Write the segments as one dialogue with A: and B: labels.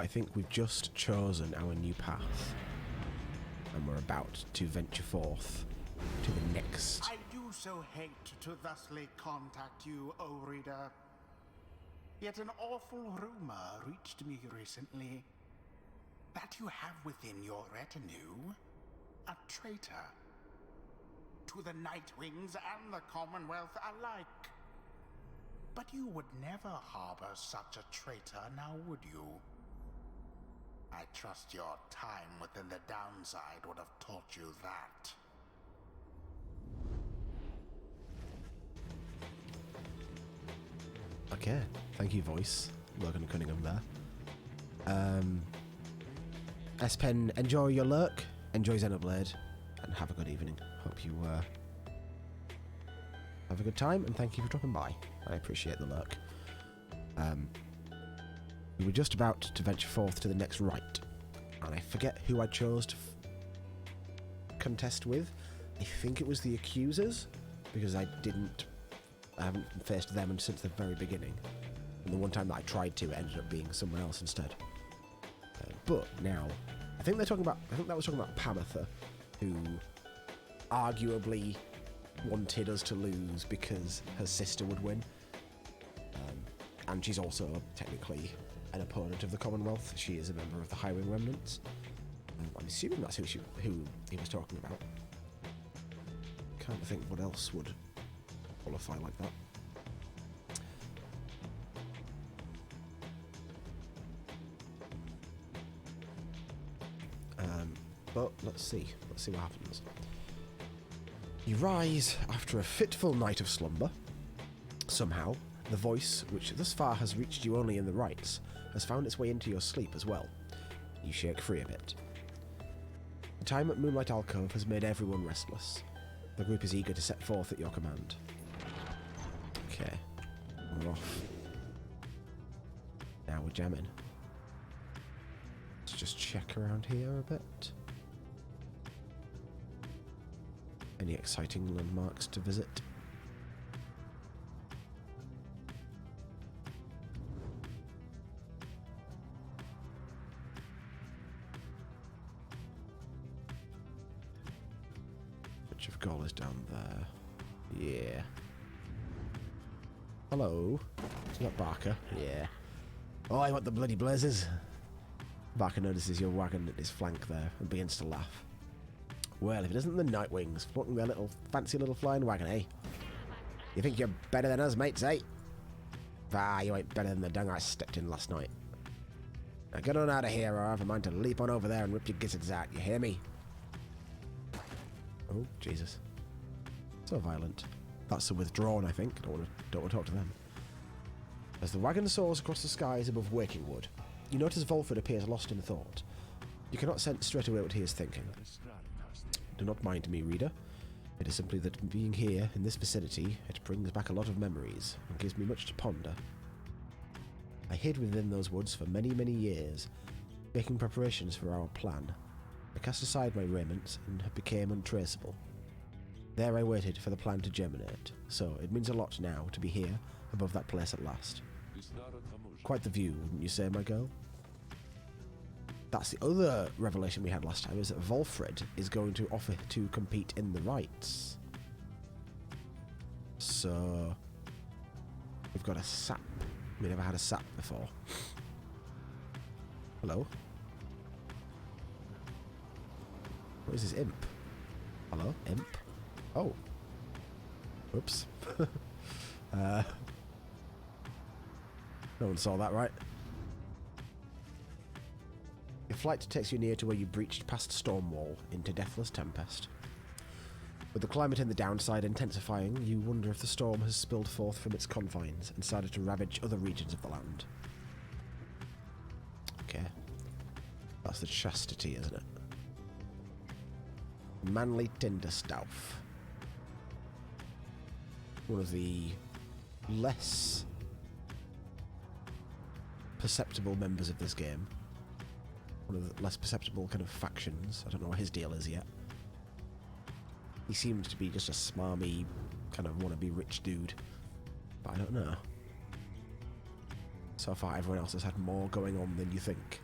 A: but I think we've just chosen our new path, and we're about to venture forth to the next.
B: I do so hate to thusly contact you, O reader. Yet an awful rumor reached me recently that you have within your retinue a traitor to the Nightwings and the Commonwealth alike. But you would never harbor such a traitor, now would you? I trust your time within the downside would have taught you that.
A: Okay, thank you, voice. Logan Cunningham there. S-Pen, enjoy your lurk, enjoy Xenoblade, and have a good evening. Hope you have a good time, and thank you for dropping by. I appreciate the lurk. We were just about to venture forth to the next rite, and I forget who I chose to contest with. I think it was the Accusers, because I haven't faced them since the very beginning. And the one time that I tried to, it ended up being someone else instead. But now, I think that was talking about Pamatha, who arguably wanted us to lose because her sister would win. And she's also technically an opponent of the Commonwealth. She is a member of the Highwing Remnants. I'm assuming that's who he was talking about. Can't think what else would qualify like that. But let's see what happens. You rise after a fitful night of slumber. Somehow, the voice, which thus far has reached you only in the rites, has found its way into your sleep as well. You shake free a bit. The time at Moonlight Alcove has made everyone restless. The group is eager to set forth at your command. Okay, we're off. Now we're jamming. Let's just check around here a bit. Any exciting landmarks to visit? Witch of Gaul is down there. Yeah. Hello. Is that Barker? Yeah. Oh, I want the bloody blazes. Barker notices your wagon at his flank there and begins to laugh. Well, if it isn't the Nightwings, flaunting their fancy little flying wagon, eh? You think you're better than us, mates, eh? Ah, you ain't better than the dung I stepped in last night. Now get on out of here, or I have a mind to leap on over there and rip your gizzards out, you hear me? Oh, Jesus. So violent. That's the Withdrawn, I think. Don't want to talk to them. As the wagon soars across the skies above Wakingwood, you notice Volford appears lost in thought. You cannot sense straight away what he is thinking. Do not mind me, reader. It is simply that being here, in this vicinity, it brings back a lot of memories, and gives me much to ponder. I hid within those woods for many, many years, making preparations for our plan. I cast aside my raiment, and became untraceable. There I waited for the plan to germinate, so it means a lot now to be here, above that place at last. Quite the view, wouldn't you say, my girl? That's the other revelation we had last time, is that Volfred is going to offer to compete in the rites. So, we've got a sap. We never had a sap before. Hello? What is this, imp? Hello, imp? Oh. Whoops. No one saw that, right? Your flight takes you near to where you breached past Stormwall into Deathless Tempest. With the climate in the downside intensifying, you wonder if the storm has spilled forth from its confines and started to ravage other regions of the land. Okay. That's the Chastity, isn't it? Manly Tinderstauf. One of the less perceptible members of this game. One of the less perceptible kind of factions. I don't know what his deal is yet. He seems to be just a smarmy, kind of wannabe rich dude. But I don't know. So far, everyone else has had more going on than you think.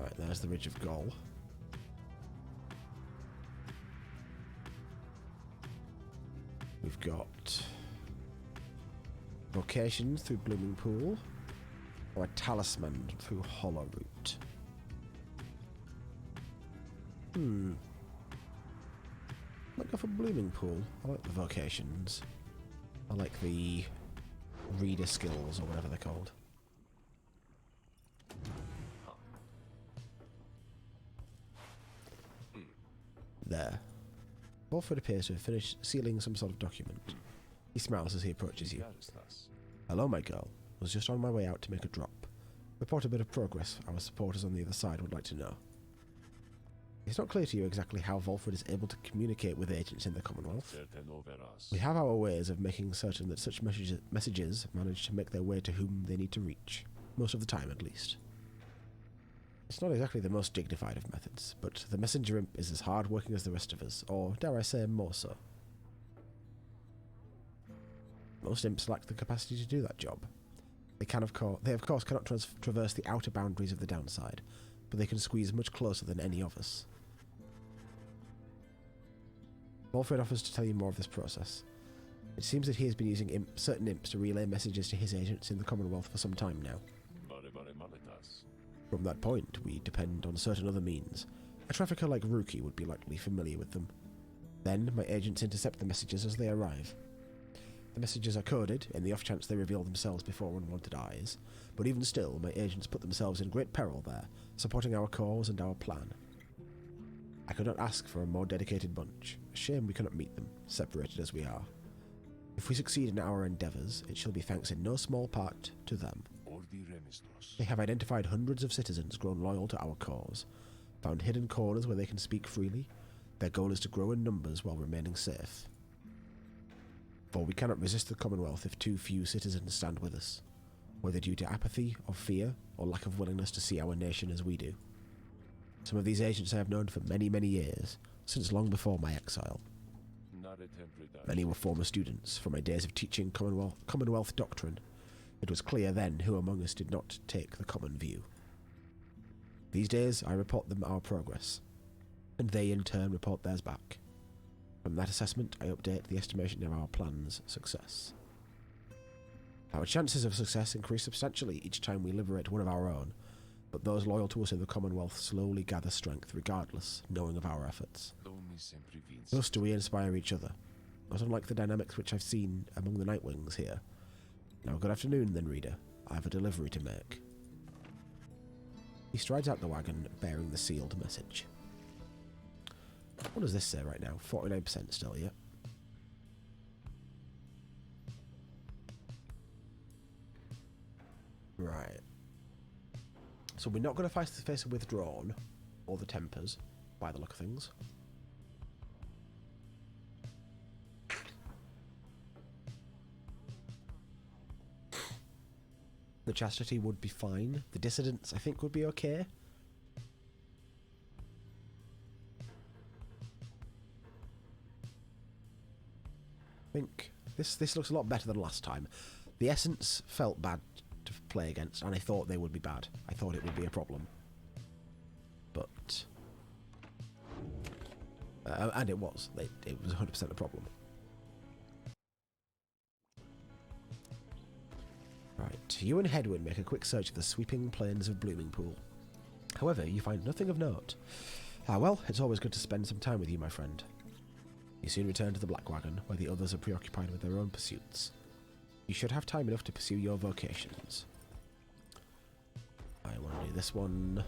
A: Alright, there's the Ridge of Gaul. We've got vocation through Blooming Pool, or a talisman through Hollow Root. Might go for Blooming Pool. I like the vocations. I like the reader skills, or whatever they're called. There. Walford appears to have finished sealing some sort of document. He smiles as he approaches you. Hello, my girl. Was just on my way out to make a drop. Report a bit of progress our supporters on the other side would like to know. It's not clear to you exactly how Volfred is able to communicate with agents in the Commonwealth. We have our ways of making certain that such messages manage to make their way to whom they need to reach. Most of the time, at least. It's not exactly the most dignified of methods, but the messenger imp is as hard-working as the rest of us, or, dare I say, more so. Most imps lack the capacity to do that job. They of course cannot traverse the outer boundaries of the downside, but they can squeeze much closer than any of us. Walfred offers to tell you more of this process. It seems that he has been using certain imps to relay messages to his agents in the Commonwealth for some time now. From that point, we depend on certain other means. A trafficker like Rookie would be likely familiar with them. Then, my agents intercept the messages as they arrive. The messages are coded, in the off chance they reveal themselves before unwanted eyes, but even still, my agents put themselves in great peril there, supporting our cause and our plan. I could not ask for a more dedicated bunch. A shame we cannot meet them, separated as we are. If we succeed in our endeavours, it shall be thanks in no small part to them. They have identified hundreds of citizens grown loyal to our cause, found hidden corners where they can speak freely. Their goal is to grow in numbers while remaining safe. For we cannot resist the Commonwealth if too few citizens stand with us, whether due to apathy or fear or lack of willingness to see our nation as we do. Some of these agents I have known for many, many years, since long before my exile. Many were former students from my days of teaching Commonwealth doctrine. It was clear then who among us did not take the common view. These days I report them our progress, and they in turn report theirs back. From that assessment I update the estimation of our plan's success. Our chances of success increase substantially each time we liberate one of our own, but those loyal to us in the Commonwealth slowly gather strength regardless, knowing of our efforts. Thus do we inspire each other, not unlike the dynamics which I've seen among the Nightwings here. Now, good afternoon, then, reader. I have a delivery to make. He strides out the wagon, bearing the sealed message. What does this say right now? 49% still, yeah? Right. So we're not going to face a Withdrawn, or the Tempers, by the look of things. The Chastity would be fine. The Dissidents, I think, would be okay. I think this looks a lot better than last time. The Essence felt bad to play against, and I thought they would be bad. I thought it would be a problem. But... and it was. It was 100% a problem. Right, you and Hedwyn make a quick search of the sweeping plains of Blooming Pool. However, you find nothing of note. Well, it's always good to spend some time with you, my friend. You soon return to the Black Wagon, where the others are preoccupied with their own pursuits. You should have time enough to pursue your vocations. I want to do this one.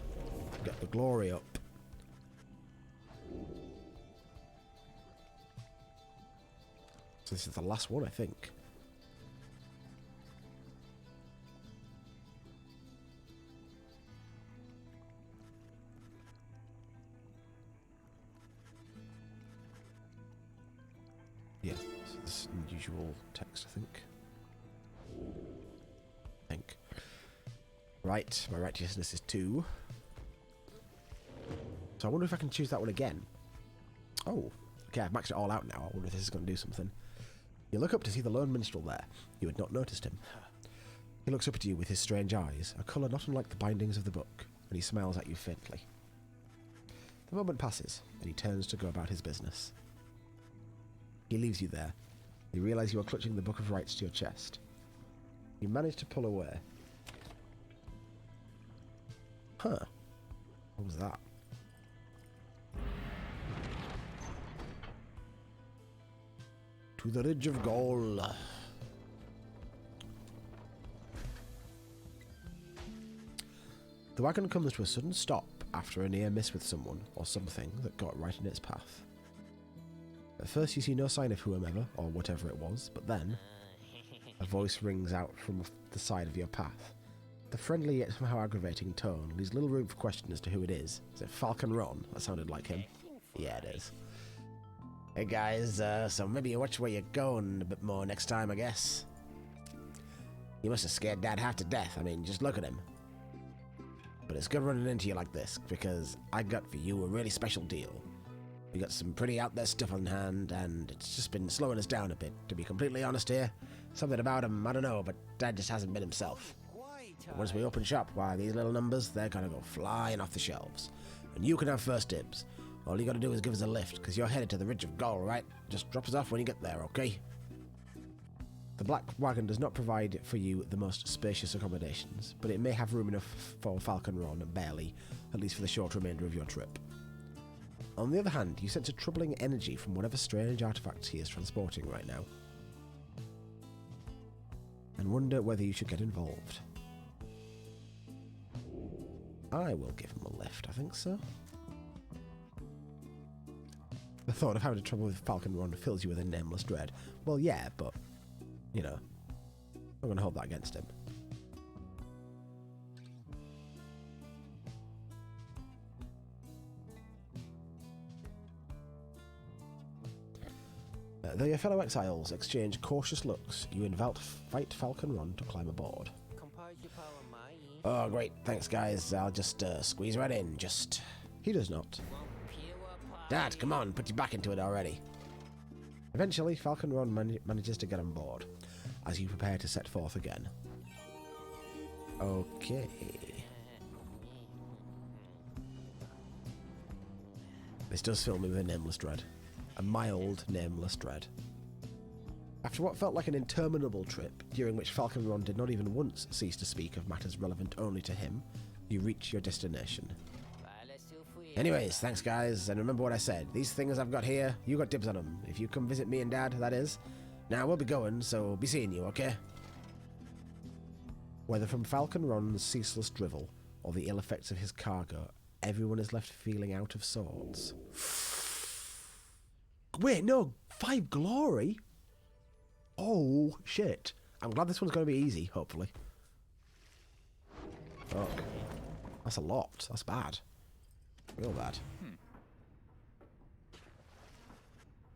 A: Get the glory up. So this is the last one, I think. Yeah, so this unusual text, I think. Right, my righteousness is 2. So I wonder if I can choose that one again. Oh, okay, I've maxed it all out now. I wonder if this is going to do something. You look up to see the lone minstrel there. You had not noticed him. He looks up at you with his strange eyes, a colour not unlike the bindings of the book, and he smiles at you faintly. The moment passes, and he turns to go about his business. He leaves you there. You realise you are clutching the Book of Rights to your chest. You manage to pull away. Huh. What was that? To the Ridge of Gaul. The wagon comes to a sudden stop after a near miss with someone or something that got right in its path. At first you see no sign of whomever or whatever it was, but then a voice rings out from the side of your path. The friendly yet somehow aggravating tone leaves little room for question as to who it is. Is it Falcon Ron? That sounded like him. Yeah, it is. Hey guys, so maybe you watch where you're going a bit more next time, I guess. You must have scared Dad half to death. I mean, just look at him. But it's good running into you like this, because I got for you a really special deal. We got some pretty out there stuff on hand, and it's just been slowing us down a bit, to be completely honest here. Something about him, I don't know, but Dad just hasn't been himself. But once we open shop, why, these little numbers, they're gonna go flying off the shelves. And you can have first dibs. All you gotta do is give us a lift, because you're headed to the Ridge of Gaul, right? Just drop us off when you get there, okay? The black wagon does not provide for you the most spacious accommodations, but it may have room enough for Falcon Ron, barely, at least for the short remainder of your trip. On the other hand, you sense a troubling energy from whatever strange artifacts he is transporting right now, and wonder whether you should get involved. I will give him a lift, I think so. The thought of having trouble with Falcon Ron fills you with a nameless dread. Well, yeah, but, you know, I'm going to hold that against him. Though your fellow exiles exchange cautious looks, you invite Falcon Ron to climb aboard. Oh, great. Thanks, guys. I'll just squeeze right in. He does not. Dad, come on. Put your back into it already. Eventually, Falcon Ron manages to get on board, as you prepare to set forth again. Okay. This does fill me with a nameless dread. A mild, nameless dread. After what felt like an interminable trip, during which Falcon Ron did not even once cease to speak of matters relevant only to him, you reach your destination. Anyways, thanks guys, and remember what I said. These things I've got here, you got dibs on them. If you come visit me and Dad, that is. Now, we'll be going, so be seeing you, okay? Whether from Falcon Ron's ceaseless drivel, or the ill effects of his cargo, everyone is left feeling out of sorts. Wait, no, 5 glory? Oh, shit. I'm glad this one's going to be easy, hopefully. Fuck. That's a lot. That's bad. Real bad.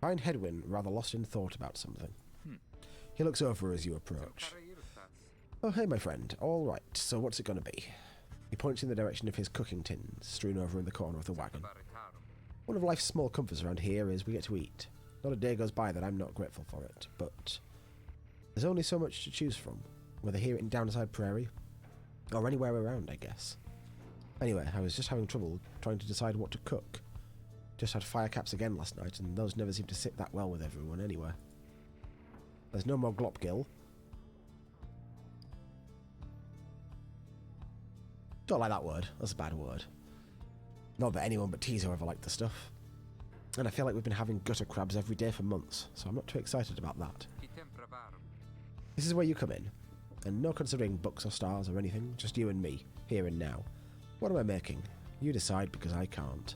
A: Find Hedwyn rather lost in thought about something. He looks over as you approach. Oh, hey, my friend. All right, so what's it going to be? He points in the direction of his cooking tins, strewn over in the corner of the wagon. One of life's small comforts around here is we get to eat. Not a day goes by that I'm not grateful for it, but there's only so much to choose from, whether here in Downside Prairie, or anywhere around, I guess. Anyway, I was just having trouble trying to decide what to cook. Just had fire caps again last night, and those never seem to sit that well with everyone anyway. There's no more glopgill. Don't like that word. That's a bad word. Not that anyone but Tizo ever liked the stuff. And I feel like we've been having gutter crabs every day for months, so I'm not too excited about that. This is where you come in. And no considering books or stars or anything, just you and me, here and now. What am I making? You decide, because I can't.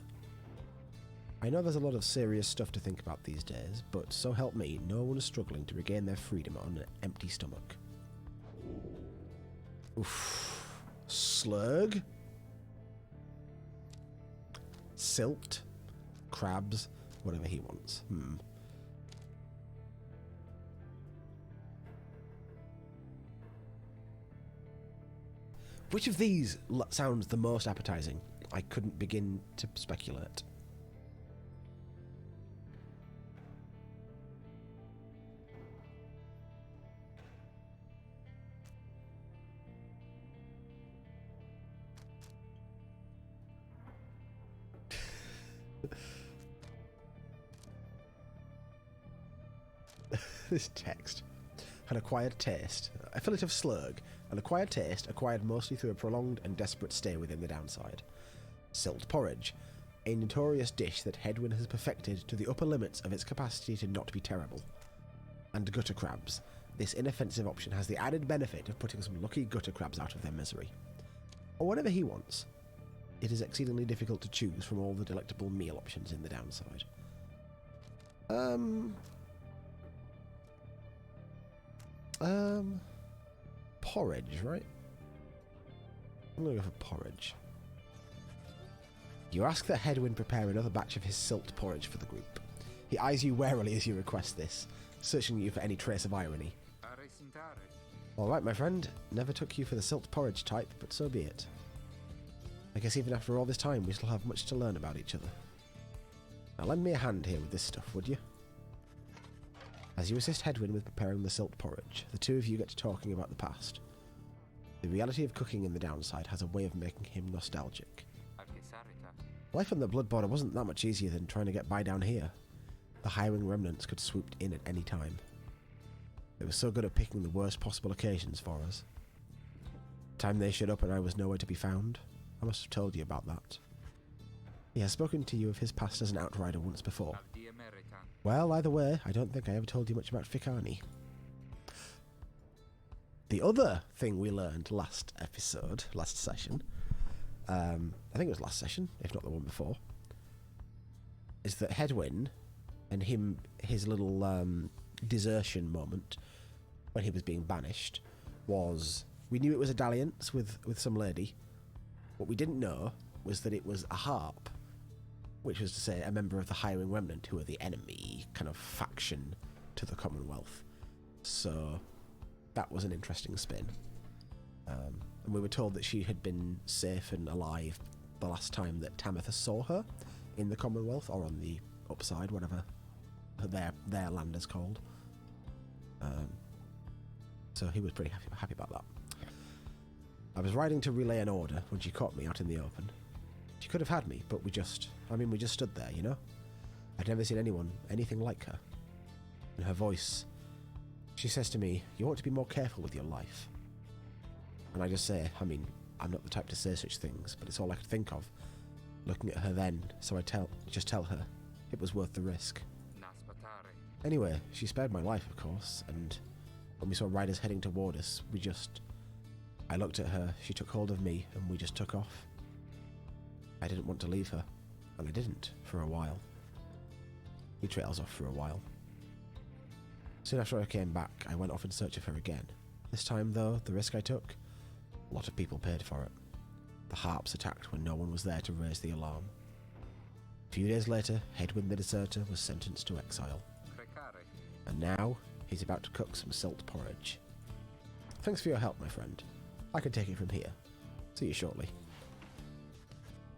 A: I know there's a lot of serious stuff to think about these days, but so help me, no one is struggling to regain their freedom on an empty stomach. Oof. Slurg? Silt? Crabs? Whatever he wants. Which of these sounds the most appetizing? I couldn't begin to speculate. This text. An acquired taste. A fillet of slurg. An acquired taste acquired mostly through a prolonged and desperate stay within the downside. Silt porridge. A notorious dish that Hedwyn has perfected to the upper limits of its capacity to not be terrible. And gutter crabs. This inoffensive option has the added benefit of putting some lucky gutter crabs out of their misery. Or whatever he wants. It is exceedingly difficult to choose from all the delectable meal options in the downside. Porridge, right? I'm gonna go for porridge. You ask that Hedwyn prepare another batch of his silt porridge for the group. He eyes you warily as you request this, searching you for any trace of irony. Alright, my friend. Never took you for the silt porridge type, but so be it. I guess even after all this time, we still have much to learn about each other. Now lend me a hand here with this stuff, would you? As you assist Hedwyn with preparing the silt porridge, the two of you get to talking about the past. The reality of cooking in the downside has a way of making him nostalgic. Life on the Blood Border wasn't that much easier than trying to get by down here. The hiring remnants could swoop in at any time. They were so good at picking the worst possible occasions for us. The time they showed up and I was nowhere to be found, I must have told you about that. He has spoken to you of his past as an outrider once before. Well, either way, I don't think I ever told you much about Fikani. The other thing we learned last session, I think it was last session, if not the one before, is that Hedwyn and his little desertion moment when he was being banished was, we knew it was a dalliance with some lady. What we didn't know was that it was a harp, which was to say a member of the hiring remnant who are the enemy kind of faction to the Commonwealth. So that was an interesting spin. And we were told that she had been safe and alive the last time that Tamitha saw her in the Commonwealth, or on the upside, whatever their land is called. So he was pretty happy about that. I was riding to relay an order when she caught me out in the open. She could have had me, but we just stood there, you know? I'd never seen anything like her. In her voice, she says to me, "You ought to be more careful with your life." And I just say, I'm not the type to say such things, but it's all I could think of, looking at her then, so I just tell her it was worth the risk. Anyway, she spared my life, of course, and when we saw riders heading toward us, I looked at her, she took hold of me, and we just took off. I didn't want to leave her, and I didn't, for a while. We trails off for a while. Soon after I came back, I went off in search of her again. This time, though, the risk I took, a lot of people paid for it. The harps attacked when no one was there to raise the alarm. A few days later, Hedwyn the deserter was sentenced to exile. And now, he's about to cook some silt porridge. Thanks for your help, my friend. I can take it from here. See you shortly.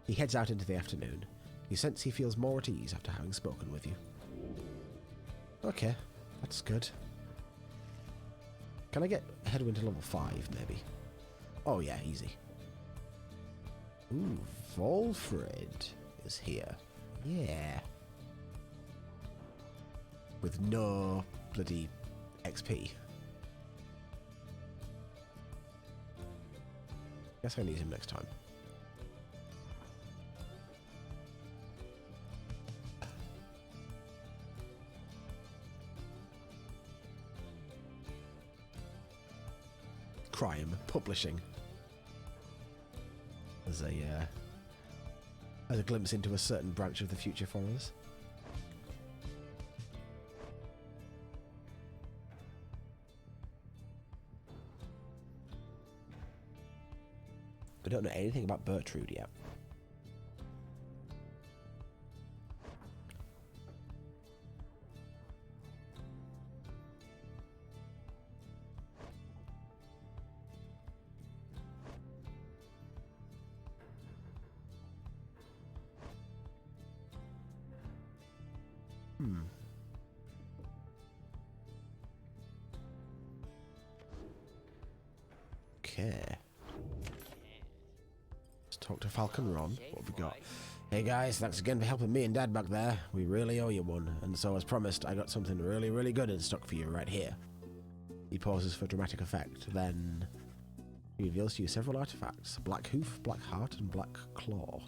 A: He heads out into the afternoon. You sense he feels more at ease after having spoken with you. Okay, that's good. Can I get Hedwyn to level 5, maybe? Oh yeah, easy. Ooh, Volfred is here. Yeah. With no bloody XP. Guess I need him next time. Crime publishing. As a glimpse into a certain branch of the future for us. I don't know anything about Bertrude yet. Okay. Let's talk to Falcon Ron. What have we got? Hey guys, thanks again for helping me and Dad back there. We really owe you one, and so as promised, I got something really, really good in stock for you right here. He pauses for dramatic effect, then he reveals to you several artifacts. Black hoof, black heart, and black claw.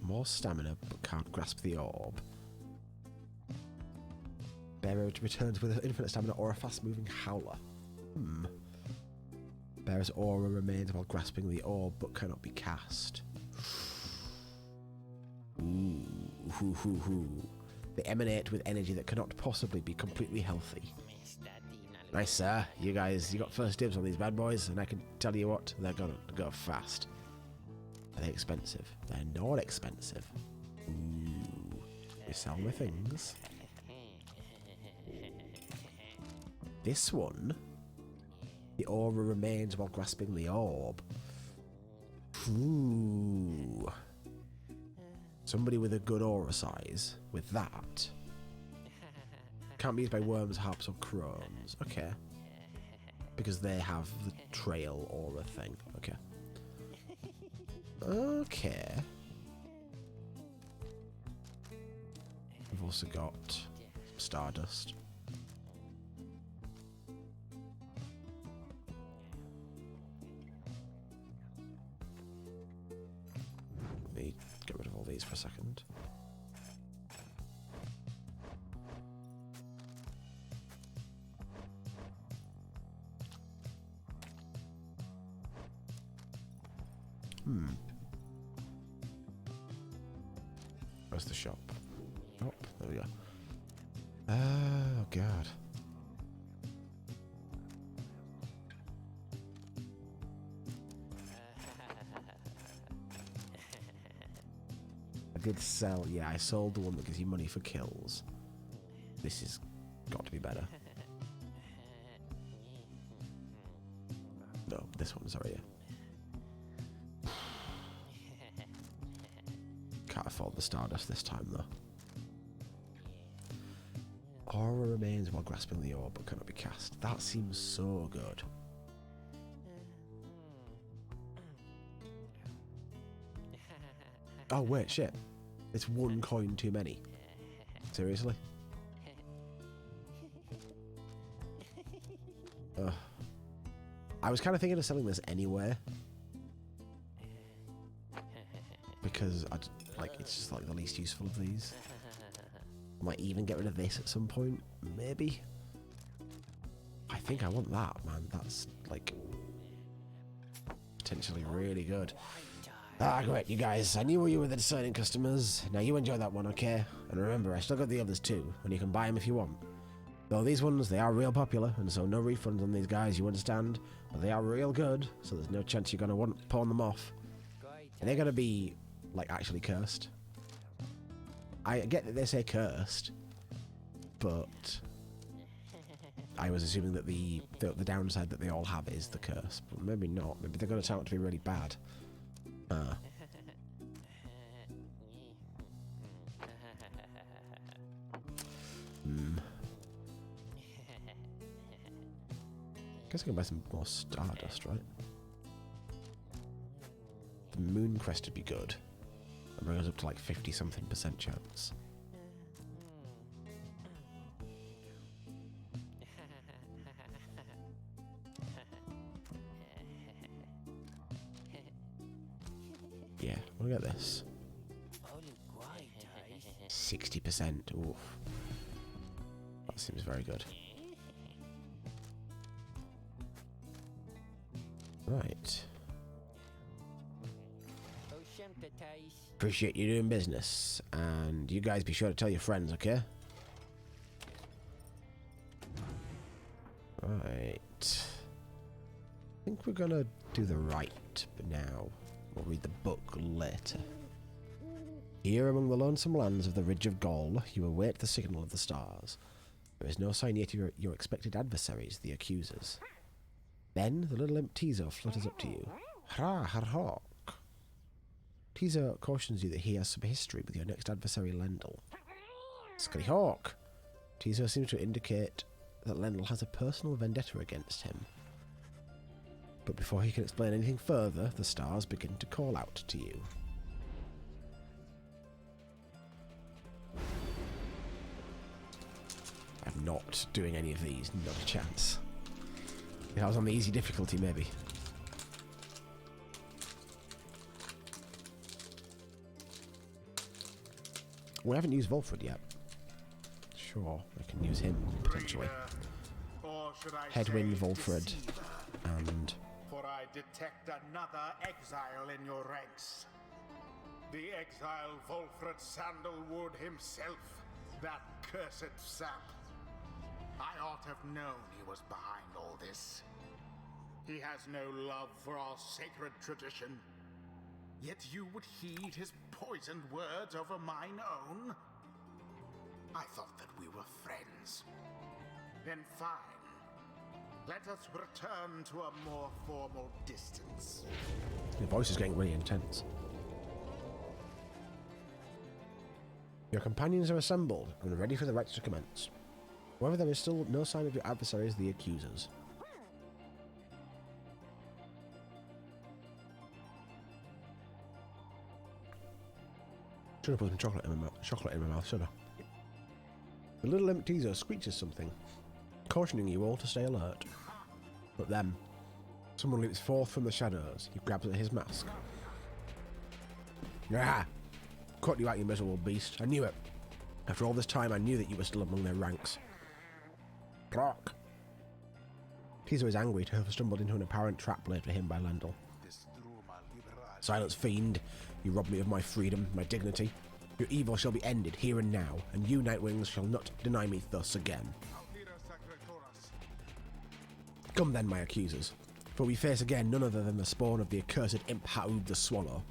A: More stamina, but can't grasp the orb. Bearer returns with infinite stamina or a fast-moving howler. Bearer's aura remains while grasping the orb, but cannot be cast. Ooh, hoo, hoo, hoo. They emanate with energy that cannot possibly be completely healthy. Nice, sir. You guys, you got first dibs on these bad boys, and I can tell you what, they're gonna go fast. Are they expensive? They're not expensive. Ooh, we sell my things. This one, the aura remains while grasping the orb. Ooh. Somebody with a good aura size, with that. Can't be used by worms, harps, or crones. Okay. Because they have the trail aura thing. Okay. Okay. We've also got Stardust. Let me get rid of all these for a second. Where's the shop? Oh, there we go. Oh, God. I did sell, yeah, I sold the one that gives you money for kills. This has got to be better. No, this one, sorry. Can't afford the Stardust this time, though. Aura remains while grasping the orb, but cannot be cast. That seems so good. Oh, wait, shit. It's one coin too many. Seriously? Ugh. I was kind of thinking of selling this anyway. Because it's just like the least useful of these. Might even get rid of this at some point, maybe. I think I want that, man. That's like potentially really good. Ah, great, you guys. I knew you were the discerning customers. Now you enjoy that one, okay? And remember, I still got the others too, and you can buy them if you want. Though these ones, they are real popular, and so no refunds on these guys, you understand? But they are real good, so there's no chance you're gonna want to pawn them off. And they're gonna be like actually cursed. I get that they say cursed, but I was assuming that the downside that they all have is the curse, but maybe not. Maybe they're going to turn out to be really bad. Guess I can buy some more Stardust, right? The Moon Crest would be good. That brings us up to like 50-something% chance. Yeah, we'll get this. 60%. Oof. That seems very good. Right. Appreciate you doing business, and you guys be sure to tell your friends, okay? Right. I think we're gonna do the right, but now we'll read the book later. Here among the lonesome lands of the Ridge of Gaul, you await the signal of the stars. There is no sign yet of your expected adversaries, the accusers. Then the little imp Tizo flutters up to you. Hra, Harhawk. Tizo cautions you that he has some history with your next adversary, Lendl. Scullyhawk. Tizo seems to indicate that Lendl has a personal vendetta against him. But before he can explain anything further, the stars begin to call out to you. I'm not doing any of these, not a chance. If I was on the easy difficulty, maybe. We haven't used Volfred yet. Sure, I can use him, potentially. Headwind, Volfred, and...
B: For I detect another exile in your ranks. The exile Volfred Sandalwood himself, that cursed sap. I ought to have known he was behind all this. He has no love for our sacred tradition. Yet you would heed his poisoned words over mine own? I thought that we were friends. Then fine. Let us return to a more formal distance.
A: Your voice is getting really intense. Your companions are assembled and ready for the rites to commence. However, there is still no sign of your adversaries, the accusers. Should have put some chocolate in my mouth, should I? The little imp teaser screeches something, cautioning you all to stay alert. But then, someone leaps forth from the shadows. He grabs at his mask. Ah! Caught you out, you miserable beast. I knew it. After all this time, I knew that you were still among their ranks. Clark. Teaser is angry to have stumbled into an apparent trap laid for him by Lendl. Silence, fiend. You robbed me of my freedom, my dignity. Your evil shall be ended here and now, and you, Nightwings, shall not deny me thus again. Come then, my accusers, for we face again none other than the spawn of the accursed imp Haud the Swallow.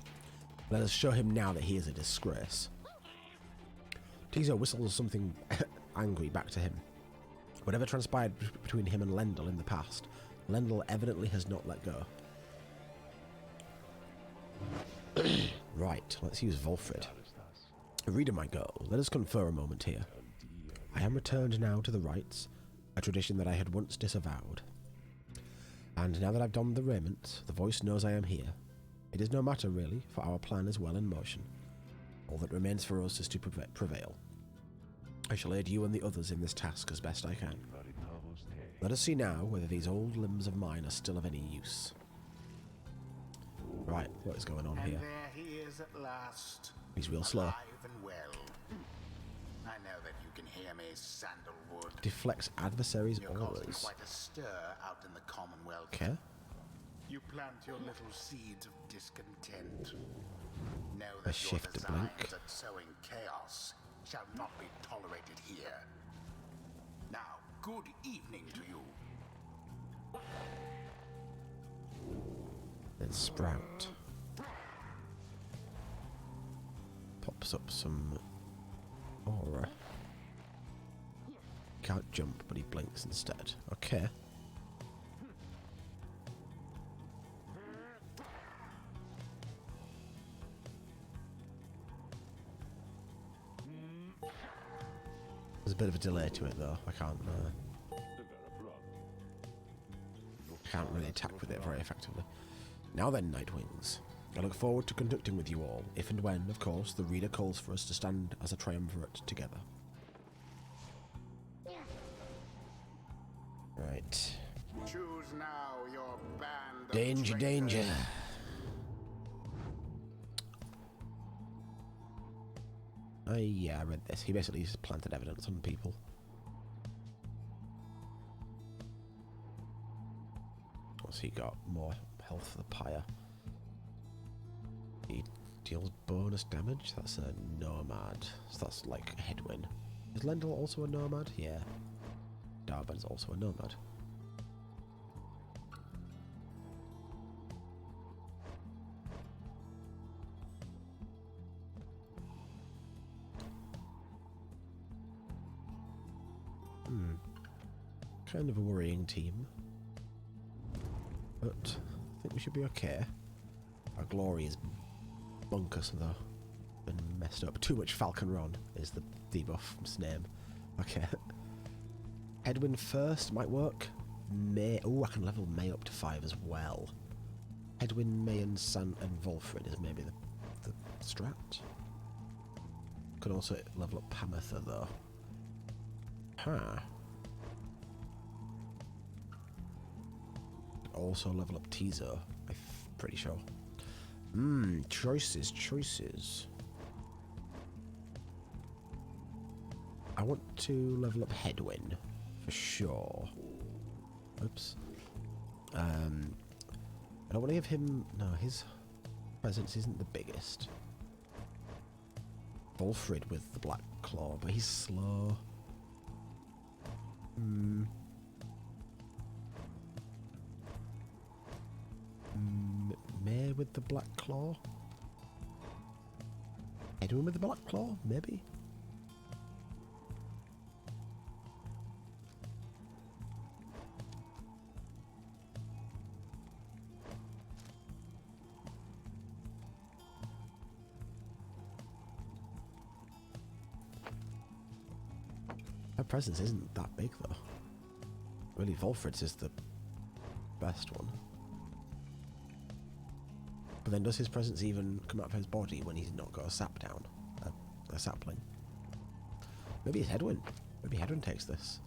A: Let us show him now that he is a disgrace. Teaser whistles something angry back to him. Whatever transpired between him and Lendl in the past, Lendl evidently has not let go. Right, let's use Volfred. Reader might go. Let us confer a moment here. I am returned now to the rites, a tradition that I had once disavowed. And now that I've donned the raiment, the voice knows I am here. It is no matter, really, for our plan is well in motion. All that remains for us is to prevail. I shall aid you and the others in this task as best I can. Let us see now whether these old limbs of mine are still of any use. Right, what is going on here?
B: And there he is at last.
A: He's real slow.
B: Alive and well. I know that you can hear me, Sandalwood.
A: Deflects adversaries'
B: You're causing
A: auras.
B: quite a stir out in the Commonwealth.
A: Okay.
B: You plant your little seeds of discontent. Know
A: A
B: that your
A: shift to
B: designs
A: blink.
B: at sowing chaos shall not be tolerated here. Now, good evening to you.
A: Then Sprout pops up some aura. Can't jump, but he blinks instead. Okay. There's a bit of a delay to it though. I can't really attack with it very effectively. Now then, Nightwings, I look forward to conducting with you all, if and when, of course, the reader calls for us to stand as a triumvirate together. Right.
B: Choose now your band of
A: Danger,
B: traitors.
A: danger. Yeah, I read this. He basically just planted evidence on people. What's he got? More health for the pyre. He deals bonus damage. That's a nomad. So that's like a headwind. Is Lendl also a nomad? Yeah. Darban's also a nomad. Kind of a worrying team. But I think we should be okay. Our glory is bunkus though. Been messed up. Too much Falcon Ron is the debuff's name. Okay. Headwind first might work. May. Oh, I can level May up to 5 as well. Hedwyn, May, and Volfred is maybe the strat. Could also level up Pamitha though. Huh. Also level up Tizo, I'm pretty sure. Choices. I want to level up Hedwyn, for sure. Oops. I don't want to give him... No, his presence isn't the biggest. Volfred with the Black Claw, but he's slow. May with the Black Claw? Edwin with the Black Claw? Maybe? Her presence isn't that big though. Really, Volfred's is the best one. But then does his presence even come out of his body when he's not got a sap down? A sapling? Maybe it's Hedwyn. Maybe Hedwyn takes this.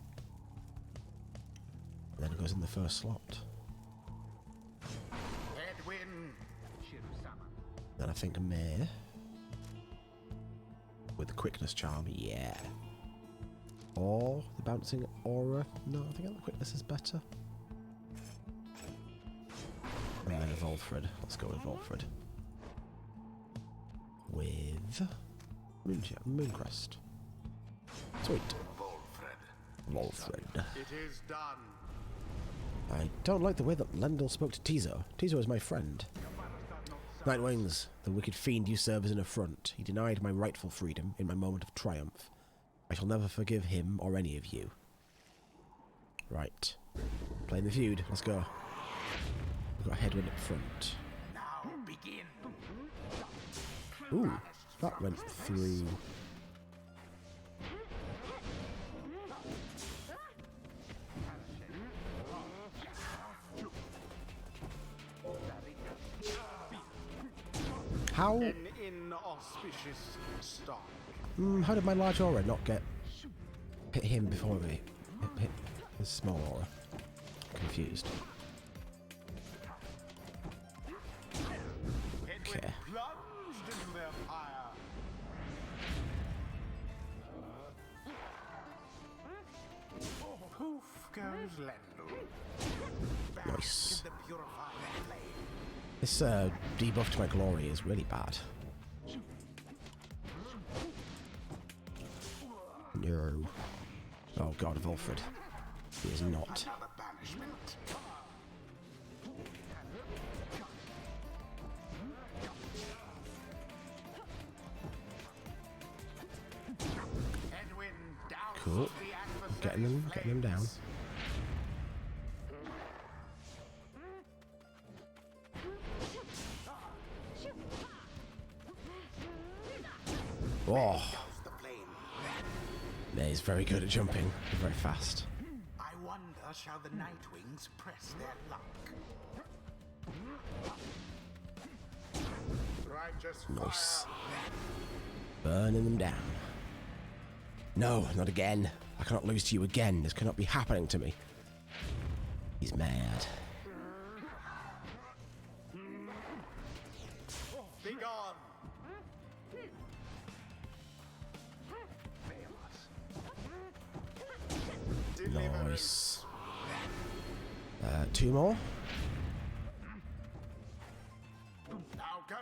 A: And then it goes in the first slot.
B: Hedwyn.
A: Then I think May. With the quickness charm, yeah. Or the bouncing aura. No, I think the quickness is better. And then Volfred. Let's go with Volfred. With Mooncrest. Sweet. Volfred.
B: It is done.
A: I don't like the way that Lendl spoke to Tizo. Tizo is my friend. Nightwings, the wicked fiend you serve as an affront. He denied my rightful freedom in my moment of triumph. I shall never forgive him or any of you. Right. Playing the feud. Let's go. We've got Hedwyn up front.
B: Now begin.
A: Ooh, that went through. How?
B: An inauspicious stock.
A: How did my large aura not get hit him before it hit his small aura? Confused. Okay.
B: Plunged into their fire. Poof goes Lendl.
A: Nice.
B: The purified flame.
A: This debuff to my glory is really bad. No. Oh god, Volfred. He is not.
B: Another banishment. Hedwyn down
A: Cool.
B: the
A: Getting them down. Oh,
B: the flame.
A: yeah, he's very good at jumping. He's very fast.
B: I wonder shall the Nightwings press their luck. Righteous
A: Nice.
B: fire.
A: Burning them down. No, not again. I cannot lose to you again. This cannot be happening to me. He's mad.
B: Be gone.
A: Nice. 2 more.
B: Now go.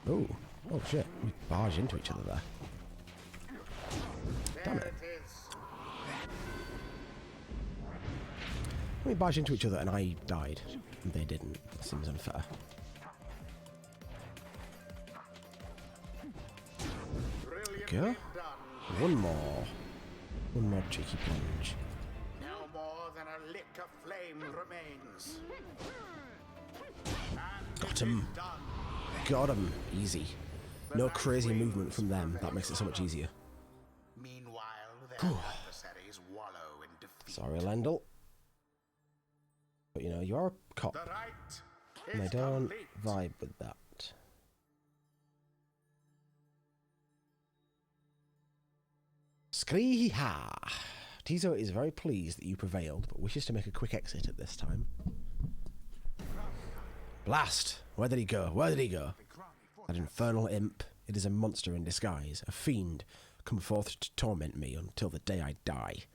A: Oh, oh shit. We barged into each other there. Damn
B: There
A: it.
B: it is.
A: We barged into each other and I died. And they didn't. That seems unfair.
B: Brilliantly
A: Okay.
B: done.
A: One more. One more cheeky plunge.
B: No more than a lick of flame remains. And
A: Got
B: it
A: him.
B: is done.
A: Got him. Easy. No crazy movement from them. That makes it so much easier.
B: Meanwhile, adversaries wallow in defeat.
A: Sorry, Lendl. But you know, you are a cop.
B: The right
A: And I
B: is
A: don't
B: complete.
A: vibe with that. Scree-ha! Tizo is very pleased that you prevailed, but wishes to make a quick exit at this time. Blast! Where did he go? Where did he go? That infernal imp. It is a monster in disguise, a fiend, come forth to torment me until the day I die.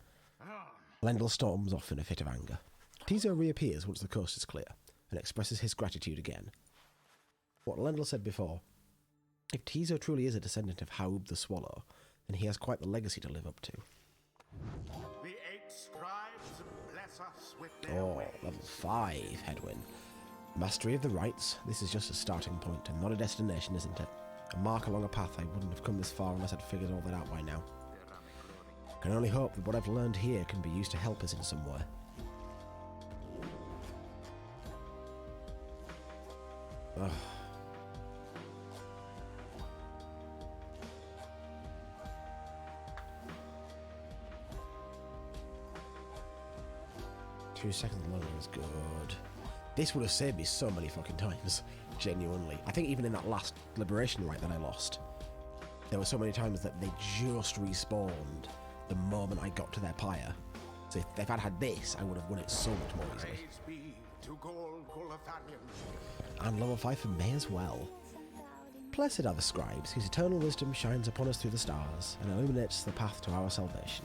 A: Lendl storms off in a fit of anger. Tizo reappears once the coast is clear, and expresses his gratitude again. What Lendl said before, if Tizo truly is a descendant of Haub the Swallow, then he has quite the legacy to live up to.
B: The 8 scribes bless us with their
A: Oh,
B: ways.
A: level 5, Hedwyn. Mastery of the rites. This is just a starting point and not a destination, isn't it? A mark along a path. I wouldn't have come this far unless I'd figured all that out by now. I can only hope that what I've learned here can be used to help us in some way. Ugh. Two seconds longer is good. This would have saved me so many fucking times. Genuinely. I think even in that last liberation rite that I lost, there were so many times that they just respawned the moment I got to their pyre. So if I'd had this, I would have won it so much more easily.
B: Praise be to Gol Gulatharian.
A: And level 5 for me as well. Blessed are the scribes, whose eternal wisdom shines upon us through the stars and illuminates the path to our salvation.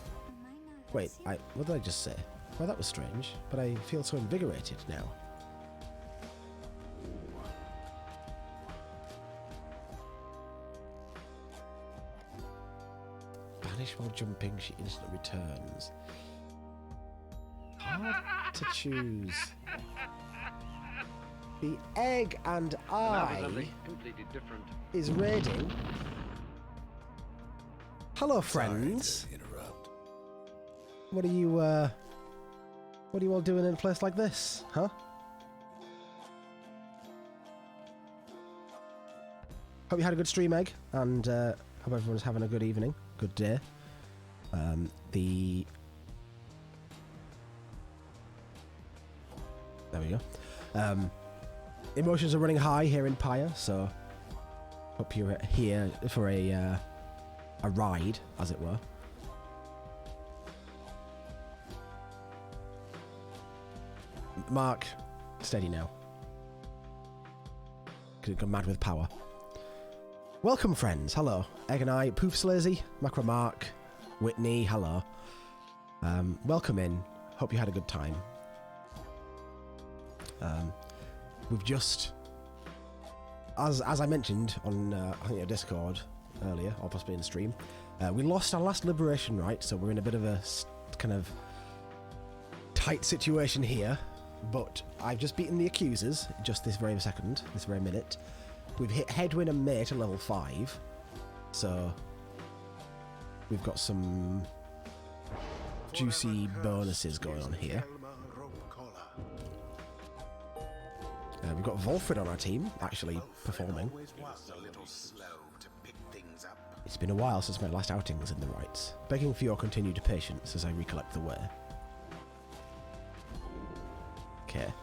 A: Wait, what did I just say? Well, that was strange, but I feel so invigorated now. Banish while jumping, she instantly returns. Hard to choose. The egg and I
C: completely different.
A: is raiding. Hello, friends. What are you all doing in a place like this, huh? Hope you had a good stream, Egg, and hope everyone's having a good evening, good day. There we go. Emotions are running high here in Pyre, so hope you're here for a ride, as it were. Mark, steady now. Could go mad with power. Welcome, friends. Hello. Egg and I, Poof Slazy, Macro Mark, Whitney, hello. Welcome in. Hope you had a good time. We've just, as I mentioned on I think Discord earlier, or possibly in the stream, we lost our last liberation rite, so we're in a bit of a kind of tight situation here. But I've just beaten the accusers just this very second, this very minute. We've hit Hedwyn and May to level 5, so we've got some juicy bonuses going on here. We've got Volfred on our team, actually performing. It's been a while since my last outings in the rites, begging for your continued patience as I recollect the way. Okay.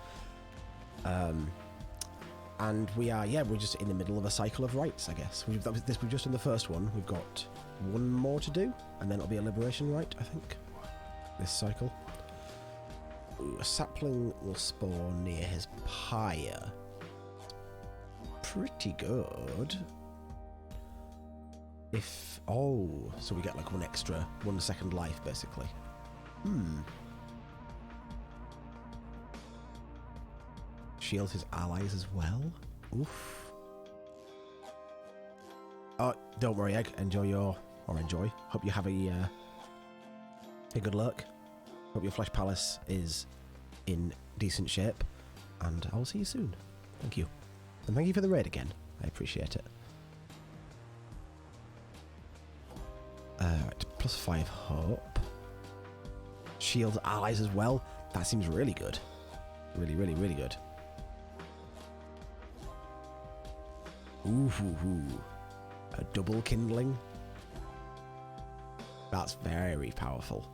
A: And we're just in the middle of a cycle of rites, I guess. We've just done the first one. We've got one more to do, and then it'll be a liberation rite, I think, this cycle. Ooh, a sapling will spawn near his pyre. Pretty good. So we get like 1 second life, basically. Shield his allies as well. Oof. Oh, don't worry, Egg. Enjoy. Hope you have a good luck. Hope your Flesh Palace is in decent shape, and I'll see you soon. Thank you. And thank you for the raid again. I appreciate it. Right, +5 hope. Shield allies as well. That seems really good. Really, really, really good. Ooh, a double kindling. That's very powerful.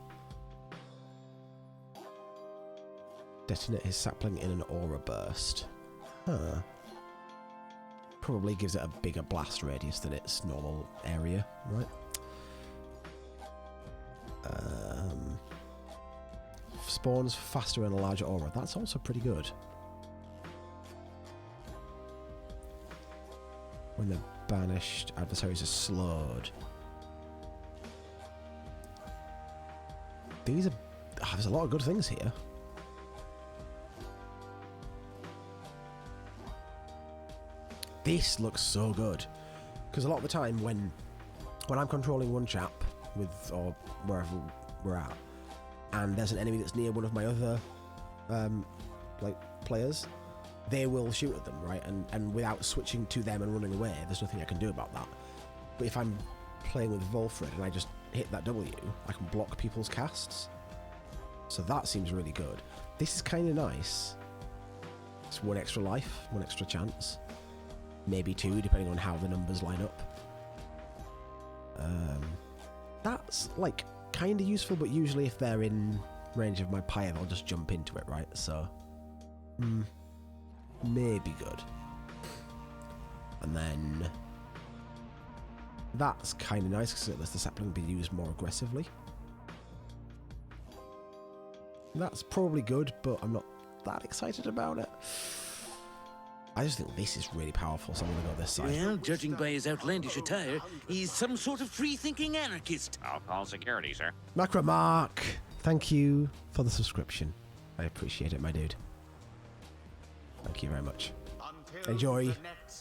A: Detonate his sapling in an aura burst. Huh. Probably gives it a bigger blast radius than its normal area, right? Spawns faster in a larger aura. That's also pretty good. When they're banished, adversaries are slowed. These are... there's a lot of good things here. This looks so good. Because a lot of the time when I'm controlling one chap with, or wherever we're at, and there's an enemy that's near one of my other like players, they will shoot at them, right? And without switching to them and running away, there's nothing I can do about that. But if I'm playing with Volfred and I just hit that W, I can block people's casts. So that seems really good. This is kind of nice. It's one extra life, one extra chance. Maybe two, depending on how the numbers line up. That's, like, kind of useful, but usually if they're in range of my pyre, I'll just jump into it, right? So, maybe good. And then that's kind of nice because it lets the sapling be used more aggressively. That's probably good, but I'm not that excited about it. I just think this is really powerful, so I'm going to go this side.
C: Well, judging by his outlandish attire, he's some sort of free-thinking anarchist.
D: I'll call security, sir.
A: Macromark, thank you for the subscription. I appreciate it, my dude. Thank you very much. Enjoy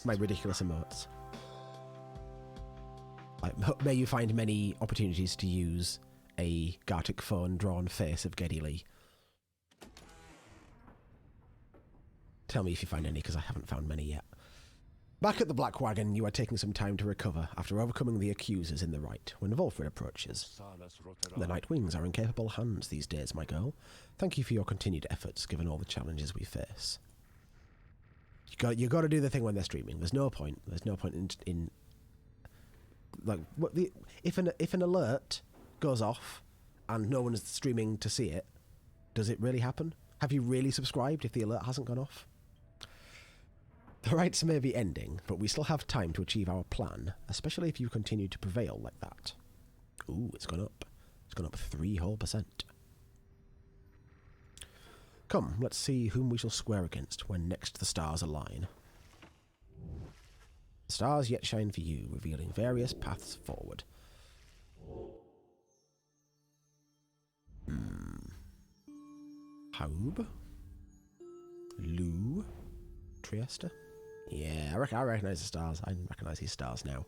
A: my ridiculous emotes. May you find many opportunities to use a Gartic phone drawn face of Geddy Lee. Tell me if you find any, because I haven't found many yet. Back at the Black Wagon, you are taking some time to recover after overcoming the accusers in the right when Volfred approaches. The Night Wings are in capable hands these days, my girl. Thank you for your continued efforts, given all the challenges we face. You got to do the thing when they're streaming. There's no point. There's no point in like if an alert goes off and no one is streaming to see it. Does it really happen? Have you really subscribed if the alert hasn't gone off? The rights may be ending, but we still have time to achieve our plan, especially if you continue to prevail like that. Ooh, it's gone up. It's gone up 3 whole percent. Come, let's see whom we shall square against when next the stars align. The stars yet shine for you, revealing various paths forward. Haub? Lou? Trieste? Yeah, I recognise the stars. I recognise these stars now.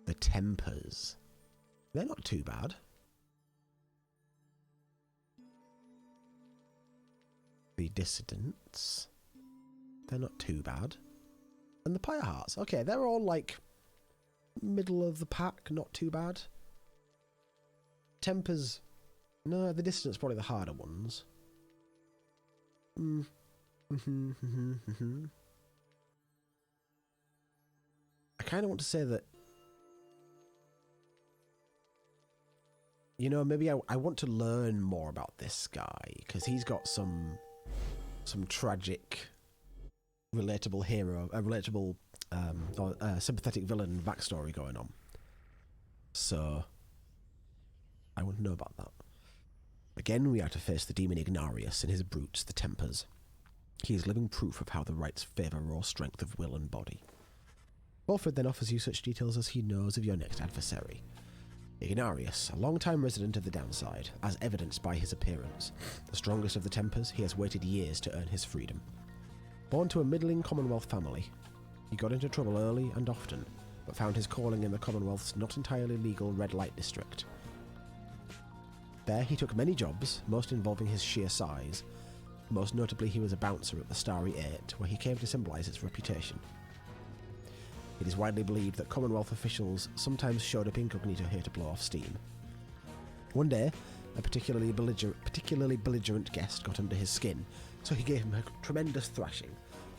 A: The Tempers. They're not too bad. The Dissidents. They're not too bad. And the Pyre Hearts. Okay, they're all like middle of the pack, not too bad. Tempers. No, the Dissidents probably the harder ones. I kind of want to say that, you know, maybe I want to learn more about this guy because he's got some tragic, relatable hero, a relatable, sympathetic villain backstory going on. So I want to know about that. Again, we are to face the demon Ignarius and his brutes, the Tempers. He is living proof of how the rights favour raw strength of will and body. Volfred then offers you such details as he knows of your next adversary. Ignarius, a long-time resident of the Downside, as evidenced by his appearance. The strongest of the Tempers, he has waited years to earn his freedom. Born to a middling Commonwealth family, he got into trouble early and often, but found his calling in the Commonwealth's not entirely legal red light district. There he took many jobs, most involving his sheer size. Most notably, he was a bouncer at the Starry Eight, where he came to symbolise its reputation. It is widely believed that Commonwealth officials sometimes showed up incognito here to blow off steam. One day, a particularly belligerent guest got under his skin, so he gave him a tremendous thrashing.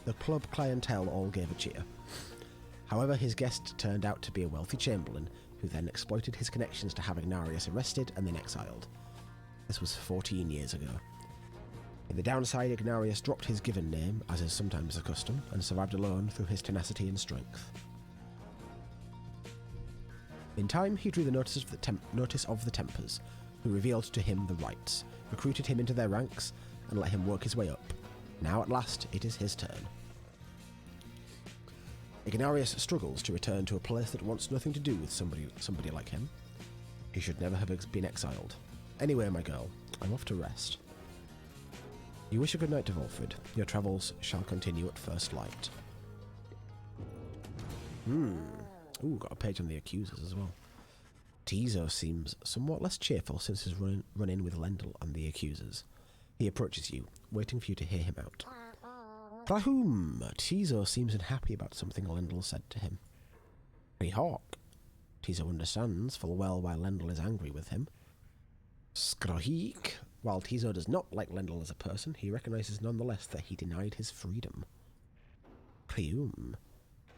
A: The club clientele all gave a cheer. However, his guest turned out to be a wealthy chamberlain who then exploited his connections to have Ignarius arrested and then exiled. This was 14 years ago. In the downside, Ignarius dropped his given name, as is sometimes the custom, and survived alone through his tenacity and strength. In time, he drew the notice of the Tempers, who revealed to him the rights, recruited him into their ranks, and let him work his way up. Now, at last, it is his turn. Ignarius struggles to return to a place that wants nothing to do with somebody like him. He should never have been exiled. Anyway, my girl, I'm off to rest. You wish a good night to Volfred. Your travels shall continue at first light. Ooh, got a page on the accusers as well. Tizo seems somewhat less cheerful since his run-in with Lendl and the accusers. He approaches you, waiting for you to hear him out. Rahum! Tizo seems unhappy about something Lendl said to him. Hey, Hawk. Tizo understands full well why Lendl is angry with him. Skrohik. While Tizo does not like Lendl as a person, he recognizes nonetheless that he denied his freedom. Prium.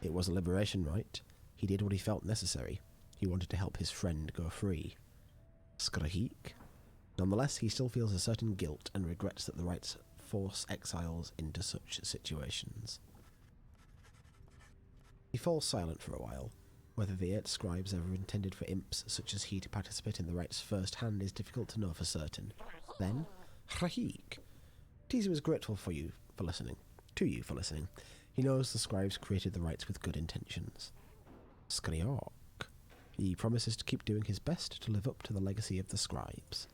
A: It was a liberation rite. He did what he felt necessary. He wanted to help his friend go free. Skrohik. Nonetheless, he still feels a certain guilt and regrets that the rites force exiles into such situations. He falls silent for a while. Whether the 8 scribes ever intended for imps such as he to participate in the rites firsthand is difficult to know for certain. Then, Rahik. Tizo is grateful to you for listening. He knows the scribes created the rites with good intentions. Skryok. He promises to keep doing his best to live up to the legacy of the scribes.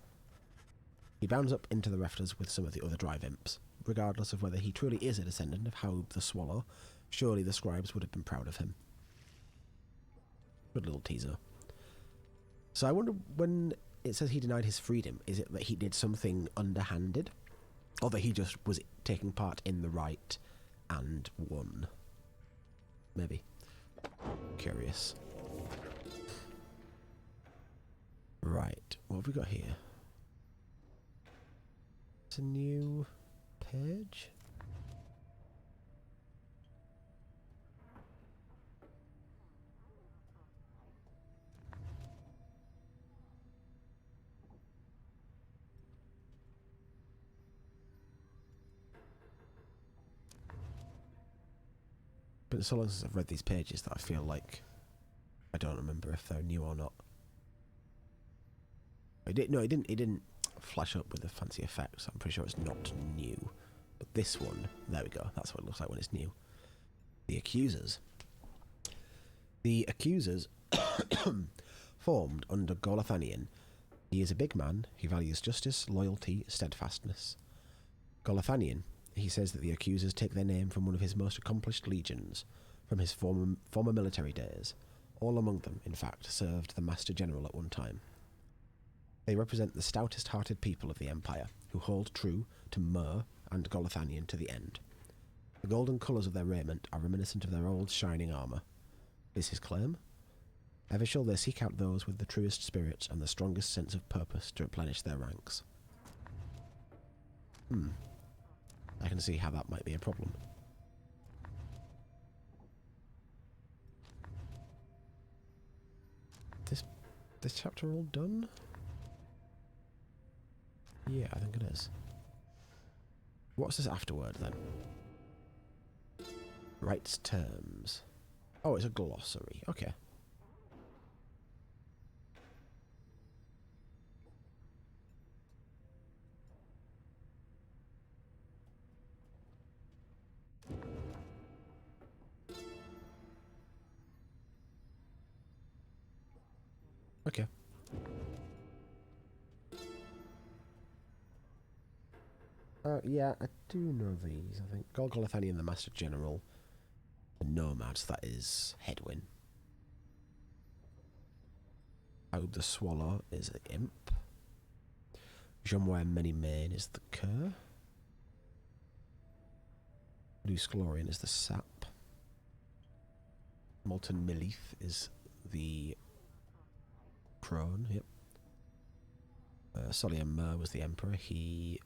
A: He bounds up into the rafters with some of the other drive imps. Regardless of whether he truly is a descendant of Haub the Swallow, surely the scribes would have been proud of him. Good little teaser. So I wonder, when it says he denied his freedom, is it that he did something underhanded? Or that he just was taking part in the rite and won? Maybe. Curious. Right, what have we got here? It's a new page. But so long as I've read these pages that I feel like I don't remember if they're new or not. It didn't flash up with the fancy effects. I'm pretty sure it's not new. But this one, there we go. That's what it looks like when it's new. The Accusers. The Accusers formed under Golathanian. He is a big man. He values justice, loyalty, steadfastness. Golathanian. He says that the Accusers take their name from one of his most accomplished legions, from his former military days. All among them, in fact, served the Master General at one time. They represent the stoutest-hearted people of the Empire, who hold true to Myr and Golathanian to the end. The golden colours of their raiment are reminiscent of their old shining armour. Is his claim? Ever shall they seek out those with the truest spirits and the strongest sense of purpose to replenish their ranks. I can see how that might be a problem. This chapter all done? Yeah, I think it is. What's this afterword then? Rights terms. Oh, it's a glossary. Okay. Okay. Yeah, I do know these, I think. Golathanian, the Master General. The Nomads, that is Hedwyn. Haub the Swallow is the Imp. Jomware Many-Mane is the Cur. Luce Glorian is the Sap. Molten Milith is the Crone, yep. Solian Myr was the Emperor. He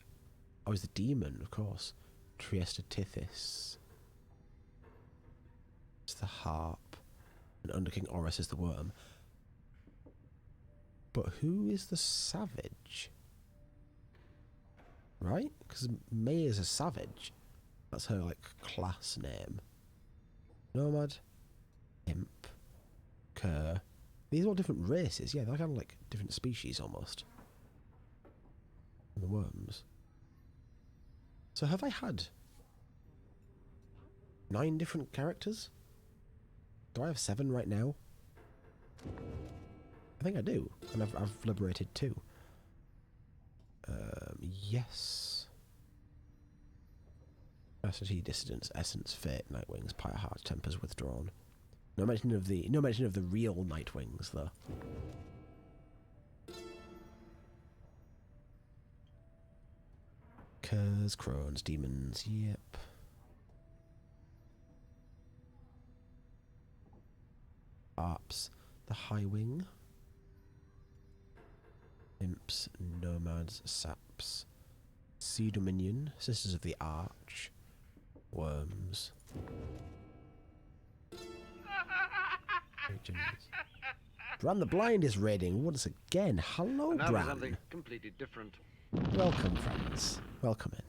A: was the Demon, of course. Triesta Tithys. It's the Harp. and Under King Oris is the worm. But who is the savage? Right? Because May is a savage. That's her, like, class name. Nomad, Imp, Cur. These are all different races. Yeah, they're kind of like different species almost. And the worms. So have I had 9 different characters? Do I have 7 right now? I think I do. And I've liberated 2. Yes. Capacity, Dissidence, Essence, Fate, Nightwings, Pyre Heart, Tempers, Withdrawn. No mention of the real Nightwings though. Curs, Crones, Demons, yep. Arps, the High Wing. Imps, Nomads, Saps. Sea Dominion, Sisters of the Arch. Worms. Bran the Blind is raiding once again. Hello,
D: now
A: Bran.
D: something completely different.
A: Welcome, friends. Welcome in.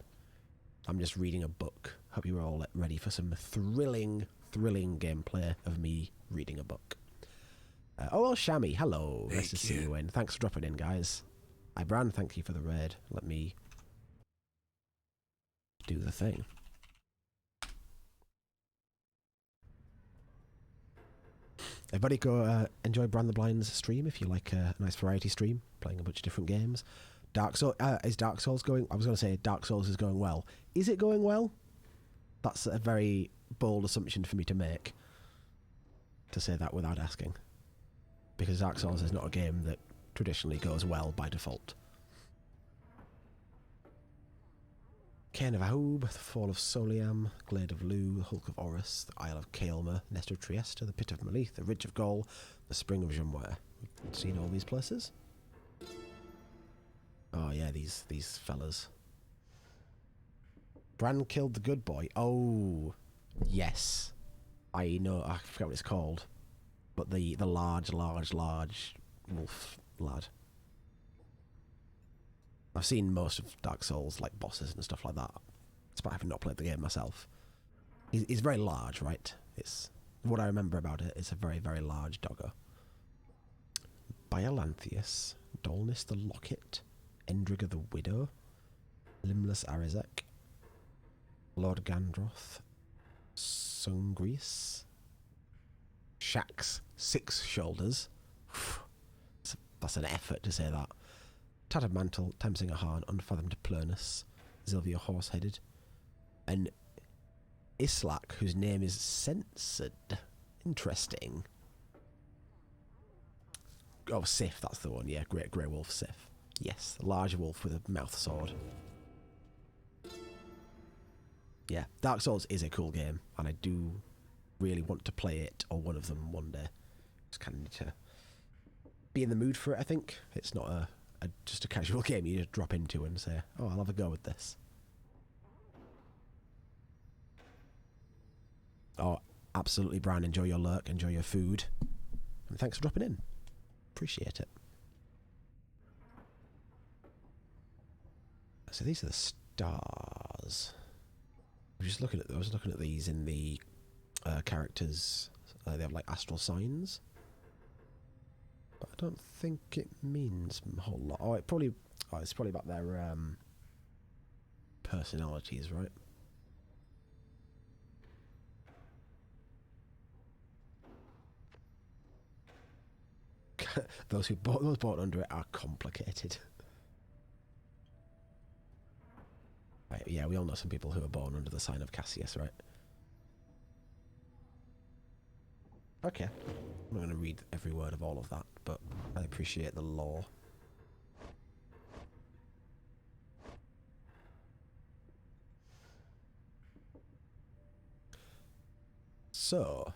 A: I'm just reading a book. Hope you're all ready for some thrilling gameplay of me reading a book. Oh, well, Shammy, hello. Nice to see you in. Thanks for dropping in, guys. Hi, Bran. Thank you for the raid. Let me do the thing. Everybody go enjoy Bran the Blind's stream if you like a nice variety stream, playing a bunch of different games. Is Dark Souls going... I was going to say Dark Souls is going well. Is it going well? That's a very bold assumption for me to make, to say that without asking. Because Dark Souls is not a game that traditionally goes well by default. Cairn of Ahub, the Fall of Soliam, Glade of Lu, the Hulk of Oris, the Isle of Kaelma, Nest of Trieste, the Pit of Malith, the Ridge of Gaul, the Spring of Jumware. Seen all these places? Oh yeah, these fellas. Bran killed the good boy. Oh, yes. I know, I forget what it's called. But the large wolf lad. I've seen most of Dark Souls, like bosses and stuff like that, despite having not played the game myself. He's very large, right? It's what I remember about it. It's a very, very large doggo. Biolanthius, Dolnis the Locket, Endrigger the Widow, Limbless Arizek, Lord Gandroth, Sungris, Shax 6 Shoulders. That's an effort to say that. Tattered Mantle, Tamsinger Harn, Unfathomed Plurnus, Zilvia Horse-Headed, and Islak, whose name is censored. Interesting. Oh, Sif, that's the one, yeah. Grey Wolf Sif. Yes, the large wolf with a mouth sword. Yeah, Dark Souls is a cool game, and I do really want to play it, or one of them, one day. Just kind of need to be in the mood for it, I think. It's not just a casual game you just drop into and say, oh, I'll have a go with this. Oh, absolutely, Brian. Enjoy your lurk, enjoy your food. And thanks for dropping in. Appreciate it. So these are the stars. I was looking at these in the characters. They have like astral signs. But I don't think it means a whole lot. Oh, it's probably about their personalities, right? Those born under it are complicated. Right, yeah, we all know some people who are born under the sign of Cassius, right? Okay. I'm not going to read every word of all of that, but I appreciate the lore. So,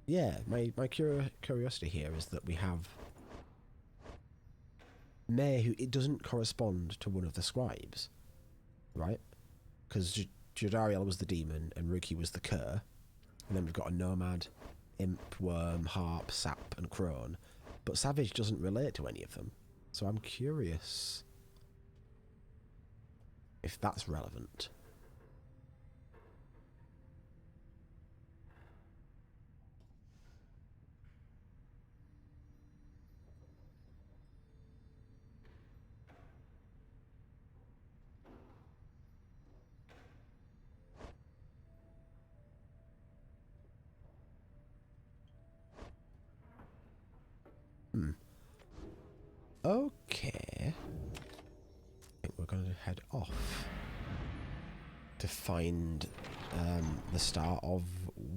A: yeah, my curiosity here is that we have May, who it doesn't correspond to one of the scribes, right? Because Jodariel was the demon and Ruki was the cur, and then we've got a nomad, imp, worm, harp, sap, and crone, but savage doesn't relate to any of them. So I'm curious if that's relevant. Okay. I think we're going to head off to find the start of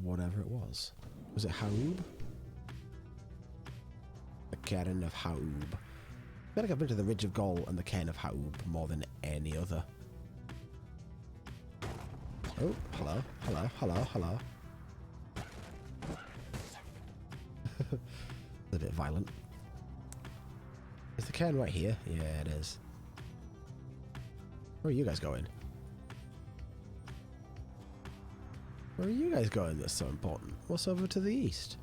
A: whatever it was. Was it Haub? The Cairn of Haub. I feel like I've been to the Ridge of Gol and the Cairn of Haub more than any other. Oh, hello, hello, hello, hello. A bit violent. Is the cairn right here? Yeah, it is. Where are you guys going? Where are you guys going that's so important? What's over to the east?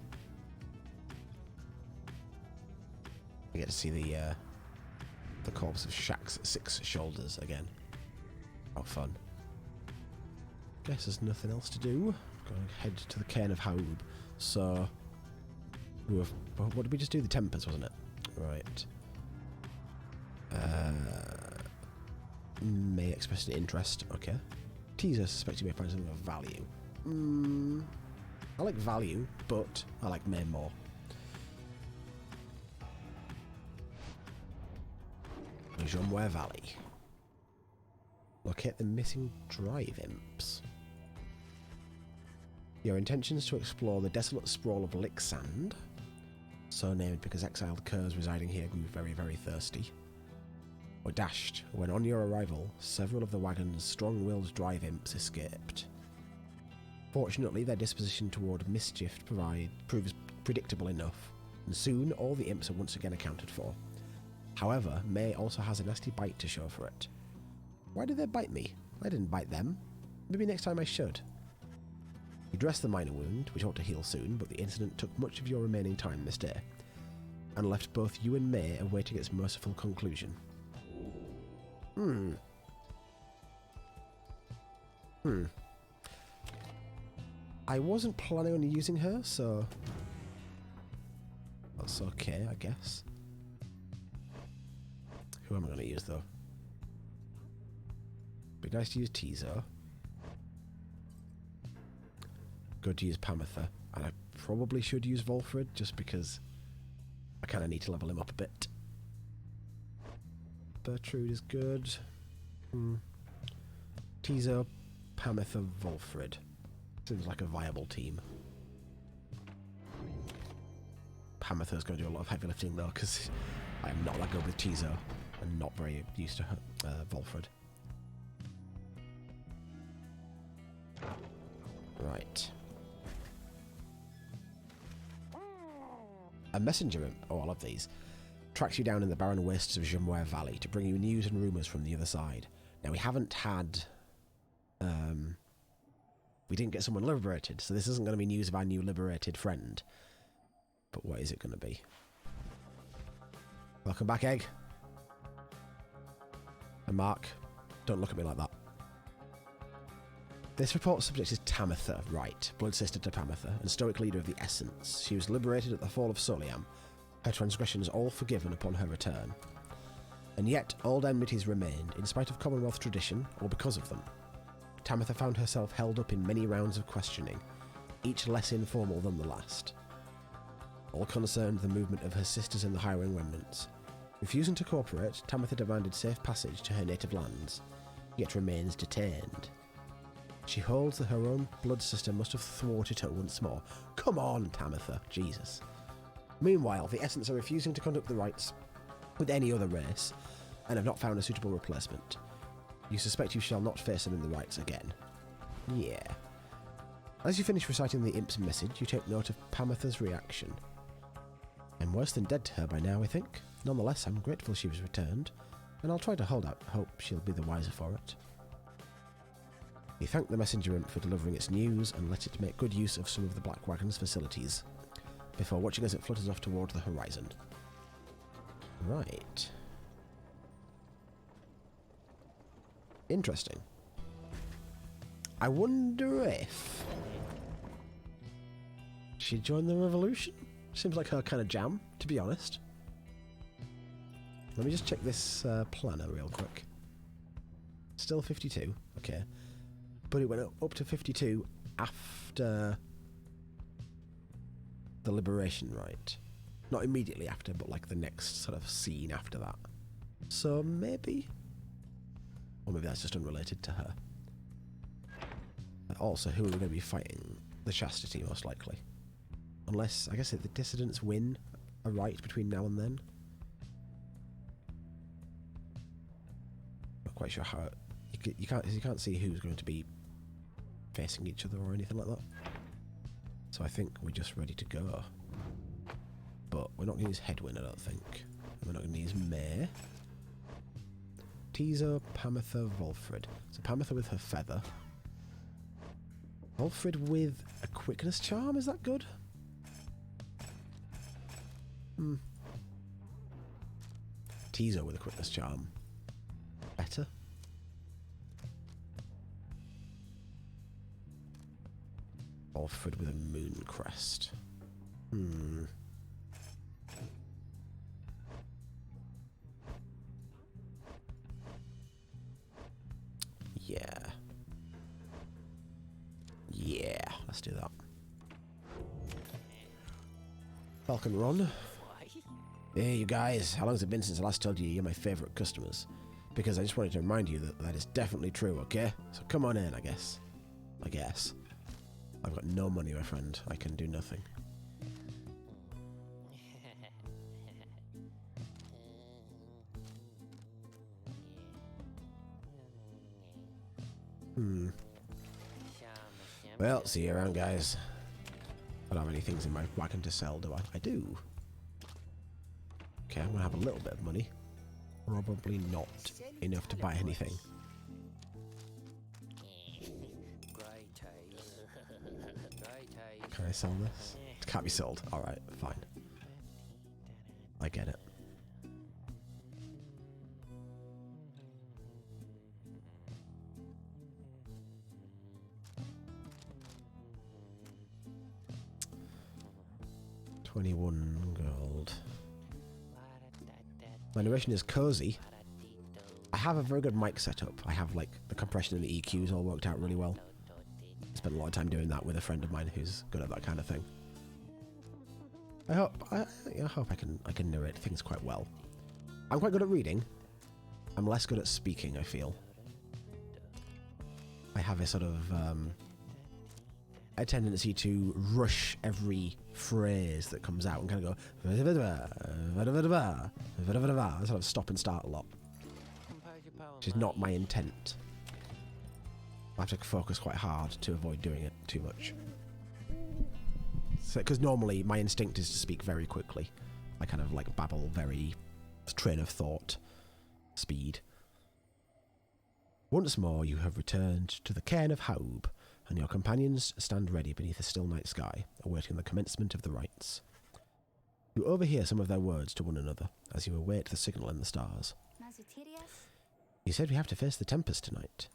A: I get to see the corpse of Shaq's 6 shoulders again. Oh, fun. Guess there's nothing else to do. Going to head to the cairn of Haub. So, what did we just do? The Tempers, wasn't it? Right. May express an interest. Okay. Teaser suspects you may find something of value. I like value, but I like May more. Jomware Valley. Locate the missing drive imps. Your intention is to explore the desolate sprawl of Lick Sand, so named because exiled curs residing here grew very, very thirsty. Or dashed, when on your arrival, several of the wagon's strong-willed drive imps escaped. Fortunately, their disposition toward mischief proves predictable enough, and soon all the imps are once again accounted for. However, May also has a nasty bite to show for it. Why did they bite me? I didn't bite them. Maybe next time I should. You dressed the minor wound, which ought to heal soon, but the incident took much of your remaining time this day, and left both you and May awaiting its merciful conclusion. I wasn't planning on using her, so that's okay, I guess. Who am I going to use, though? Be nice to use Tizo. Good to use Pamitha. And I probably should use Volfred, just because I kind of need to level him up a bit. Bertrude is good. Tizo, Pamitha, Volfred. Seems like a viable team. Pamitha's going to do a lot of heavy lifting, though, because I am not that good with Tizo and not very used to Volfred. Right. A messenger imp, oh I love these, tracks you down in the barren wastes of Jomware Valley to bring you news and rumours from the other side. Now we haven't had, we didn't get someone liberated, so this isn't going to be news of our new liberated friend. But what is it going to be? Welcome back, Egg. And Mark, don't look at me like that. This report's subject is Tamitha, right, blood sister to Pamitha, and stoic leader of the Essence. She was liberated at the fall of Soliam, her transgressions all forgiven upon her return. And yet, old enmities remained, in spite of Commonwealth tradition, or because of them. Tamitha found herself held up in many rounds of questioning, each less informal than the last. All concerned the movement of her sisters in the hiring remnants. Refusing to cooperate, Tamitha demanded safe passage to her native lands, yet remains detained. She holds that her own blood sister must have thwarted her once more. Come on, Tamitha, Jesus. Meanwhile, the Essence are refusing to conduct the rites with any other race, and have not found a suitable replacement. You suspect you shall not face them in the rites again. Yeah. As you finish reciting the imp's message, you take note of Pamitha's reaction. I'm worse than dead to her by now, I think. Nonetheless, I'm grateful she was returned, and I'll try to hold out hope she'll be the wiser for it. He thanked the messenger imp for delivering its news and let it make good use of some of the Black Wagon's facilities, before watching as it flutters off toward the horizon. Right. Interesting. I wonder if she joined the revolution? Seems like her kind of jam, to be honest. Let me just check this planner real quick. Still 52, okay. But it went up to 52 after the liberation, right? Not immediately after, but like the next sort of scene after that. So maybe... Or maybe that's just unrelated to her. Also, who are we going to be fighting? The Chastity, most likely. Unless, I guess, the Dissidents win a right between now and then. Not quite sure how... You can't see who's going to be facing each other or anything like that. So I think we're just ready to go. But we're not going to use Headwind, I don't think. And we're not going to use May. Tizo, Pamitha, Volfred. So Pamitha with her feather. Volfred with a quickness charm, is that good? Tizo with a quickness charm. Better. Volfred with a moon crest. Yeah, let's do that. Falcon Ron. Hey, you guys. How long has it been since I last told you you're my favourite customers? Because I just wanted to remind you that that is definitely true, okay? So come on in, I guess. I've got no money, my friend. I can do nothing. Well, see you around, guys. I don't have any things in my wagon to sell, do I? I do. Okay, I'm going to have a little bit of money. Probably not enough to buy anything. Can I sell this? It can't be sold. Alright, fine. I get it. $21 gold. My narration is cozy. I have a very good mic setup. I have like the compression and the EQs all worked out really well. I spent a lot of time doing that with a friend of mine who's good at that kind of thing. I hope I can narrate things quite well. I'm quite good at reading. I'm less good at speaking, I feel. I have a sort of a tendency to rush every phrase that comes out and kind of go I sort of stop and start a lot, which is not my intent. I have to focus quite hard to avoid doing it too much. So, because normally my instinct is to speak very quickly. I kind of like babble very train of thought speed. Once more you have returned to the cairn of Haub, and your companions stand ready beneath a still night sky, awaiting the commencement of the rites. You overhear some of their words to one another as you await the signal in the stars. You said we have to face the Tempest tonight.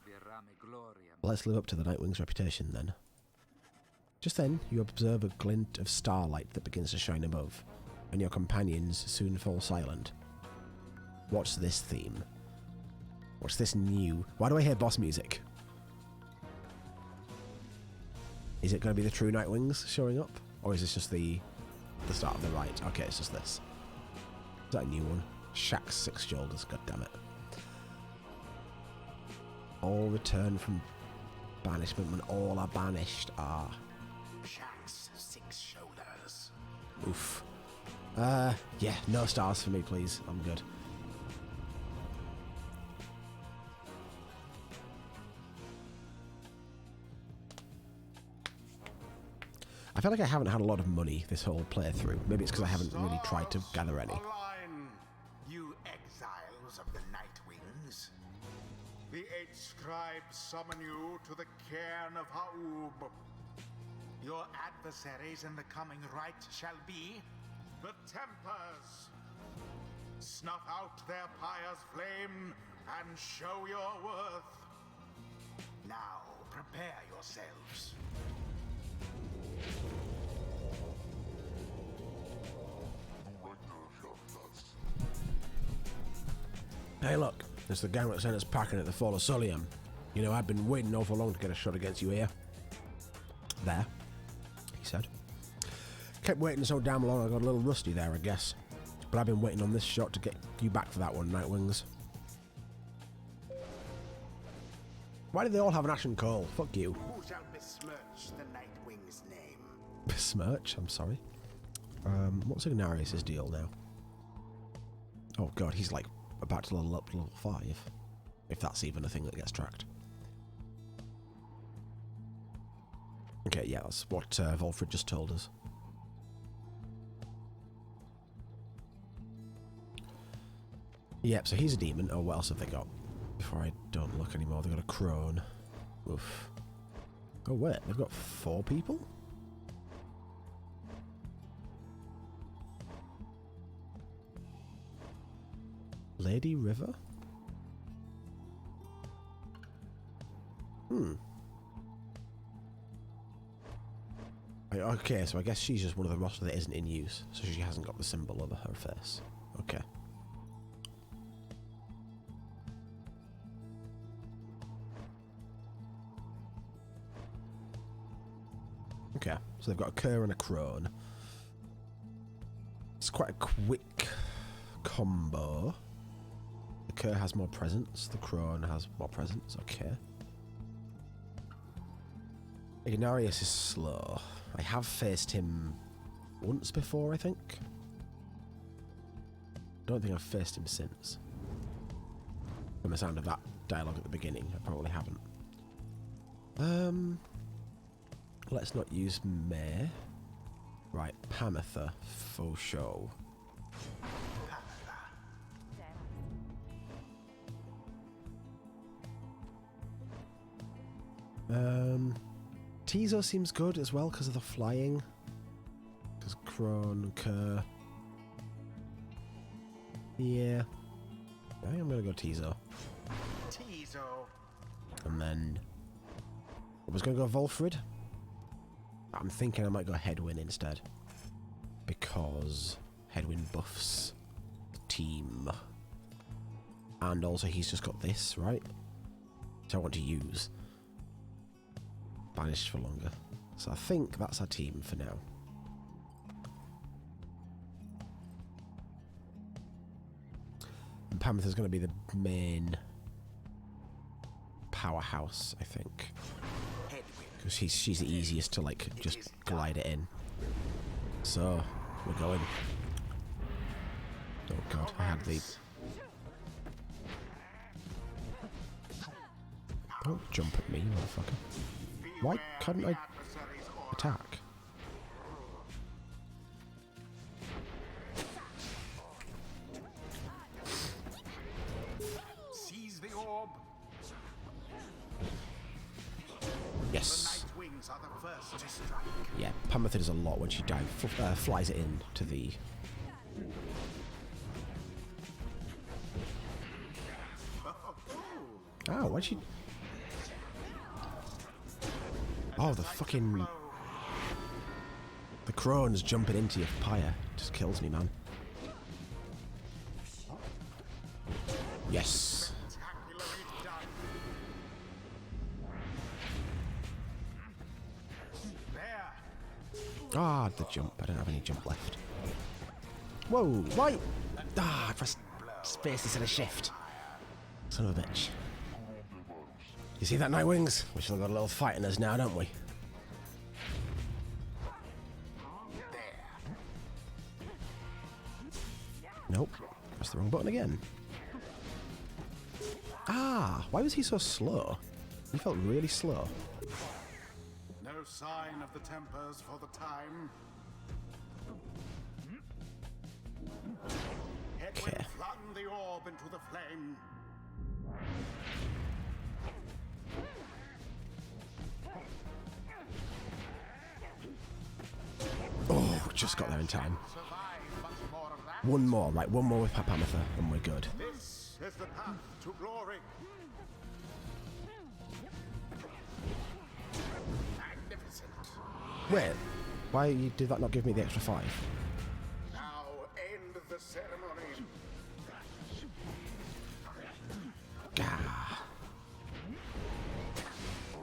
A: Let's live up to the Nightwing's reputation, then. Just then, you observe a glint of starlight that begins to shine above, and your companions soon fall silent. What's this theme? What's this new... Why do I hear boss music? Is it going to be the true Nightwings showing up? Or is this just the start of the rite? Okay, it's just this. Is that a new one? Shax's Six Shoulders, goddammit. All return from banishment when all are banished.
B: Shax's Six Shoulders.
A: Oof. Yeah, no stars for me, please. I'm good. I feel like I haven't had a lot of money this whole playthrough. Maybe it's because I haven't really tried to gather any.
B: Align, you exiles of the Nightwings. The 8 scribes summon you to the cairn of Ha'ub. Your adversaries in the coming rite shall be the Tempers. Snuff out their pyre's flame and show your worth. Now, prepare yourselves.
A: Hey look, it's the gang that sent us packing at the Fall of Solium. You know, I've been waiting awful long to get a shot against you here. There, he said. Kept waiting so damn long I got a little rusty there, I guess. But I've been waiting on this shot to get you back for that one, Nightwings. Why do they all have an action call? Fuck you.
B: Who shall besmirch the Nightwing's name?
A: Besmirch? I'm sorry. What's Ignarius' deal now? Oh god, he's like about to level up to level 5. If that's even a thing that gets tracked. Okay, yeah, that's what Volfred just told us. Yep, so he's a demon. Oh, what else have they got? Before I don't look anymore, they've got a crone. Oof. Oh, wait, they've got 4 people? Lady River? Okay, so I guess she's just one of the roster that isn't in use, so she hasn't got the symbol over her face. Okay. Okay, so they've got a Kerr and a Crone. It's quite a quick combo. The Kerr has more presence, the Crone has more presence, okay. Ignarius is slow. I have faced him once before, I think. Don't think I've faced him since. From the sound of that dialogue at the beginning, I probably haven't. Let's not use May. Right, Pamitha, for show. Tizo seems good as well because of the flying. Because Crone, Kerr. Yeah. I think I'm going to go Tizo.
B: Tizo.
A: And then I was going to go Volfred. I'm thinking I might go Headwind instead. Because Headwind buffs the team. And also he's just got this, right? So I want to use. Banished for longer. So I think that's our team for now. And Pamitha's going to be the main powerhouse, I think. Because she's the easiest to, like, just glide it in. So, we're going. Oh god, I had the... Don't jump at me, motherfucker. Why couldn't I attack?
B: Seize the orb.
A: Yes.
B: The Nightwings are the first to strike.
A: Yeah, Pamitha does a lot when she flies it in to the... Oh, why'd she... Oh, the fucking... The crone's jumping into your pyre. Just kills me, man. Yes.
B: Spectacularly done. There.
A: Ah, the jump. I don't have any jump left. Whoa, why? Ah, I pressed space instead of shift. Son of a bitch. You see that, Nightwings? We still got a little fight in us now, don't we? Nope. Press the wrong button again. Ah, why was he so slow? He felt really slow.
B: No sign of the Tempers for the time. Headwind
A: Okay.
B: flung the orb into the flame.
A: just got there in time.
B: Survive much more of that.
A: One more, right? One more with Papamatha, and we're good.
B: This is the path to glory. Magnificent.
A: Wait, why did that not give me the extra 5?
B: Now end the ceremony.
A: Gah.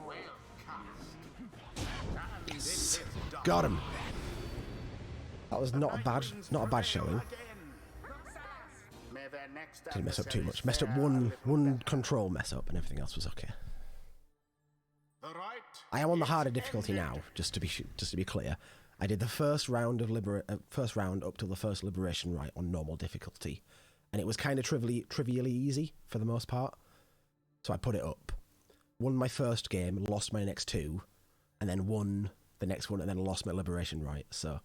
B: Well cast. And this is done.
A: Got him. That was not a bad showing.
B: May their next
A: Didn't mess up too much.
B: adversaries
A: Messed up
B: fare a
A: one
B: little
A: control mess up, and everything else was okay.
B: better. The right
A: I am on the
B: is
A: harder difficulty
B: ended.
A: now, just to be clear. I did the first round of first round up till the first liberation rite on normal difficulty, and it was kind of trivially easy for the most part. So I put it up, won my first game, lost my next 2, and then won the next one, and then lost my liberation rite. So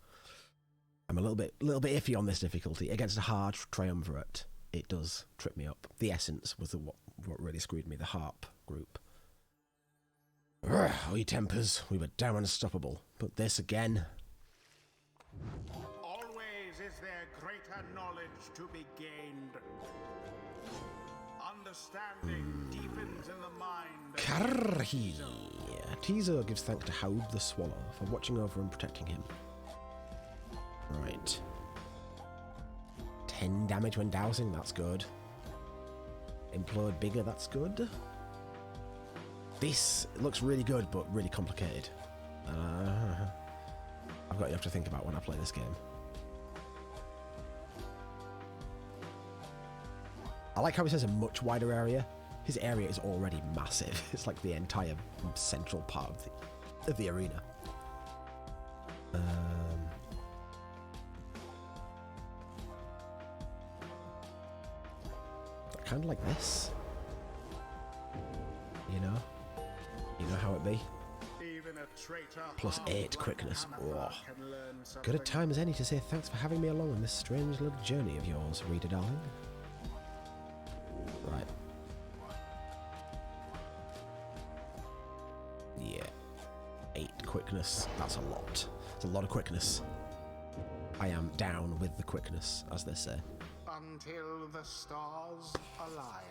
A: I'm a little bit iffy on this difficulty. Against a hard triumvirate, it does trip me up. The essence was what really screwed me. The harp group. Ugh, oh, you tempers, we were damn unstoppable. But this again.
B: Always is there greater knowledge to be gained. Understanding deepens in the mind.
A: Karhi. Teaser gives thanks to Haub the Swallow for watching over and protecting him. Right. 10 damage when dousing, that's good. Implode bigger, that's good. This looks really good, but really complicated. I've got you have to think about when I play this game. I like how he says a much wider area. His area is already massive. It's like the entire central part of the arena. Kind of like this. You know how it be.
B: Even a traitor
A: Plus 8 quickness. Oh.
B: can learn
A: Good a
B: something.
A: time as any to say thanks for having me along on this strange little journey of yours, reader darling. Right. Yeah. 8 quickness. That's a lot. It's a lot of quickness. I am down with the quickness, as they say.
B: Until the stars align.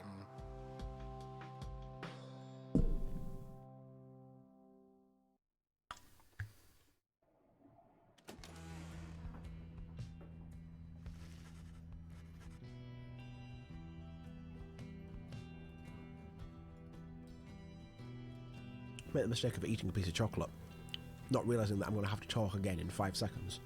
A: Made the mistake of eating a piece of chocolate, not realising that I'm going to have to talk again in 5 seconds.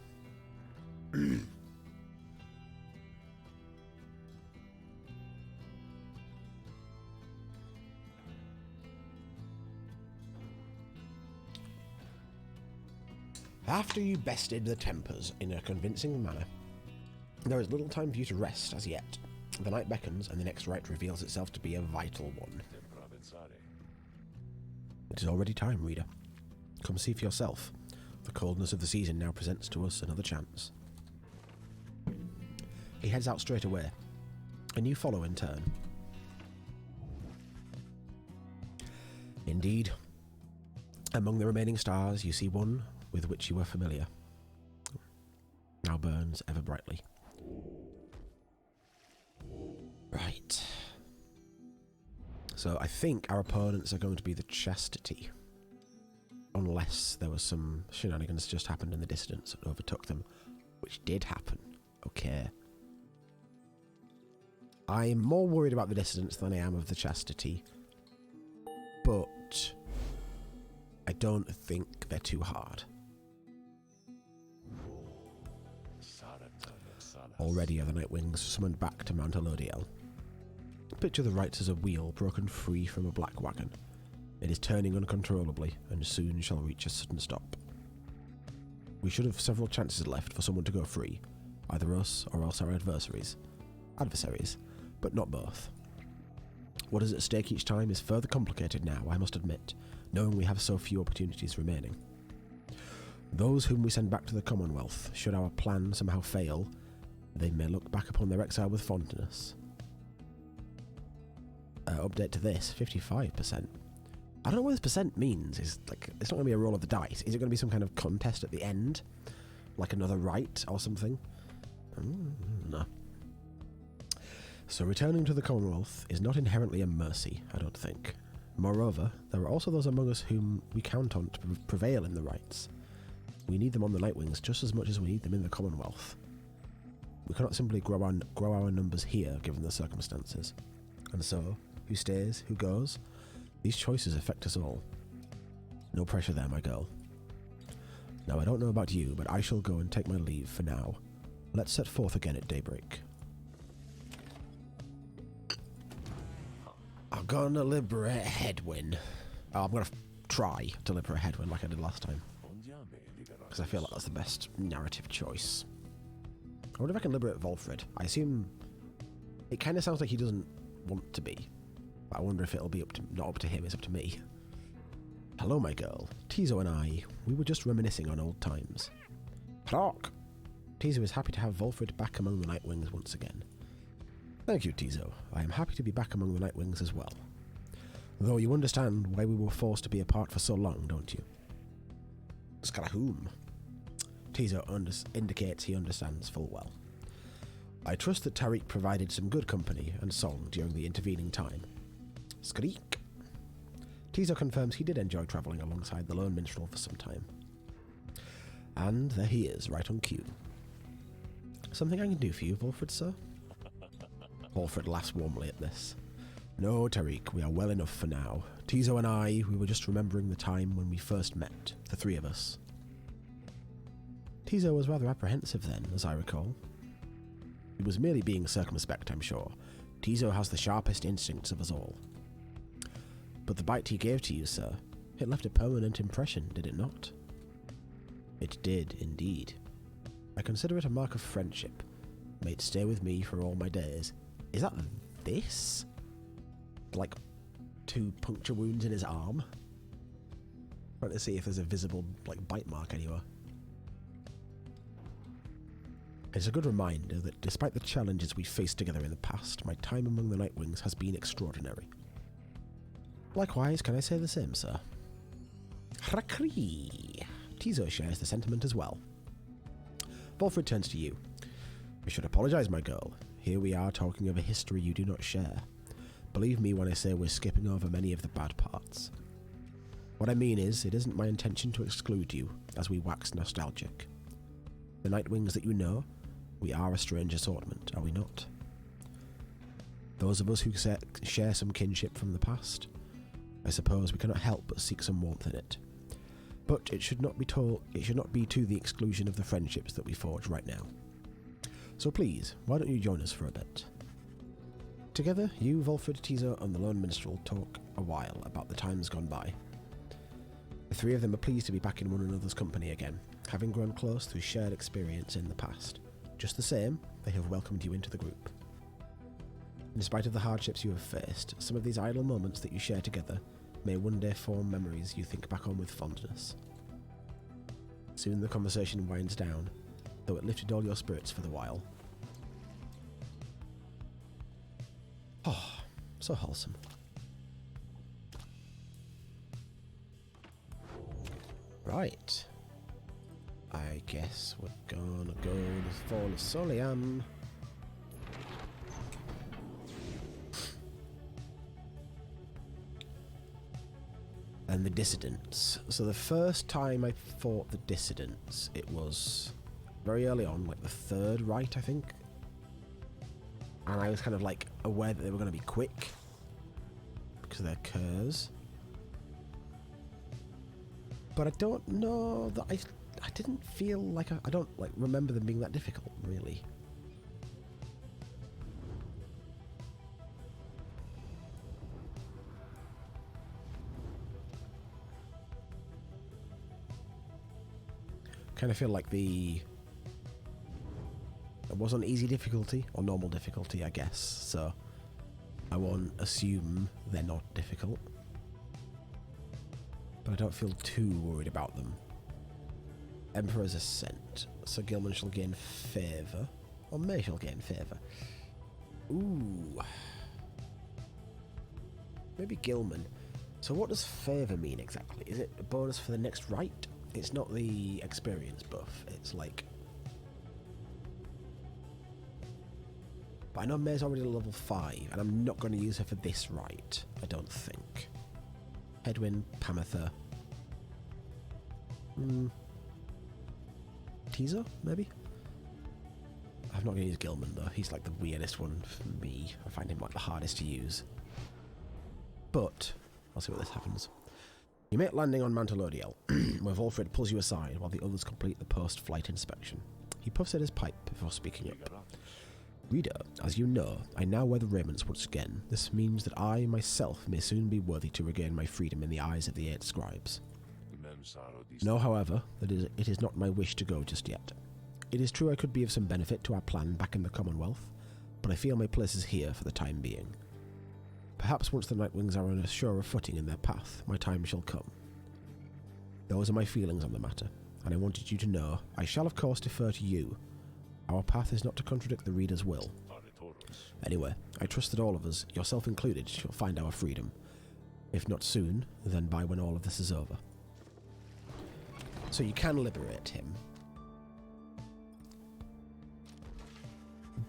A: After you bested the tempers in a convincing manner, there is little time for you to rest as yet. The night beckons, and the next rite reveals itself to be a vital one. It is already time, reader. Come see for yourself. The coldness of the season now presents to us another chance. He heads out straight away, and you follow in turn. Indeed, among the remaining stars you see one with which you were familiar. Now burns ever brightly. Right. So I think our opponents are going to be the Chastity. Unless there was some shenanigans just happened in the distance and overtook them. Which did happen. Okay. I'm more worried about the distance than I am of the Chastity. But I don't think they're too hard. Already are the Nightwings summoned back to Mount Elodiel. Picture the rites as a wheel broken free from a black wagon. It is turning uncontrollably, and soon shall reach a sudden stop. We should have several chances left for someone to go free, either us or else our adversaries, but not both. What is at stake each time is further complicated now, I must admit, knowing we have so few opportunities remaining. Those whom we send back to the Commonwealth, should our plan somehow fail, they may look back upon their exile with fondness. Update to this, 55%. I don't know what this percent means. It's not going to be a roll of the dice. Is it going to be some kind of contest at the end? Like another right or something? No. So returning to the Commonwealth is not inherently a mercy, I don't think. Moreover, there are also those among us whom we count on to prevail in the rights. We need them on the Nightwings just as much as we need them in the Commonwealth. We cannot simply grow our numbers here, given the circumstances. And so, who stays, who goes? These choices affect us all. No pressure there, my girl. Now, I don't know about you, but I shall go and take my leave for now. Let's set forth again at daybreak. I'm gonna liberate Hedwyn. Oh, I'm gonna try to liberate Hedwyn like I did last time. Because I feel like that's the best narrative choice. I wonder if I can liberate Volfred. I assume... It kind of sounds like he doesn't want to be. But I wonder if it'll be not up to him, it's up to me. Hello, my girl. Tizo and I, we were just reminiscing on old times. Clark! Tizo is happy to have Volfred back among the Nightwings once again. Thank you, Tizo. I am happy to be back among the Nightwings as well. Though you understand why we were forced to be apart for so long, don't you? Scalahum. Tizo indicates he understands full well. I trust that Tariq provided some good company and song during the intervening time. Skreek. Tizo confirms he did enjoy travelling alongside the lone minstrel for some time. And there he is, right on cue. Something I can do for you, Volfred, sir? Volfred laughs warmly at this. No, Tariq, we are well enough for now. Tizo and I, we were just remembering the time when we first met, the three of us. Tizo was rather apprehensive then, as I recall. He was merely being circumspect, I'm sure. Tizo has the sharpest instincts of us all. But the bite he gave to you, sir, it left a permanent impression, did it not? It did, indeed. I consider it a mark of friendship. May it stay with me for all my days. Is that this? Like, 2 puncture wounds in his arm? Trying to see if there's a visible, like, bite mark anywhere. It's a good reminder that despite the challenges we faced together in the past, my time among the Nightwings has been extraordinary. Likewise, can I say the same, sir? Hrakri! Tizo shares the sentiment as well. Volfred turns to you. I should apologise, my girl. Here we are talking of a history you do not share. Believe me when I say we're skipping over many of the bad parts. What I mean is, it isn't my intention to exclude you, as we wax nostalgic. The Nightwings that you know, we are a strange assortment, are we not? Those of us who share some kinship from the past, I suppose we cannot help but seek some warmth in it. But it should not be to the exclusion of the friendships that we forge right now. So please, why don't you join us for a bit? Together, you, Volfred, Tizo, and the Lone Minstrel talk a while about the times gone by. The three of them are pleased to be back in one another's company again, having grown close through shared experience in the past. Just the same, they have welcomed you into the group. In spite of the hardships you have faced, some of these idle moments that you share together may one day form memories you think back on with fondness. Soon the conversation winds down, though it lifted all your spirits for the while. Oh, so wholesome. Right. I guess we're gonna go for the Solian. And the Dissidents. So the first time I fought the Dissidents, it was very early on, like the third right, I think. And I was kind of like aware that they were going to be quick because of their curs. But I don't know that I didn't feel like I don't like remember them being that difficult, really. Kind of feel like it was on easy difficulty or normal difficulty, I guess. So I won't assume they're not difficult, but I don't feel too worried about them. Emperor's Ascent. So Gilman shall gain favour, or May shall gain favour. Ooh, maybe Gilman. So what does favour mean exactly? Is it a bonus for the next right? It's not the experience buff, it's like... But I know May's already level 5, and I'm not going to use her for this right, I don't think. Hedwyn, Pamitha... Teaser, maybe? I'm not going to use Gilman though, he's like the weirdest one for me. I find him like the hardest to use. But, I'll see what this happens. You make landing on Mount Elodiel, where Volfred pulls you aside while the others complete the post-flight inspection. He puffs at his pipe before speaking up. Reader, as you know, I now wear the raiments once again. This means that I, myself, may soon be worthy to regain my freedom in the eyes of the 8 scribes. Know, however, that it is not my wish to go just yet. It is true I could be of some benefit to our plan back in the Commonwealth, but I feel my place is here for the time being. Perhaps once the Nightwings are on a surer footing in their path, my time shall come. Those are my feelings on the matter, and I wanted you to know I shall of course defer to you. Our path is not to contradict the reader's will. Anyway, I trust that all of us, yourself included, shall find our freedom. If not soon, then by when all of this is over. So you can liberate him.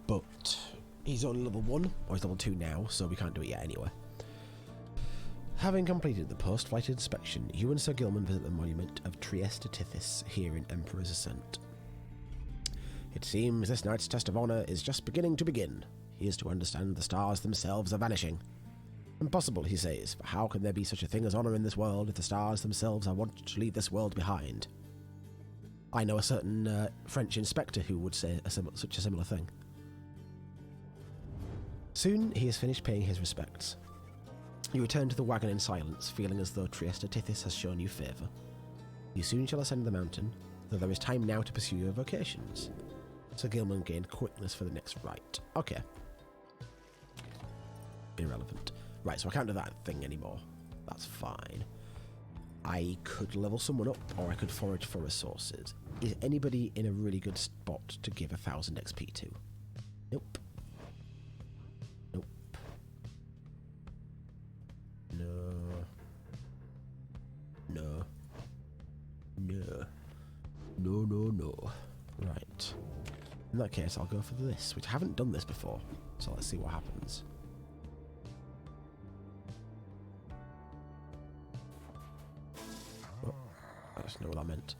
A: But he's only level 1, or he's level 2 now, so we can't do it yet anyway. Having completed the post-flight inspection, you and Sir Gilman visit the monument of Trieste Tithys here in Emperor's Ascent. It seems this night's test of honour is just beginning to begin. He is to understand the stars themselves are vanishing. Impossible, he says, for how can there be such a thing as honour in this world if the stars themselves are wanting to leave this world behind? I know a certain French inspector who would say such a similar thing. Soon he has finished paying his respects. You return to the wagon in silence, feeling as though Trieste Tithys has shown you favour. You soon shall ascend the mountain, though there is time now to pursue your vocations. Sir Gilman gained quickness for the next rite. Okay. Irrelevant. Right, so I can't do that thing anymore. That's fine. I could level someone up, or I could forage for resources. Is anybody in a really good spot to give 1000 XP to? Nope. Nope. No. No. No. No, no, no. Right. In that case, I'll go for this, which I haven't done this before, so let's see what happens. Oh, I just know what that meant.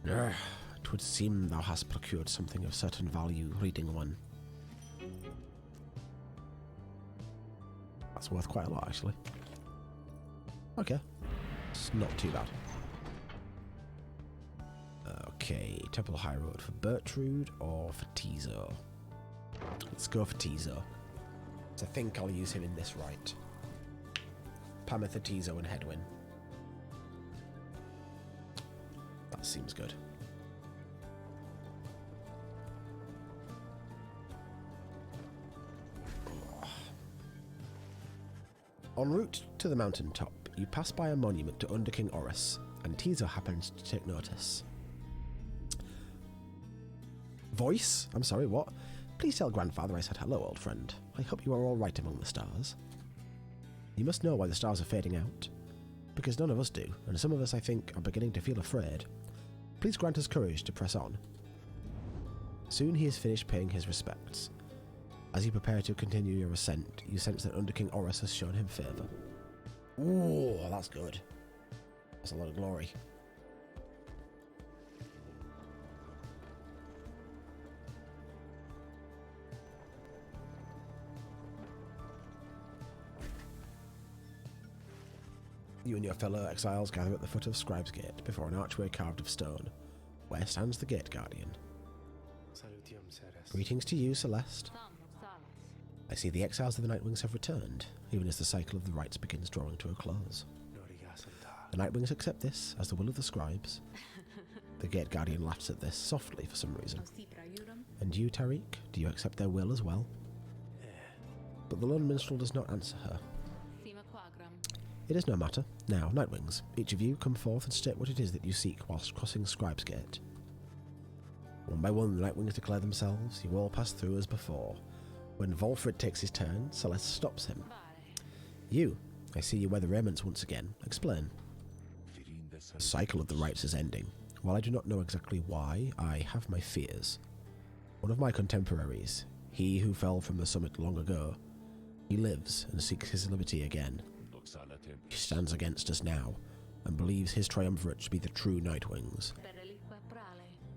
A: It would seem thou hast procured something of certain value, reading one. That's worth quite a lot, actually. Okay. It's not too bad. Okay, Temple High Road for Bertrude or for Tizo? Let's go for Tizo. So I think I'll use him in this right. Pamitha, Tizo and Hedwyn. That seems good. En route to the mountaintop, you pass by a monument to Under King Oris, and Tizo happens to take notice. Voice? I'm sorry, what? Please tell Grandfather I said hello, old friend. I hope you are all right among the stars. You must know why the stars are fading out. Because none of us do, and some of us, I think, are beginning to feel afraid. Please grant us courage to press on. Soon he has finished paying his respects. As you prepare to continue your ascent, you sense that Under King Oris has shown him favour. Ooh, that's good. That's a lot of glory. You and your fellow exiles gather at the foot of Scribe's Gate before an archway carved of stone, where stands the Gate Guardian. Greetings to you, Celeste. I see the exiles of the Nightwings have returned, even as the cycle of the rites begins drawing to a close. The Nightwings accept this as the will of the scribes. The Gate Guardian laughs at this softly for some reason. And you, Tariq, do you accept their will as well? But the lone minstrel does not answer her. It is no matter. Now, Nightwings, each of you come forth and state what it is that you seek whilst crossing Scribe's Gate. One by one, the Nightwings declare themselves. You all pass through as before. When Volfred takes his turn, Celeste stops him. You, I see you wear the raiments once again. Explain. The cycle of the rites is ending. While I do not know exactly why, I have my fears. One of my contemporaries, he who fell from the summit long ago, he lives and seeks his liberty again. He stands against us now, and believes his triumvirate to be the true Nightwings.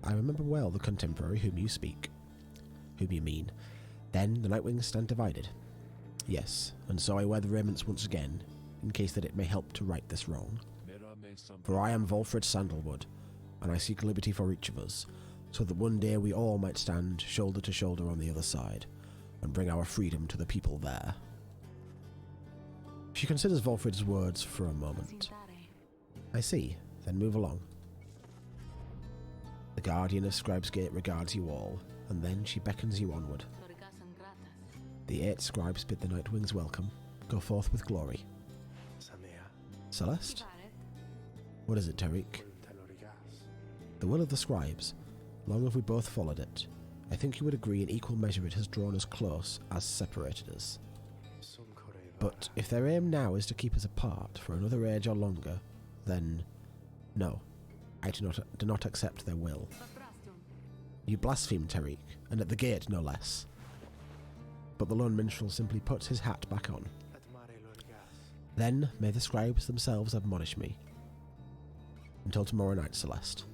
A: I remember well the contemporary whom you mean. Then the Nightwings stand divided. Yes, and so I wear the raiments once again, in case that it may help to right this wrong. For I am Volfred Sandalwood, and I seek liberty for each of us, so that one day we all might stand shoulder to shoulder on the other side, and bring our freedom to the people there. She considers Volfred's words for a moment. I see, then move along. The guardian of Scribe's Gate regards you all, and then she beckons you onward. The 8 scribes bid the Nightwings welcome. Go forth with glory. Celeste? What is it, Tariq? The will of the scribes. Long have we both followed it. I think you would agree in equal measure it has drawn us close, as separated us. But if their aim now is to keep us apart for another age or longer, then no, I do not accept their will. You blaspheme, Tariq, and at the gate no less. But the lone minstrel simply puts his hat back on. Then may the scribes themselves admonish me. Until tomorrow night, Celeste.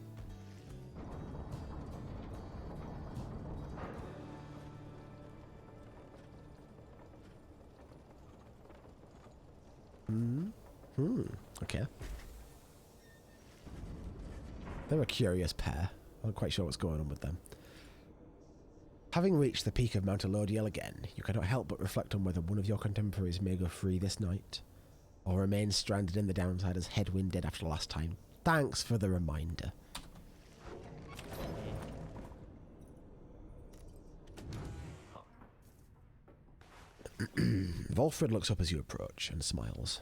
A: Okay. They're a curious pair. I'm not quite sure what's going on with them. Having reached the peak of Mount Elodiel again, you cannot help but reflect on whether one of your contemporaries may go free this night, or remain stranded in the downside as headwind did after last time. Thanks for the reminder. Volfred looks up as you approach and smiles.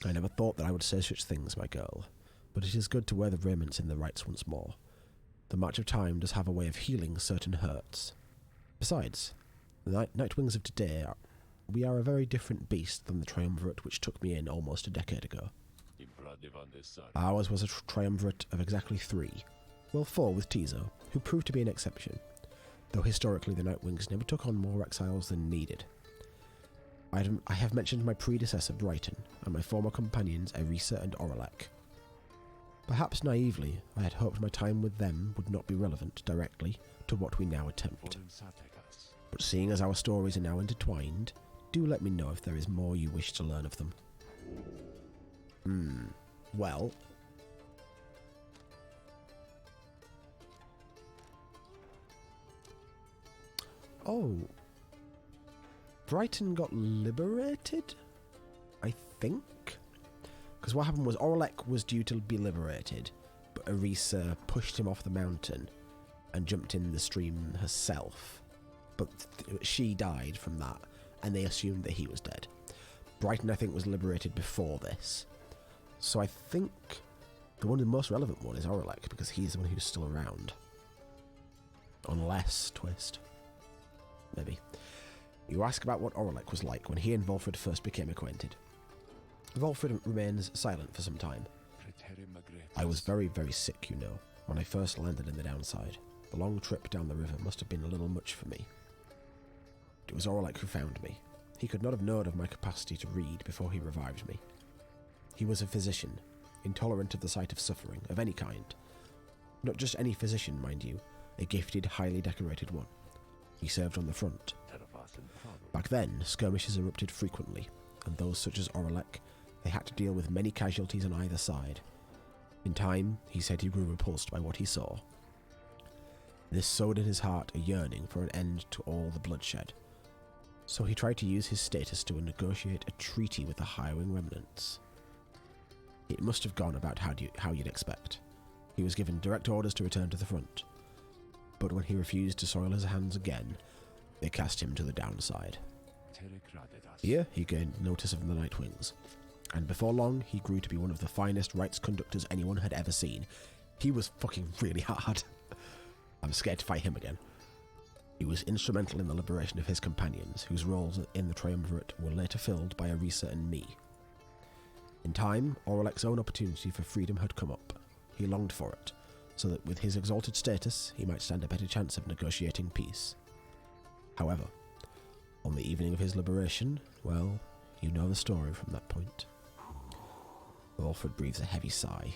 A: I never thought that I would say such things, my girl, but it is good to wear the raiments in the rites once more. The march of time does have a way of healing certain hurts. Besides, the Nightwings of today we are a very different beast than the triumvirate which took me in almost a decade ago. Ours was a triumvirate of exactly 3. Well, 4 with Tizo, who proved to be an exception, though historically the Nightwings never took on more exiles than needed. I have mentioned my predecessor Brighton, and my former companions Erisa and Oralek. Perhaps naively, I had hoped my time with them would not be relevant directly to what we now attempt. But seeing as our stories are now intertwined, do let me know if there is more you wish to learn of them. Well... Oh... Brighton got liberated? I think? Because what happened was Oralek was due to be liberated, but Erisa pushed him off the mountain and jumped in the stream herself. But she died from that, and they assumed that he was dead. Brighton, I think, was liberated before this. So I think the most relevant one is Oralek, because he's the one who's still around. Unless, twist. Maybe. You ask about what Oralek was like when he and Volfred first became acquainted. Volfred remains silent for some time. I was very, very sick, you know, when I first landed in the downside. The long trip down the river must have been a little much for me. It was Oralek who found me. He could not have known of my capacity to read before he revived me. He was a physician, intolerant of the sight of suffering, of any kind. Not just any physician, mind you, a gifted, highly decorated one. He served on the front. Back then, skirmishes erupted frequently, and those such as Oralek, they had to deal with many casualties on either side. In time, he said he grew repulsed by what he saw. This sowed in his heart a yearning for an end to all the bloodshed. So he tried to use his status to negotiate a treaty with the hiring remnants. It must have gone about how you'd expect. He was given direct orders to return to the front. But when he refused to soil his hands again, they cast him to the downside. Here, he gained notice of the Nightwings, and before long, he grew to be one of the finest rites conductors anyone had ever seen. He was fucking really hard. I'm scared to fight him again. He was instrumental in the liberation of his companions, whose roles in the triumvirate were later filled by Erisa and me. In time, Oralek's own opportunity for freedom had come up. He longed for it, so that with his exalted status, he might stand a better chance of negotiating peace. However, on the evening of his liberation, well, you know the story from that point. Volfred breathes a heavy sigh.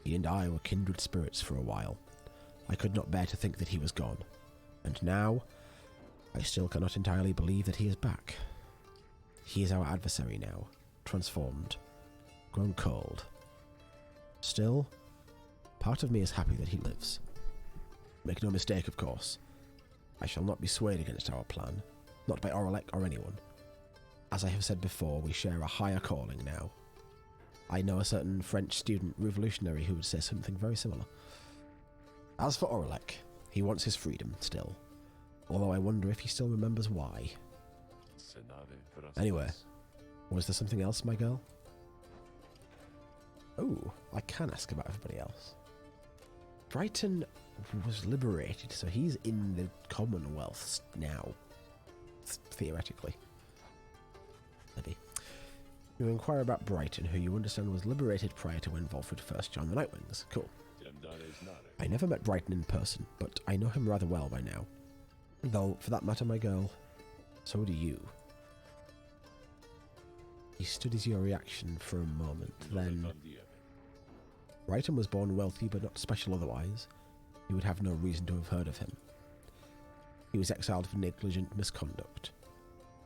A: He and I were kindred spirits for a while. I could not bear to think that he was gone. And now, I still cannot entirely believe that he is back. He is our adversary now, transformed, grown cold. Still, part of me is happy that he lives. Make no mistake, of course. I shall not be swayed against our plan, not by Oralek or anyone. As I have said before, we share a higher calling now. I know a certain French student revolutionary who would say something very similar. As for Oralek, he wants his freedom still, although I wonder if he still remembers why. Anyway, was there something else, my girl? Oh, I can ask about everybody else. Brighton was liberated, so he's in the Commonwealth now, theoretically. Maybe. You inquire about Brighton, who you understand was liberated prior to when Volfred first joined the Nightwings. Cool. I never met Brighton in person, but I know him rather well by now. Though, for that matter, my girl, so do you. He studies your reaction for a moment, then... Brighton was born wealthy, but not special otherwise. You would have no reason to have heard of him. He was exiled for negligent misconduct.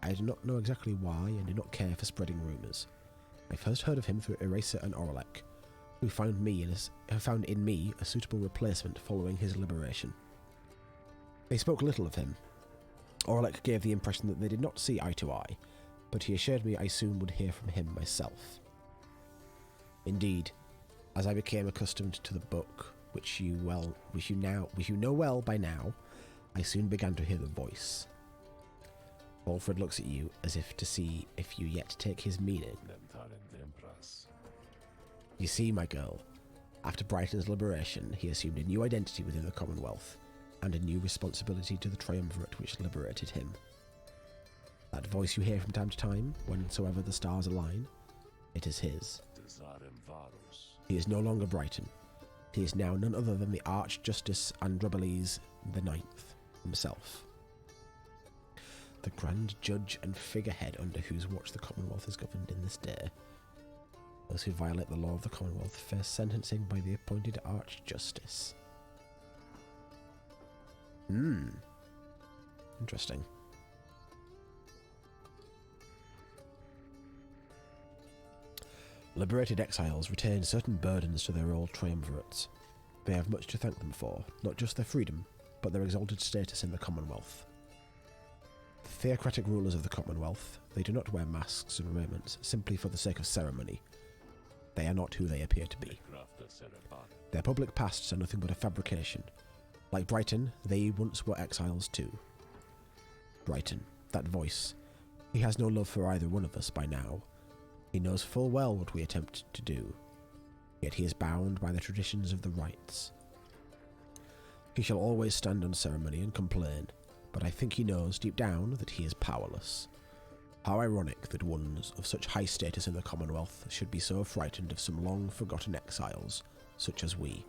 A: I do not know exactly why, and do not care for spreading rumours. I first heard of him through Eraser and Oralek, who found in me a suitable replacement following his liberation. They spoke little of him. Oralek gave the impression that they did not see eye to eye, but he assured me I soon would hear from him myself. Indeed, as I became accustomed to the book, which you know well by now, I soon began to hear the voice. Volfred looks at you as if to see if you yet take his meaning. You see, my girl, after Brighton's liberation, he assumed a new identity within the Commonwealth, and a new responsibility to the triumvirate which liberated him. That voice you hear from time to time, whensoever the stars align, it is his. He is no longer Brighton. He is now none other than the Archjustice Androbeles IX himself. The Grand Judge and figurehead under whose watch the Commonwealth is governed in this day. Those who violate the law of the Commonwealth face sentencing by the appointed Archjustice. Interesting. Liberated exiles retain certain burdens to their old triumvirates. They have much to thank them for, not just their freedom, but their exalted status in the Commonwealth. The theocratic rulers of the Commonwealth, they do not wear masks and raiments simply for the sake of ceremony. They are not who they appear to be. Their public pasts are nothing but a fabrication. Like Brighton, they once were exiles too. Brighton, that voice, he has no love for either one of us by now. He knows full well what we attempt to do, yet he is bound by the traditions of the rites. He shall always stand on ceremony and complain, but I think he knows deep down that he is powerless. How ironic that ones of such high status in the Commonwealth should be so frightened of some long-forgotten exiles, such as we.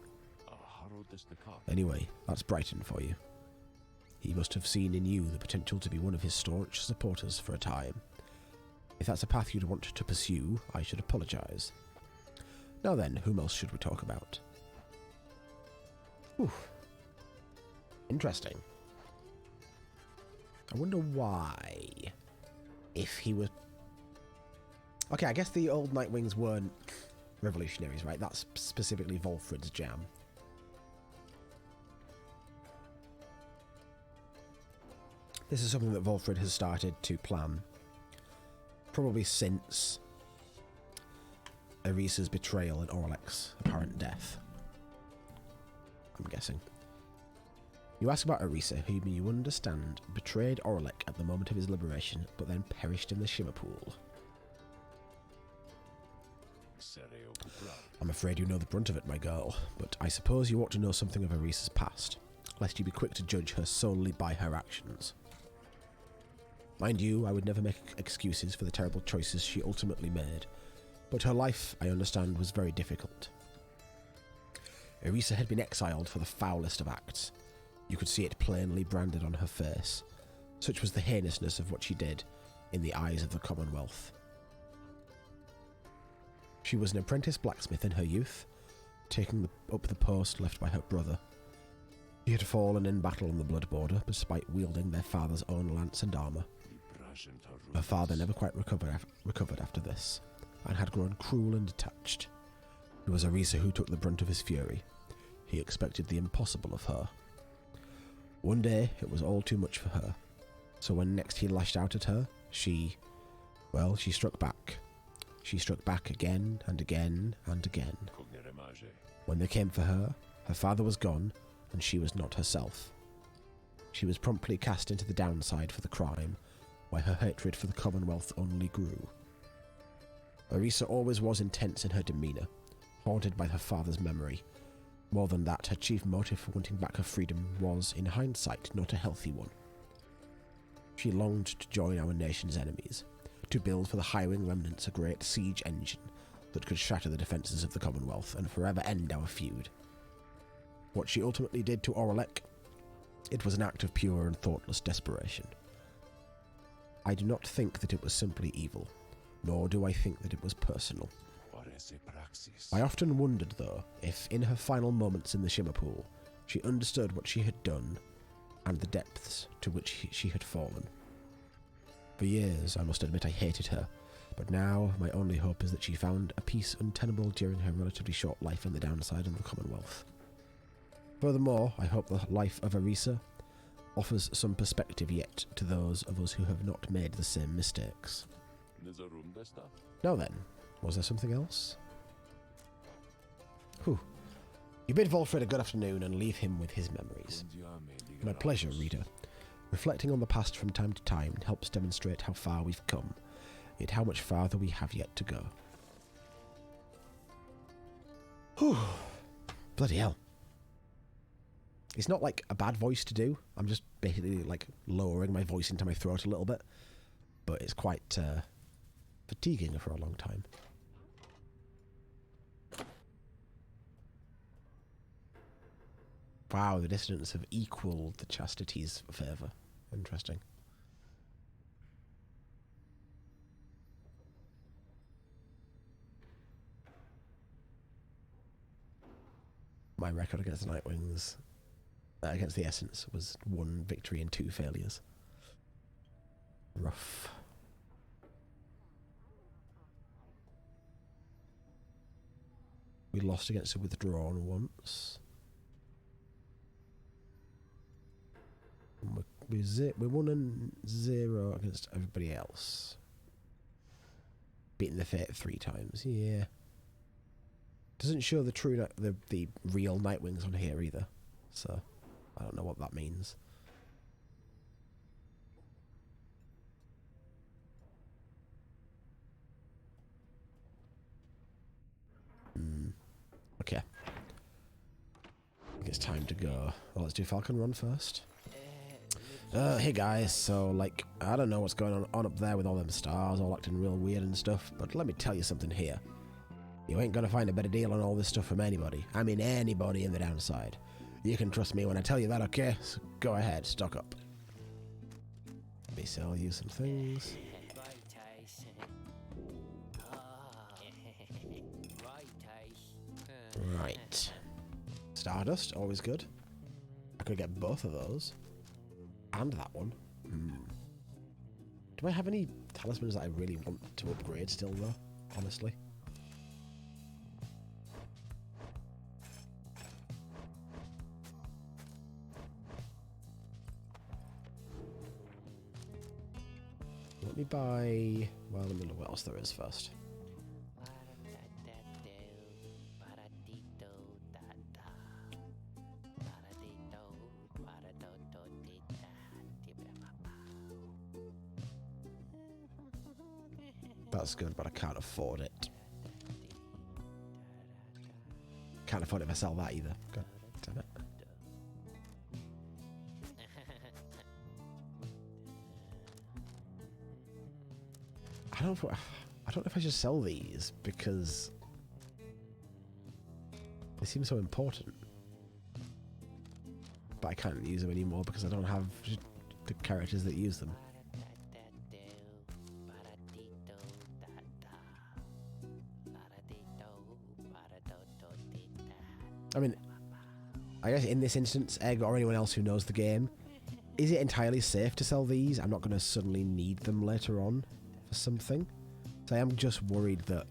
A: Anyway, that's Brighton for you. He must have seen in you the potential to be one of his staunch supporters for a time. If that's a path you'd want to pursue, I should apologise. Now then, whom else should we talk about? Interesting. I wonder why. If he was... Okay, I guess the old Nightwings weren't revolutionaries, right? That's specifically Volfred's jam. This is something that Volfred has started to plan, probably since Erisa's betrayal and Oralek's apparent death. I'm guessing. You ask about Erisa, whom you understand betrayed Oralek at the moment of his liberation, but then perished in the Shimmer Pool. I'm afraid you know the brunt of it, my girl, but I suppose you ought to know something of Erisa's past, lest you be quick to judge her solely by her actions. Mind you, I would never make excuses for the terrible choices she ultimately made, but her life, I understand, was very difficult. Erisa had been exiled for the foulest of acts. You could see it plainly branded on her face. Such was the heinousness of what she did in the eyes of the Commonwealth. She was an apprentice blacksmith in her youth, taking up the post left by her brother. She had fallen in battle on the Blood Border, despite wielding their father's own lance and armour. Her father never quite recovered after this, and had grown cruel and detached. It was Erisa who took the brunt of his fury. He expected the impossible of her. One day, it was all too much for her, so when next he lashed out at her, she struck back. She struck back again and again and again. When they came for her, her father was gone, and she was not herself. She was promptly cast into the downside for the crime, while her hatred for the Commonwealth only grew. Erisa always was intense in her demeanour, haunted by her father's memory. More than that, her chief motive for wanting back her freedom was, in hindsight, not a healthy one. She longed to join our nation's enemies, to build for the Highwing remnants a great siege engine that could shatter the defences of the Commonwealth and forever end our feud. What she ultimately did to Oralek, it was an act of pure and thoughtless desperation. I do not think that it was simply evil, nor do I think that it was personal. I often wondered, though, if in her final moments in the Shimmer Pool, she understood what she had done and the depths to which she had fallen. For years, I must admit I hated her, but now my only hope is that she found a peace untenable during her relatively short life in the downside of the Commonwealth. Furthermore, I hope the life of Erisa offers some perspective yet to those of us who have not made the same mistakes. Now then, was there something else? Whew. You bid Volfred a good afternoon and leave him with his memories. My pleasure, reader. Reflecting on the past from time to time helps demonstrate how far we've come, yet how much farther we have yet to go. Whew. Bloody hell. It's not like a bad voice to do. I'm just basically like lowering my voice into my throat a little bit. But it's quite fatiguing for a long time. Wow, the dissonants have equaled the chastity's favour. Interesting. My record against the Nightwings, against the Essence, was 1 victory and 2 failures. Rough. We lost against a Withdrawn once. We won a 0 against everybody else. Beating the Fate 3 times, yeah. Doesn't show the true, the real Nightwings on here either, so I don't know what that means. Okay. I think it's time to go. Well, let's do Falcon Run first. Hey guys, so like, I don't know what's going on up there with all them stars all acting real weird and stuff, but let me tell you something here. You ain't gonna find a better deal on all this stuff from anybody. I mean anybody in the downside. You can trust me when I tell you that, okay? So go ahead, stock up. Let me sell you some things. Right. Stardust, always good. I could get both of those. And that one. Do I have any talismans that I really want to upgrade still, though? Honestly. Let me buy... Well, let me look what else there is first. That's good, but I can't afford it. Can't afford it if I sell that either. God damn it. I don't know if I should sell these because they seem so important. But I can't use them anymore because I don't have the characters that use them. I mean, I guess in this instance, Egg or anyone else who knows the game, is it entirely safe to sell these? I'm not going to suddenly need them later on for something. So I am just worried that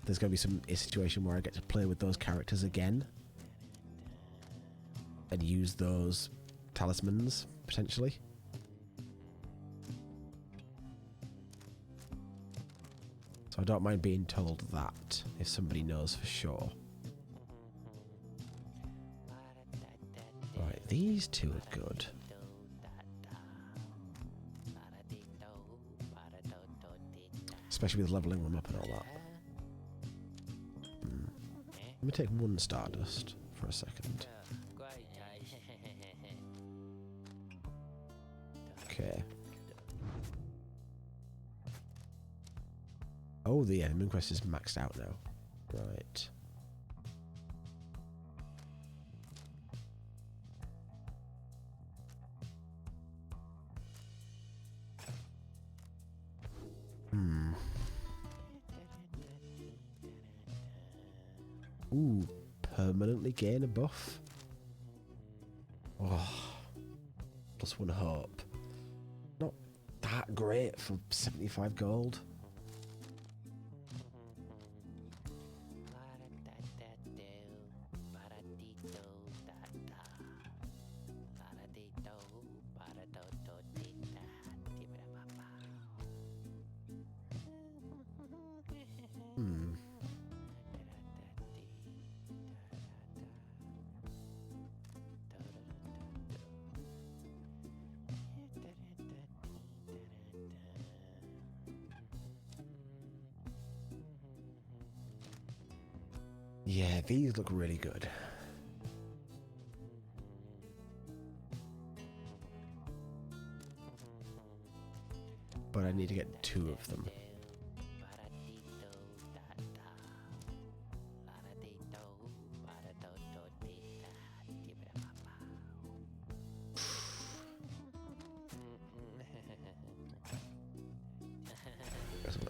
A: there's going to be a situation where I get to play with those characters again and use those talismans, potentially. So I don't mind being told that, if somebody knows for sure. Right, these two are good. Especially with leveling them up and all that. Let me take one Stardust for a second. Okay. Oh, the Moon Quest is maxed out now. Right. Ooh, permanently gain a buff. Oh, +1 hope. Not that great for 75 gold. Yeah, these look really good. But I need to get 2 of them.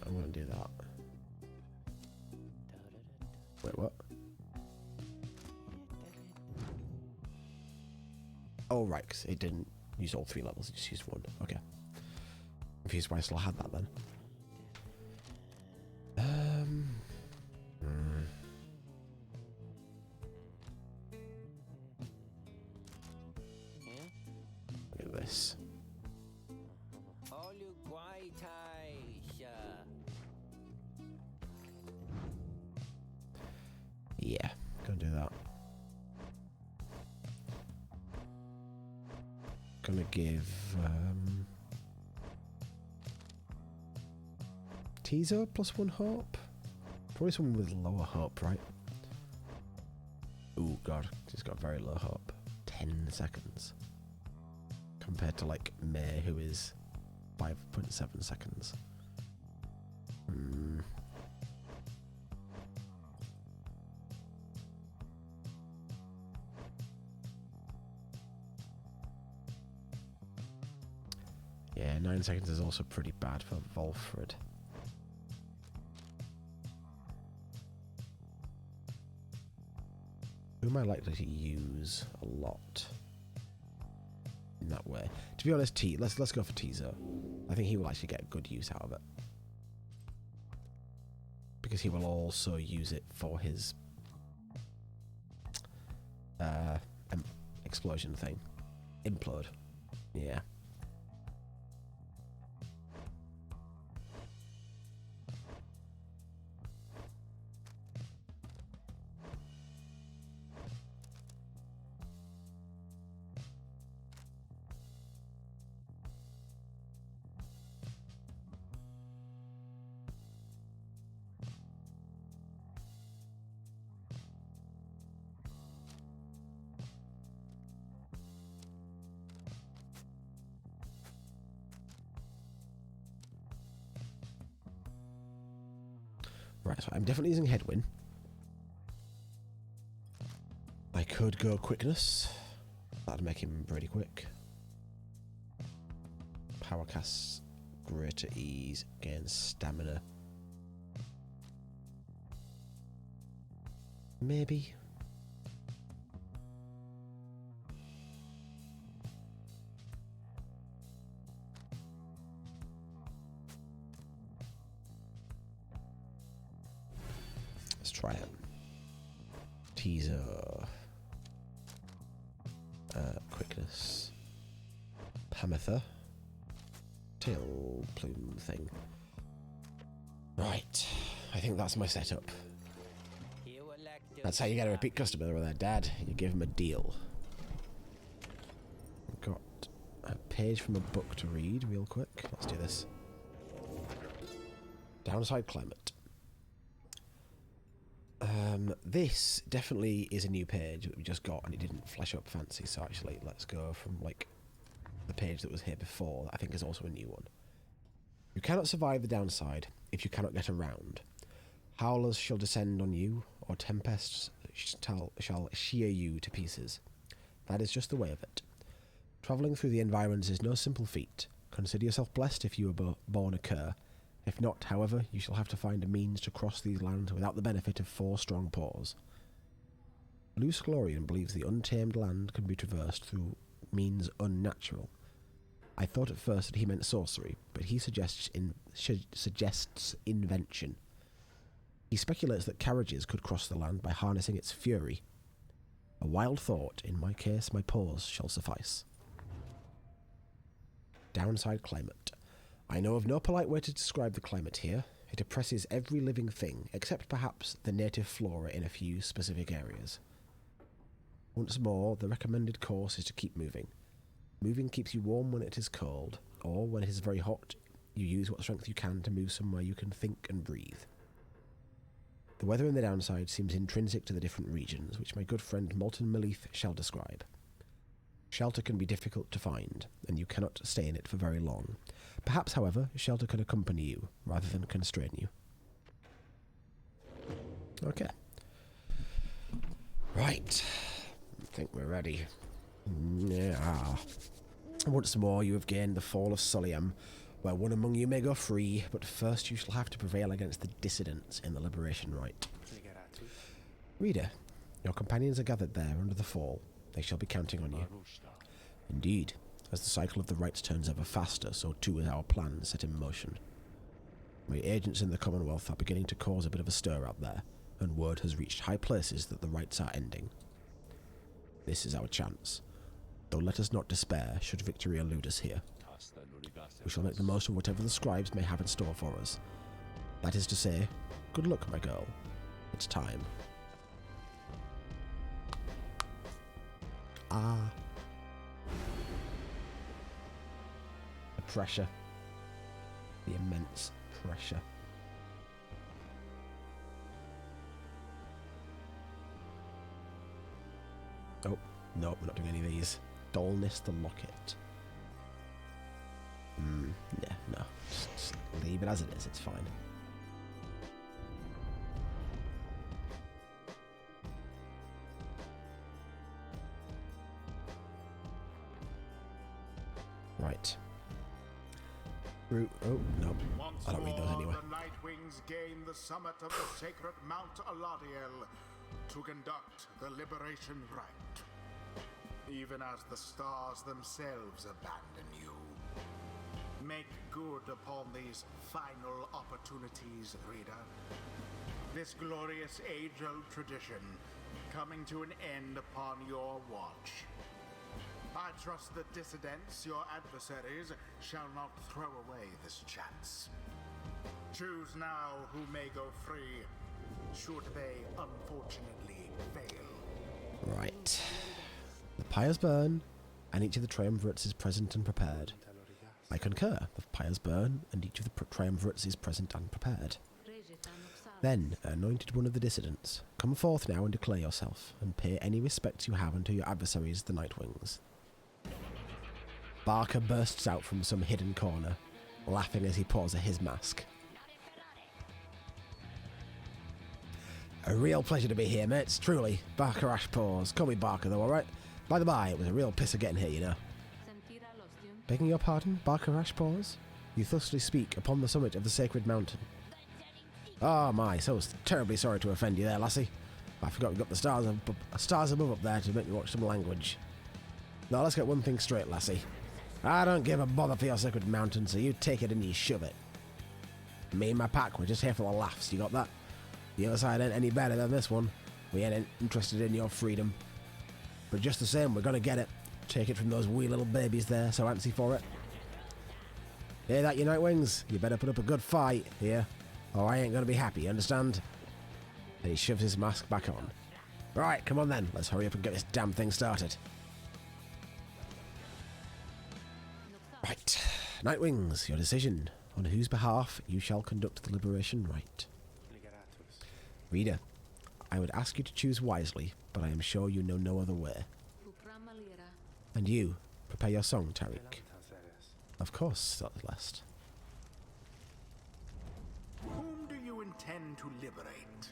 A: I'm gonna do that. Wait, what? Oh, right, because it didn't use all 3 levels, it just used 1. Okay. Confused why I still had that then. Look at this. Yeah, gonna do that. Gonna give Tizo +1 hope. Probably someone with lower hope, right? Oh god, he's got very low hope. 10 seconds. Compared to like May, who is 5.7 seconds. Yeah, 9 seconds is also pretty bad for Volfred. Who am I likely to use a lot in that way? To be honest, let's go for Tizo. I think he will actually get good use out of it. Because he will also use it for his explosion thing. Implode. Yeah. Right, so I'm definitely using headwind. I could go quickness. That'd make him pretty quick. Power casts, greater ease, gain stamina. Maybe. Let's try it. Teaser. Quickness. Pamitha. Tail plume thing. Right. I think that's my setup. That's how you get a repeat customer with their dad. You give them a deal. I've got a page from a book to read real quick. Let's do this. Downside climate. This definitely is a new page that we just got and it didn't flash up fancy, so actually let's go from like the page that was here before. That I think is also a new one. You cannot survive the downside if you cannot get around. Howlers shall descend on you, or tempests shall shear you to pieces. That is just the way of it. Travelling through the environs is no simple feat. Consider yourself blessed if you were born a cur. If not, however, you shall have to find a means to cross these lands without the benefit of 4 strong paws. Luce Glorian believes the untamed land can be traversed through means unnatural. I thought at first that he meant sorcery, but he suggests invention. He speculates that carriages could cross the land by harnessing its fury. A wild thought. In my case, my paws shall suffice. Downside climate. I know of no polite way to describe the climate here. It oppresses every living thing, except perhaps the native flora in a few specific areas. Once more, the recommended course is to keep moving. Moving keeps you warm when it is cold, or when it is very hot, you use what strength you can to move somewhere you can think and breathe. The weather in the downside seems intrinsic to the different regions, which my good friend Molten Malith shall describe. Shelter can be difficult to find, and you cannot stay in it for very long. Perhaps, however, shelter can accompany you, rather than constrain you. Okay. Right. I think we're ready. Yeah. Once more you have gained the fall of Soliam, where one among you may go free, but first you shall have to prevail against the dissidents in the Liberation Rite. Reader, your companions are gathered there under the fall. They shall be counting on you. Indeed, as the cycle of the rites turns ever faster, so too is our plan set in motion. My agents in the Commonwealth are beginning to cause a bit of a stir out there, and word has reached high places that the rites are ending. This is our chance, though let us not despair should victory elude us here. We shall make the most of whatever the scribes may have in store for us. That is to say, good luck, my girl. It's time. Ah. The pressure. The immense pressure. Oh, no, we're not doing any of these. Dullness the locket. Yeah, no. Just leave it as it is, it's fine. Right. Oh, no. I don't read those anyway.
B: The Nightwings gain the summit of the sacred Mount Aladiel to conduct the Liberation Rite. Even as the stars themselves abandon you. Make good upon these final opportunities, reader. This glorious age-old tradition coming to an end upon your watch. I trust the dissidents, your adversaries, shall not throw away this chance. Choose now who may go free, should they unfortunately fail.
A: Right. The pyres burn, and each of the triumvirates is present and prepared. I concur. The pyres burn, and each of the triumvirates is present and prepared. Then, anointed one of the dissidents, come forth now and declare yourself, and pay any respects you have unto your adversaries, the Nightwings. Barker bursts out from some hidden corner, laughing as he paws at his mask. A real pleasure to be here, mates. Truly. Barker Ashpaws. Call me Barker, though, alright? By the by, it was a real pisser getting here, you know. Begging your pardon, Barker Ashpaws? You thusly speak upon the summit of the sacred mountain. Oh my, so terribly sorry to offend you there, lassie. I forgot we've got the stars above up there to make me watch some language. Now let's get one thing straight, lassie. I don't give a bother for your sacred mountain, so you take it and you shove it. Me and my pack, we're just here for the laughs, you got that? The other side ain't any better than this one. We ain't interested in your freedom. But just the same, we're gonna get it. Take it from those wee little babies there, so antsy for it. Hear that, you Nightwings? You better put up a good fight here, or I ain't gonna be happy, you understand? And he shoves his mask back on. Right, come on then, let's hurry up and get this damn thing started. Right, Nightwings, your decision. On whose behalf you shall conduct the liberation rite. Reader, I would ask you to choose wisely, but I am sure you know no other way. And you, prepare your song, Tariq. Of course, thought the last.
B: Whom do you intend to liberate?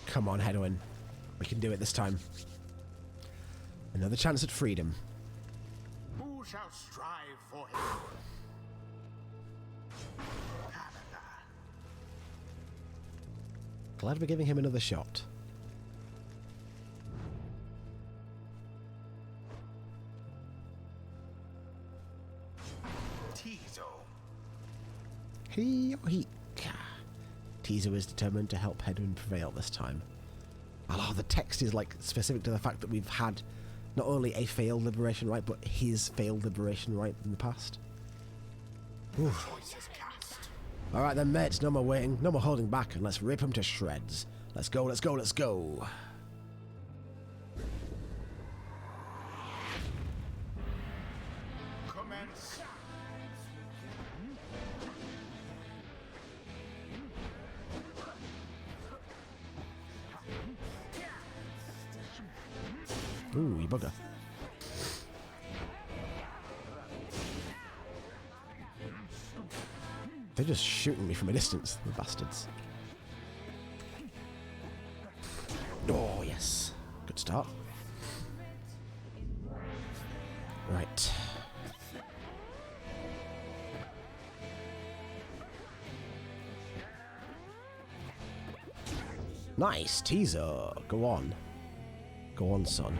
A: Come on, Hedwyn. We can do it this time. Another chance at freedom.
B: Who shall strive for him?
A: Glad we're giving him another shot. Tizo is determined to help Hedwyn prevail this time. Oh, the text is like specific to the fact that we've had not only a failed liberation rite, but his failed liberation rite in the past. Alright then, mates, no more waiting, no more holding back, and let's rip him to shreds. Let's go, let's go, let's go.
B: Commence.
A: Ooh, you bugger. They're just shooting me from a distance, the bastards. Oh, yes. Good start. Right. Nice, teaser. Go on. Go on, son.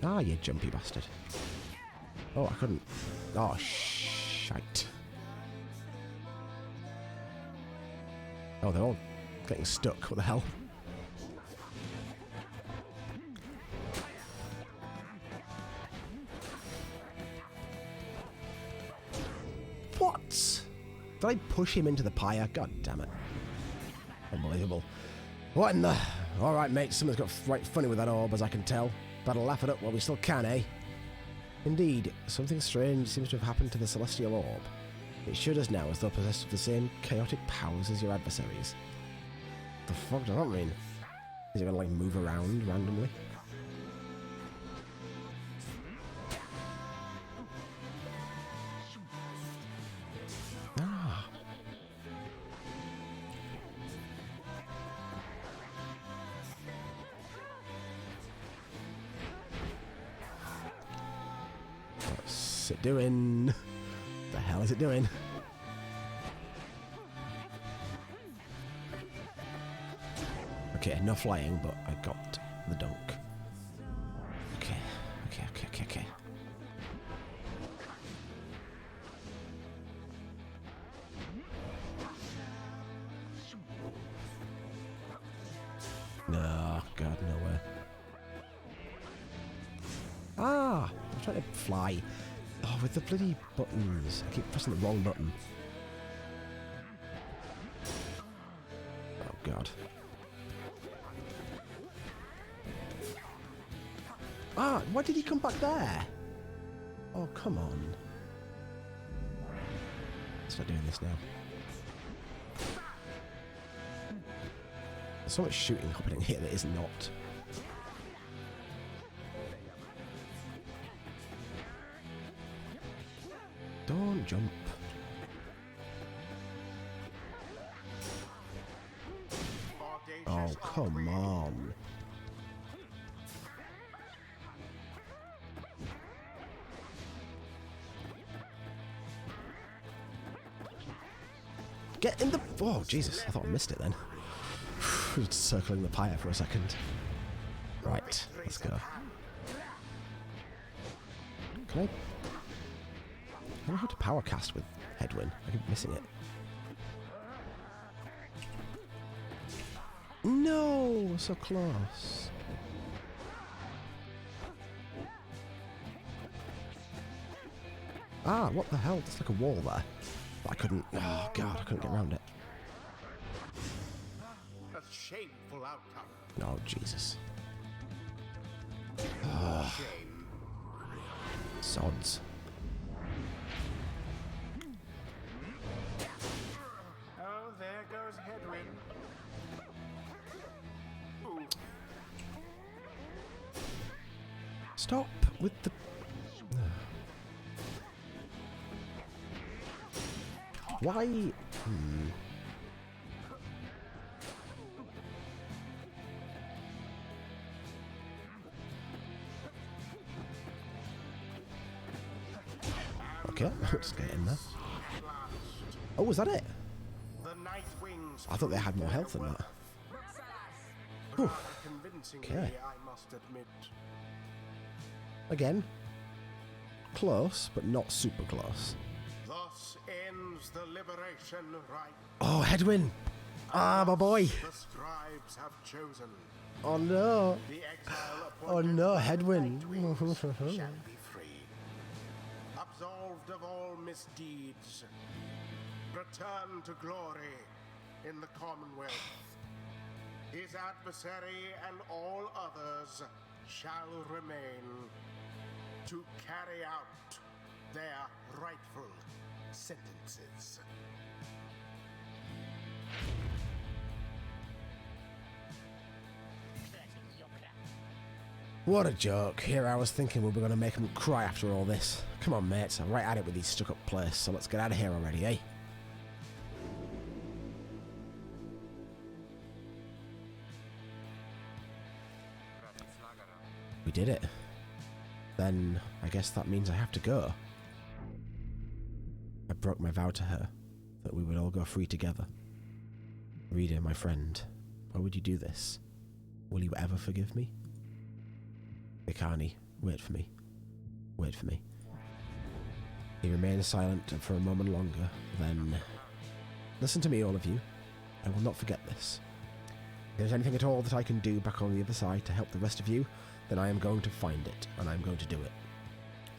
A: Ah, you jumpy bastard. Oh, I couldn't. Oh, shite. Oh, they're all getting stuck. What the hell? What? Did I push him into the pyre? God damn it. Unbelievable. What in the... Alright, mate, someone's got right funny with that orb, as I can tell. Better laugh it up while we still can, eh? Indeed, something strange seems to have happened to the celestial orb. It shudders now as though possessed of the same chaotic powers as your adversaries. The fuck does that mean? Is it gonna, like, move around randomly? Ah. What's it doing? What the hell is it doing? Okay, no flying, but I got the dunk. Okay. No, God, nowhere. Ah! I'm trying to fly. Oh, with the bloody buttons. I keep pressing the wrong button. Oh, God. Ah, why did he come back there? Oh, come on. Let's not doing this now. There's so much shooting happening here that is not. Don't jump. Oh, come on. Get in the... Oh, Jesus. I thought I missed it then. Just circling the pyre for a second. Right, let's go. Can I... I don't know how to power cast with Headwind. I keep missing it. No! So close. Ah, what the hell? There's like a wall there. I couldn't... Oh, God, I couldn't get around it.
B: A shameful outcome.
A: Oh, Jesus.
B: Shame.
A: Sods.
B: Oh, there goes Headwind. Ooh.
A: Stop with the... Why? Okay, let's get in there. Oh, was that it?
B: The Night Wings.
A: I thought they had more health than that. Whew.
B: Convincingly,
A: Okay.
B: I must admit.
A: Again. Close, but not super close.
B: Thus ends the liberation rite.
A: Oh, Headwind! Ah, my boy!
B: The scribes have chosen.
A: Oh no!
B: The exile
A: Oh no, Headwind!
B: Night Wings shall be free. Absolved of all misdeeds. Return to glory in the Commonwealth. His adversary and all others shall remain to carry out their rightful sentences.
A: What a joke. Here I was thinking we were going to make him cry after all this. Come on, mates. I'm right at it with these stuck-up place, so let's get out of here already, eh? We did it. Then I guess that means I have to go. I broke my vow to her that we would all go free together. Rita, my friend, why would you do this? Will you ever forgive me? Ikani, wait for me. Wait for me. He remained silent for a moment longer, then... Listen to me, all of you. I will not forget this. If there's anything at all that I can do back on the other side to help the rest of you, then I am going to find it, and I'm going to do it.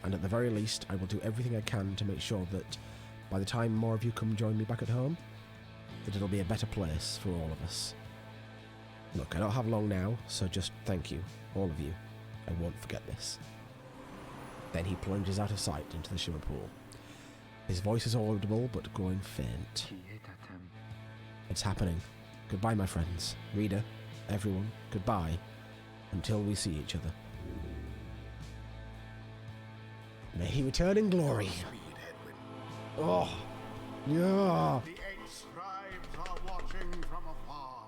A: And at the very least, I will do everything I can to make sure that by the time more of you come join me back at home, that it'll be a better place for all of us. Look, I don't have long now, so just thank you, all of you. I won't forget this. Then he plunges out of sight into the shimmer pool. His voice is audible, but growing faint. It's happening. Goodbye, my friends. Rita, everyone, goodbye. Until we see each other. May he return in glory. Oh, yeah.
B: The 8 scribes are watching from afar.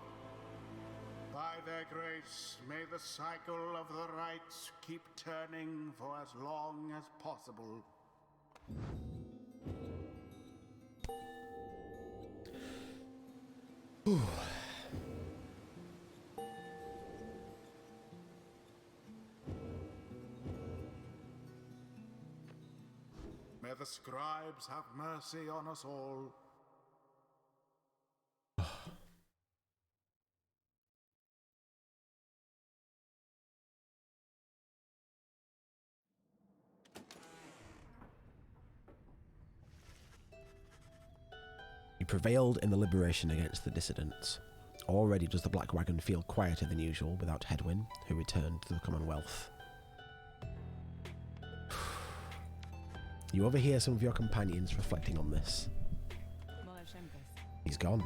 B: By their grace, may the cycle of the rites keep turning for as long as possible. May the scribes have mercy on us all.
A: You prevailed in the liberation against the dissidents. Already does the Black Wagon feel quieter than usual without Headwin, who returned to the Commonwealth. You overhear some of your companions reflecting on this. He's gone,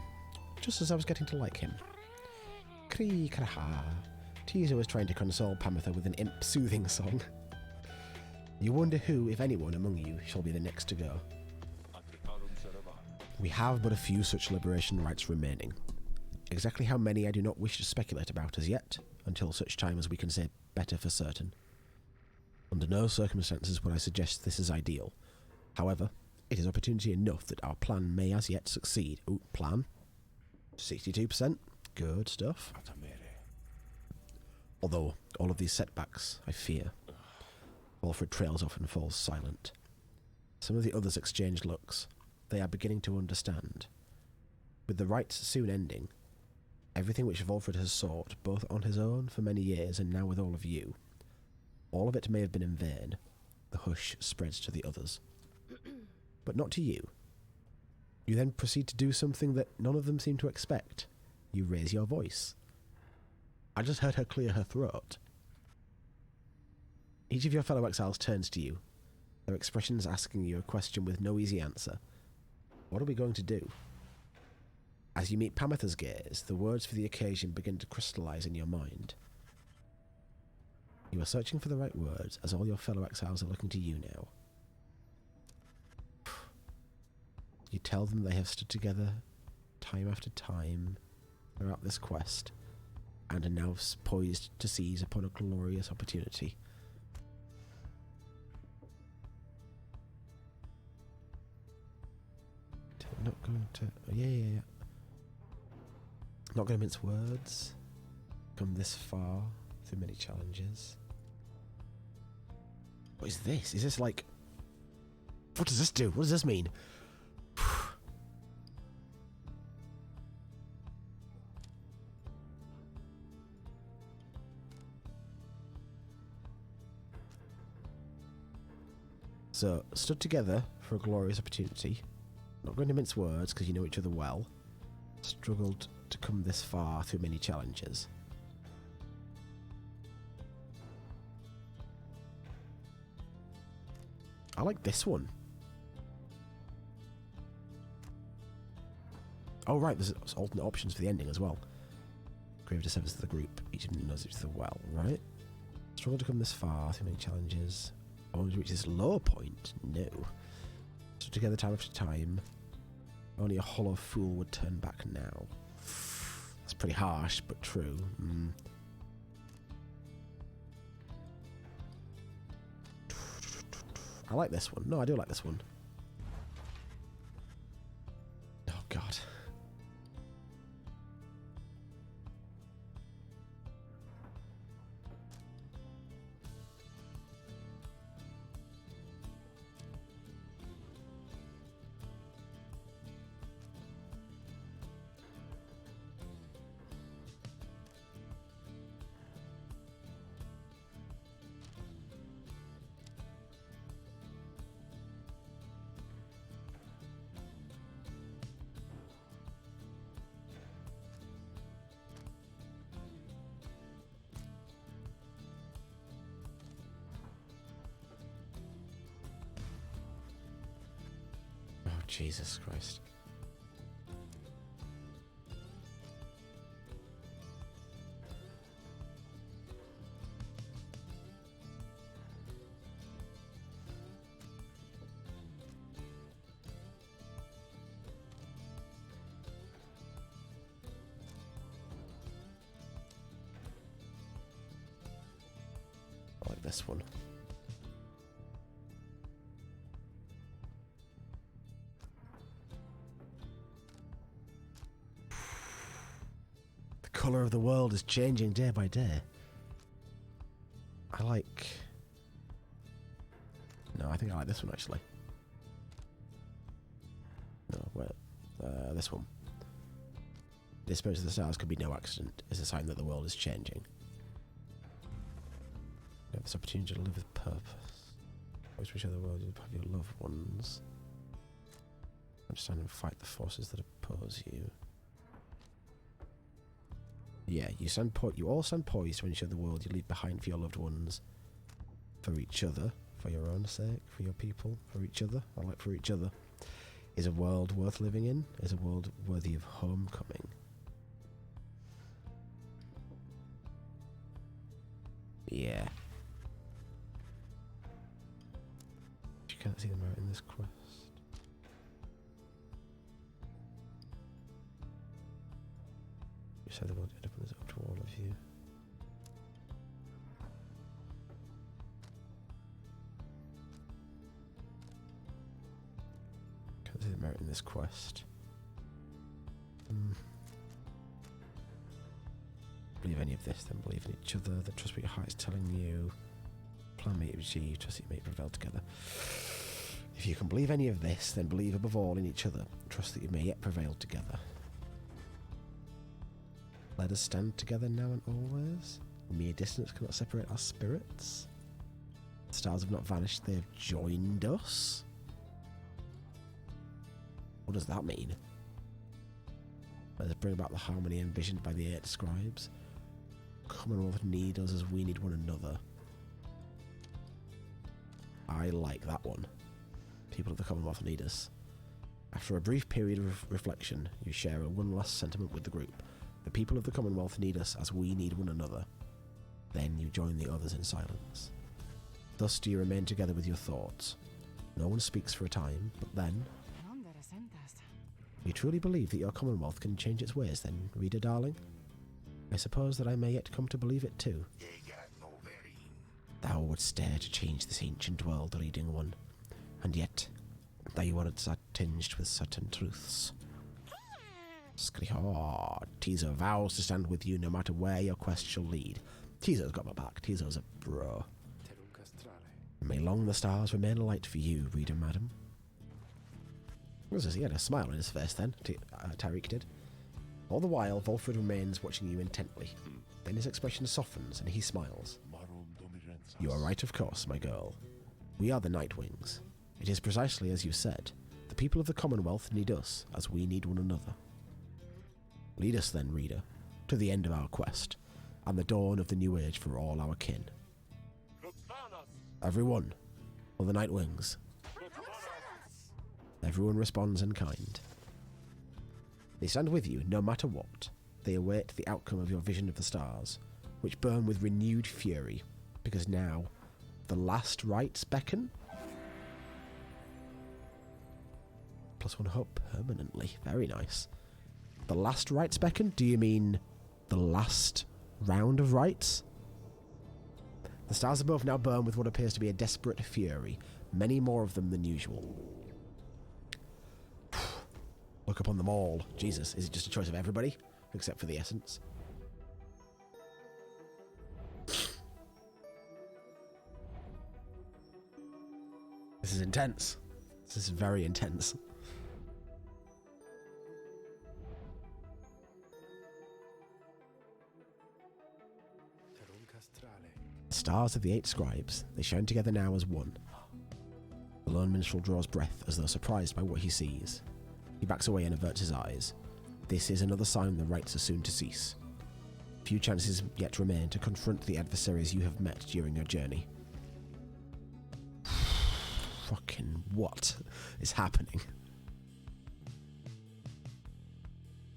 A: just as I was getting to like him. Kree kraha. Teaser was trying to console Pamitha with an imp soothing song. You wonder who, if anyone, among you shall be the next to go. We have but a few such liberation rights remaining. Exactly how many I do not wish to speculate about as yet, until such time as we can say better for certain. Under no circumstances would I suggest this is ideal. However, it is opportunity enough that our plan may as yet succeed. Ooh, plan? 62%? Good stuff. Although, all of these setbacks, I fear. Alfred trails off and falls silent. Some of the others exchange looks. They are beginning to understand. With the rites soon ending, everything which Volfred has sought, both on his own for many years and now with all of you, all of it may have been in vain. The hush spreads to the others. But not to you. You then proceed to do something that none of them seem to expect. You raise your voice. I just heard her clear her throat. Each of your fellow exiles turns to you, their expressions asking you a question with no easy answer. What are we going to do? As you meet Pamitha's gaze, the words for the occasion begin to crystallize in your mind. You are searching for the right words, as all your fellow exiles are looking to you now. You tell them they have stood together time after time throughout this quest, and are now poised to seize upon a glorious opportunity. Not going to... Yeah. Not going to mince words. Come this far through many challenges. What is this? Is this like... What does this do? What does this mean? So, stood together for a glorious opportunity. Not going to mince words because you know each other well. Struggled to come this far through many challenges. I like this one. Oh right, there's alternate options for the ending as well. Grave to sevens to the group. Each of them knows each other well, right? Struggled to come this far through many challenges. Only to reach this low point? No. Stood together time after time. Only a hollow fool would turn back now. That's pretty harsh, but true. I like this one. No, I do like this one. Oh, God. Jesus Christ. I like this one. The colour of the world is changing day by day. I like... No, I think I like this one actually. No, wait. This one. The appearance of the stars could be no accident. It's a sign that the world is changing. You have this opportunity to live with purpose. Always wish the world you'd have your loved ones. Understand and fight the forces that oppose you. Yeah, you all stand poised to ensure the world you leave behind for your loved ones, for each other, for your own sake, for your people, for each other. I like for each other. Is a world worth living in? Is a world worthy of homecoming? Yeah. You can't see the merit in this quest. You said the world opens up to all of you. Can't see the merit in this quest. Believe any of this, then believe in each other. The trust what your heart is telling you. Plan may achieve, trust it may prevail together. If you can believe any of this, then believe above all in each other. Trust that you may yet prevail together. Let us stand together now and always. Mere distance cannot separate our spirits. The stars have not vanished, they have joined us. What does that mean? Let us bring about the harmony envisioned by the 8 scribes. Commonwealth need us as we need one another. I like that one. People of the Commonwealth need us. After a brief period of reflection, you share one last sentiment with the group. The people of the Commonwealth need us as we need one another. Then you join the others in silence. Thus do you remain together with your thoughts. No one speaks for a time, but then... You truly believe that your Commonwealth can change its ways then, reader darling? I suppose that I may yet come to believe it too. Thou wouldst dare to change this ancient world, leading one, and yet thy words are tinged with certain truths. Tizo vows to stand with you no matter where your quest shall lead. Tizo's got my back. Tizo's a bro. May long the stars remain a light for you, reader madam. He had a smile on his face then, Tariq did. All the while, Volfred remains watching you intently. Then his expression softens and he smiles. You are right, of course, my girl. We are the Nightwings. It is precisely as you said. The people of the Commonwealth need us, as we need one another. Lead us then, reader, to the end of our quest, and the dawn of the new age for all our kin. Everyone, for the Nightwings. Everyone responds in kind. They stand with you no matter what. They await the outcome of your vision of the stars, which burn with renewed fury, because now the last rites beckon. +1 hope permanently. Very nice. The last rites beckon? Do you mean the last round of rites? The stars above now burn with what appears to be a desperate fury, many more of them than usual. Look upon them all. Jesus, is it just a choice of everybody? Except for the essence. This is intense. This is very intense. The stars of the 8 scribes, they shine together now as one. The lone minstrel draws breath as though surprised by what he sees. He backs away and averts his eyes. This is another sign the rites are soon to cease. Few chances yet remain to confront the adversaries you have met during your journey. Fucking what is happening?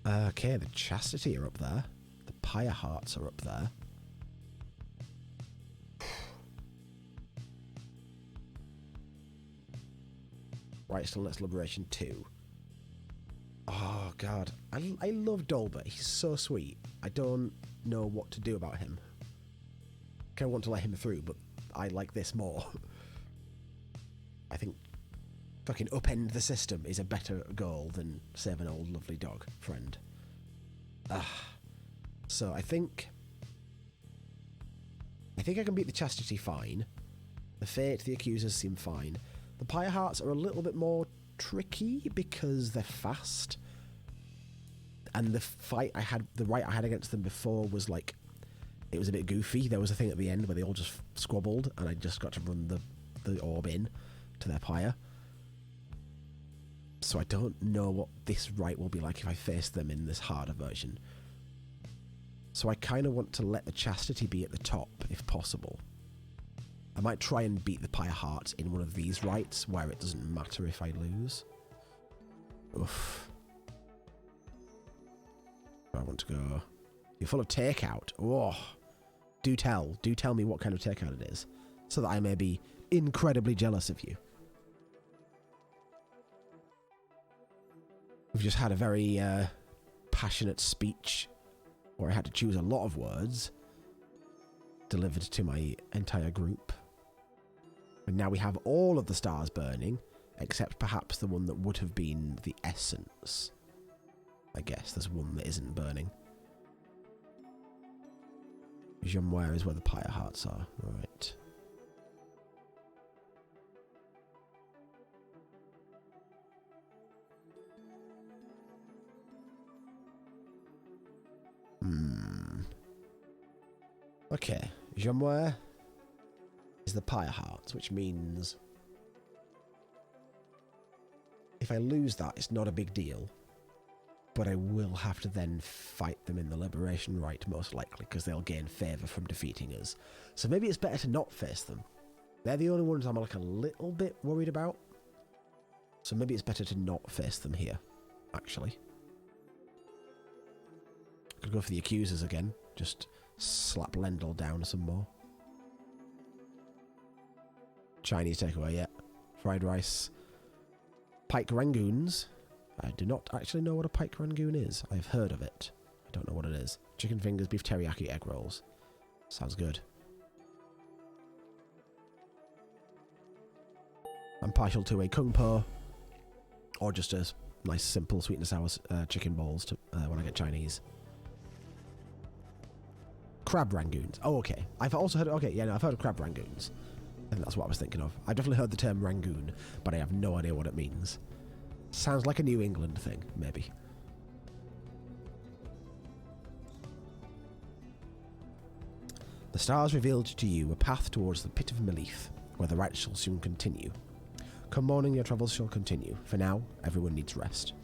A: Okay, the Chastity are up there. The Pyre Hearts are up there. Right, Stillness Liberation 2. Oh, God. I love Dolber. He's so sweet. I don't know what to do about him. I kind of want to let him through, but I like this more. I think fucking upend the system is a better goal than save an old lovely dog friend. So I think I can beat the Chastity fine. The Fate, the Accusers seem fine. The Pyre Hearts are a little bit more tricky because they're fast. And the fight I had against them before was like, it was a bit goofy. There was a thing at the end where they all just squabbled and I just got to run the orb in to their pyre. So I don't know what this right will be like if I face them in this harder version. So I kind of want to let the Chastity be at the top if possible. I might try and beat the Pyre Heart in one of these rights where it doesn't matter if I lose. Oof. Where I want to go. You're full of takeout. Oh. Do tell me what kind of takeout it is, so that I may be incredibly jealous of you. We've just had a very passionate speech or I had to choose a lot of words delivered to my entire group. And now we have all of the stars burning, except perhaps the one that would have been the essence. I guess there's one that isn't burning. Jumware is where the pyre hearts are. Right. Okay. Jumware is the pyre hearts, which means if I lose that, it's not a big deal. But I will have to then fight them in the Liberation Rite, most likely, because they'll gain favour from defeating us. So maybe it's better to not face them. They're the only ones I'm like a little bit worried about. So maybe it's better to not face them here, actually. Could go for the accusers again. Just slap Lendl down some more. Chinese takeaway, yeah. Fried rice. Pike rangoons. I do not actually know what a pike rangoon is. I've heard of it. I don't know what it is. Chicken fingers, beef teriyaki, egg rolls. Sounds good. I'm partial to a kung po, or just a nice simple sweet and sour chicken balls to, when I get Chinese. Crab rangoons. Oh, okay. I've also heard. Okay, yeah, no, I've heard of crab rangoons. I think that's what I was thinking of. I've definitely heard the term rangoon, but I have no idea what it means. Sounds like a New England thing, maybe. The stars revealed to you a path towards the pit of Melith, where the rite shall soon continue. Come morning, your travels shall continue. For now, everyone needs rest.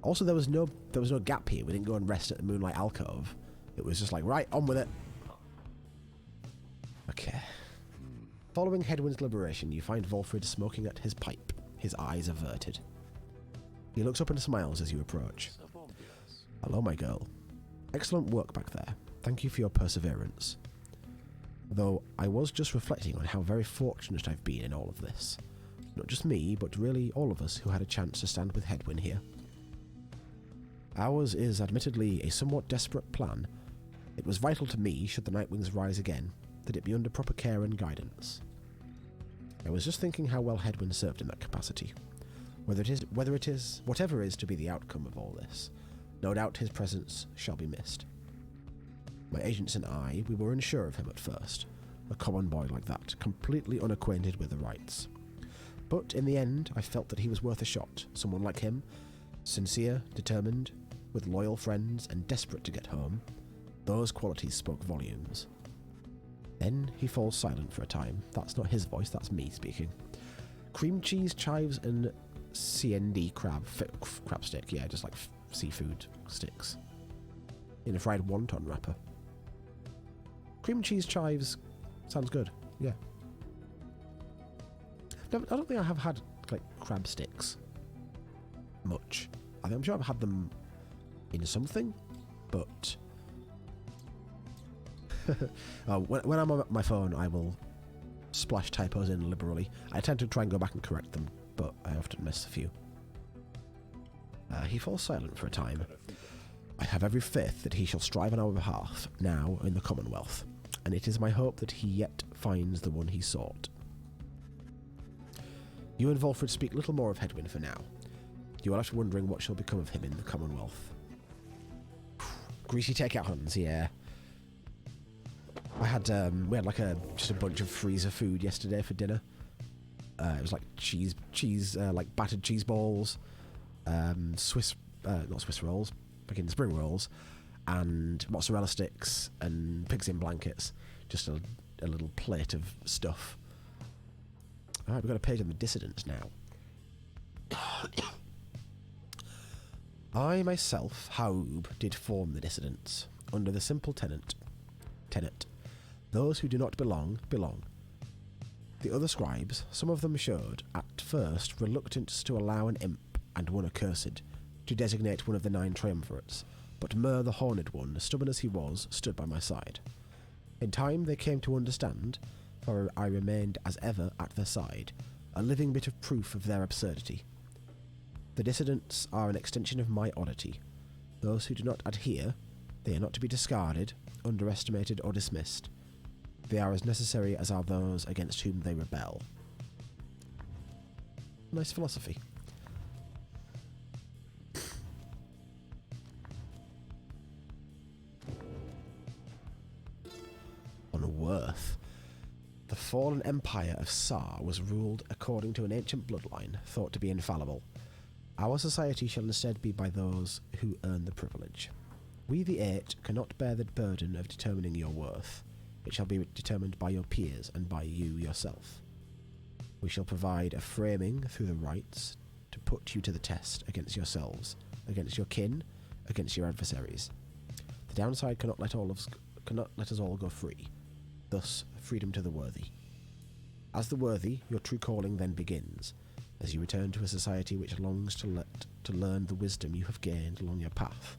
A: Also, there was no gap here. We didn't go and rest at the Moonlight Alcove. It was just like, right, on with it. Okay. Following Hedwyn's liberation, you find Volfrid smoking at his pipe, his eyes averted. He looks up and smiles as you approach. Hello, my girl. Excellent work back there. Thank you for your perseverance. Though I was just reflecting on how very fortunate I've been in all of this. Not just me, but really all of us who had a chance to stand with Hedwyn here. Ours is admittedly a somewhat desperate plan. It was vital to me, should the Nightwings rise again, that it be under proper care and guidance. I was just thinking how well Hedwyn served in that capacity. Whatever is to be the outcome of all this, no doubt his presence shall be missed. My agents and I, we were unsure of him at first. A common boy like that, completely unacquainted with the rites. But in the end, I felt that he was worth a shot. Someone like him, sincere, determined, with loyal friends, and desperate to get home. Those qualities spoke volumes. Then he falls silent for a time. That's not his voice, that's me speaking. Cream cheese, chives, and CND crab stick. Yeah, just like seafood sticks. In a fried wonton wrapper. Cream cheese chives sounds good, yeah. No, I don't think I have had like crab sticks much. I'm sure I've had them in something, but when I'm on my phone, I will splash typos in liberally. I tend to try and go back and correct them, but I often miss a few. He falls silent for a time. I have every faith that he shall strive on our behalf, now in the Commonwealth, and it is my hope that he yet finds the one he sought. You and Volfrid speak little more of Hedwyn for now. You are left wondering what shall become of him in the Commonwealth. Greasy takeout hands, yeah. We had like just a bunch of freezer food yesterday for dinner. It was like cheese, like battered cheese balls, not Swiss rolls, fucking spring rolls, and mozzarella sticks and pigs in blankets. Just a little plate of stuff. All right, we've got a page on the dissidents now. I myself, Haub, did form the dissidents under the simple tenet. Those who do not belong, belong. The other scribes, some of them showed, at first, reluctance to allow an imp, and one accursed, to designate one of the 9 triumvirates, but Myr the Horned One, stubborn as he was, stood by my side. In time they came to understand, for I remained as ever at their side, a living bit of proof of their absurdity. The dissidents are an extension of my oddity. Those who do not adhere, They are not to be discarded, underestimated, or dismissed. They are as necessary as are those against whom they rebel. Nice philosophy. On Worth, the fallen empire of Sar was ruled according to an ancient bloodline thought to be infallible. Our society shall instead be by those who earn the privilege. We, the Eight, cannot bear the burden of determining your worth. It shall be determined by your peers and by you yourself. We shall provide a framing through the rites to put you to the test against yourselves, against your kin, against your adversaries. The downside cannot let us all go free. Thus, freedom to the worthy. As the worthy, your true calling then begins, as you return to a society which longs to learn the wisdom you have gained along your path.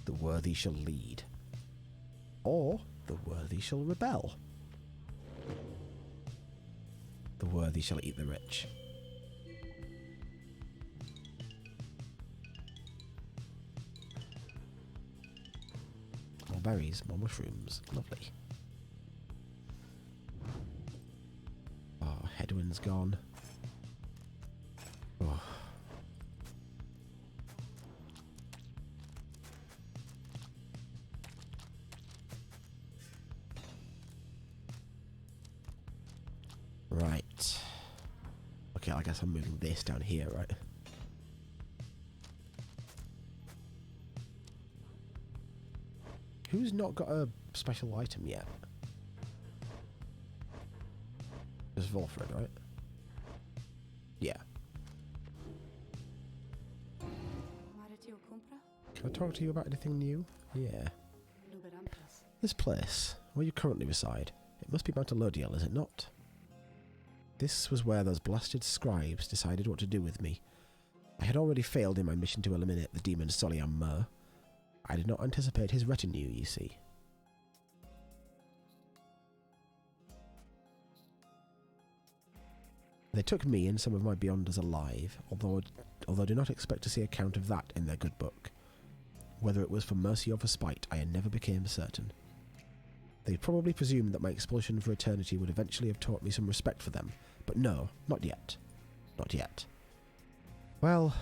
A: The worthy shall lead. Or the worthy shall rebel. The worthy shall eat the rich. More berries, more mushrooms. Lovely. Oh, headwind's gone. Oh. Right. Okay, I guess I'm moving this down here, right? Who's not got a special item yet? Just Volfred, right? Yeah. Can I talk to you about anything new? Yeah. This place, where you currently reside, it must be Mount Elodiel, is it not? This was where those blasted scribes decided what to do with me. I had already failed in my mission to eliminate the demon Soliam Mur. I did not anticipate his retinue, you see. They took me and some of my Beyonders alive, although do not expect to see account of that in their good book. Whether it was for mercy or for spite, I never became certain. They probably presumed that my expulsion for eternity would eventually have taught me some respect for them, but no, not yet. Not yet. Well,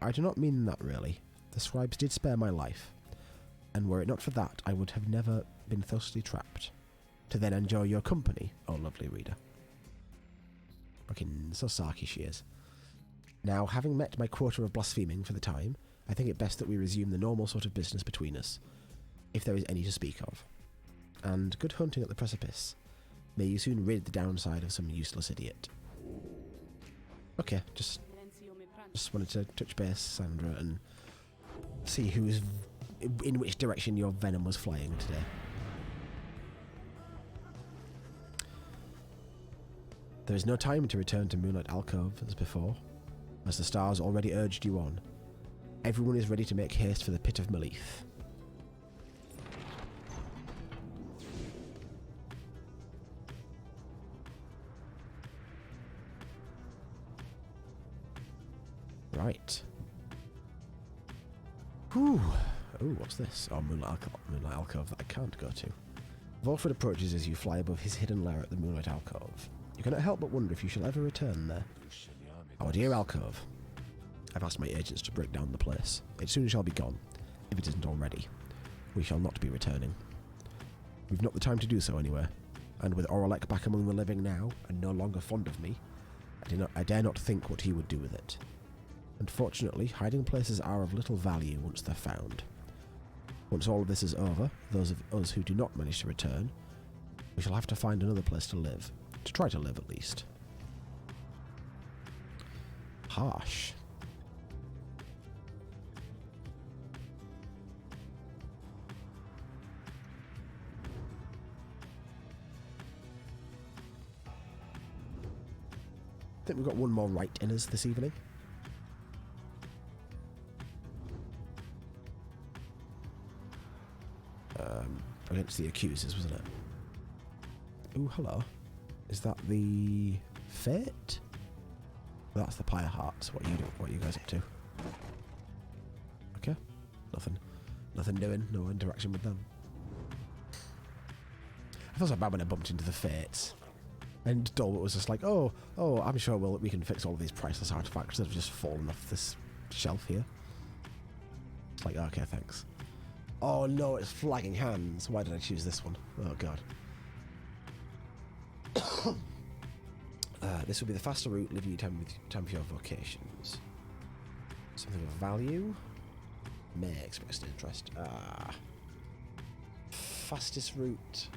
A: I do not mean that really. The scribes did spare my life, and were it not for that, I would have never been thusly trapped, to then enjoy your company, oh lovely reader. Fucking so sarky she is. Now, having met my quota of blaspheming for the time, I think it best that we resume the normal sort of business between us, if there is any to speak of. And good hunting at the precipice. May you soon rid the downside of some useless idiot. Okay, just wanted to touch base, Sandra, and see who's in which direction your venom was flying today. There is no time to return to Moonlight Alcove as before, as the stars already urged you on. Everyone is ready to make haste for the pit of Malith. Right. Whew. Oh, what's this? Oh, Moonlight Alcove that I can't go to. Volfred approaches as you fly above his hidden lair at the Moonlight Alcove. You cannot help but wonder if you shall ever return there. Our dear Alcove. I've asked my agents to break down the place. It soon shall be gone, if it isn't already. We shall not be returning. We've not the time to do so anywhere, and with Oralek back among the living now, and no longer fond of me, I dare not think what he would do with it. Unfortunately, hiding places are of little value once they're found. Once all of this is over, those of us who do not manage to return, we shall have to find another place to live. To try to live, at least. Harsh. I think we've got one more right in us this evening. Against the accusers, wasn't it? Oh, hello. Is that the Fate? That's the Pyre Hearts. What are you guys up to? Okay. Nothing Nothing doing, no interaction with them. I feel so bad when I bumped into the Fates. And Dolbert was just like, oh, I'm sure we can fix all of these priceless artifacts that have just fallen off this shelf here. It's like, okay, thanks. Oh no, it's flagging hands. Why did I choose this one? Oh god. This will be the faster route, leaving you time for your vocations. Something of value? May express interest. Fastest route.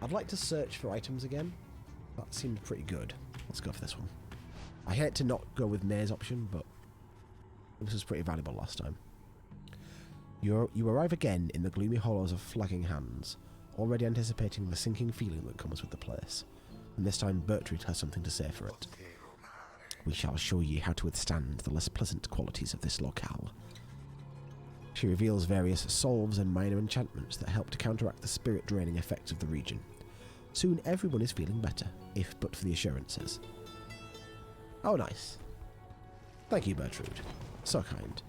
A: I'd like to search for items again. That seemed pretty good. Let's go for this one. I hate to not go with May's option, but this was pretty valuable last time. You arrive again in the gloomy hollows of flagging hands, already anticipating the sinking feeling that comes with the place. And this time Bertrude has something to say for it. We shall show ye how to withstand the less pleasant qualities of this locale. She reveals various salves and minor enchantments that help to counteract the spirit-draining effects of the region. Soon everyone is feeling better, if but for the assurances. Oh, nice. Thank you, Bertrude. So kind.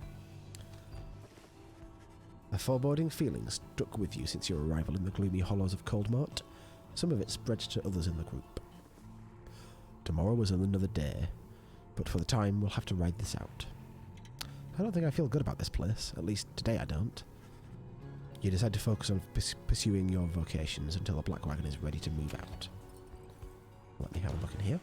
A: A foreboding feeling stuck with you since your arrival in the gloomy hollows of Coldmoat. Some of it spread to others in the group. Tomorrow was another day, but for the time we'll have to ride this out. I don't think I feel good about this place, at least today I don't. You decide to focus on pursuing your vocations until the Black Wagon is ready to move out. Let me have a look in here.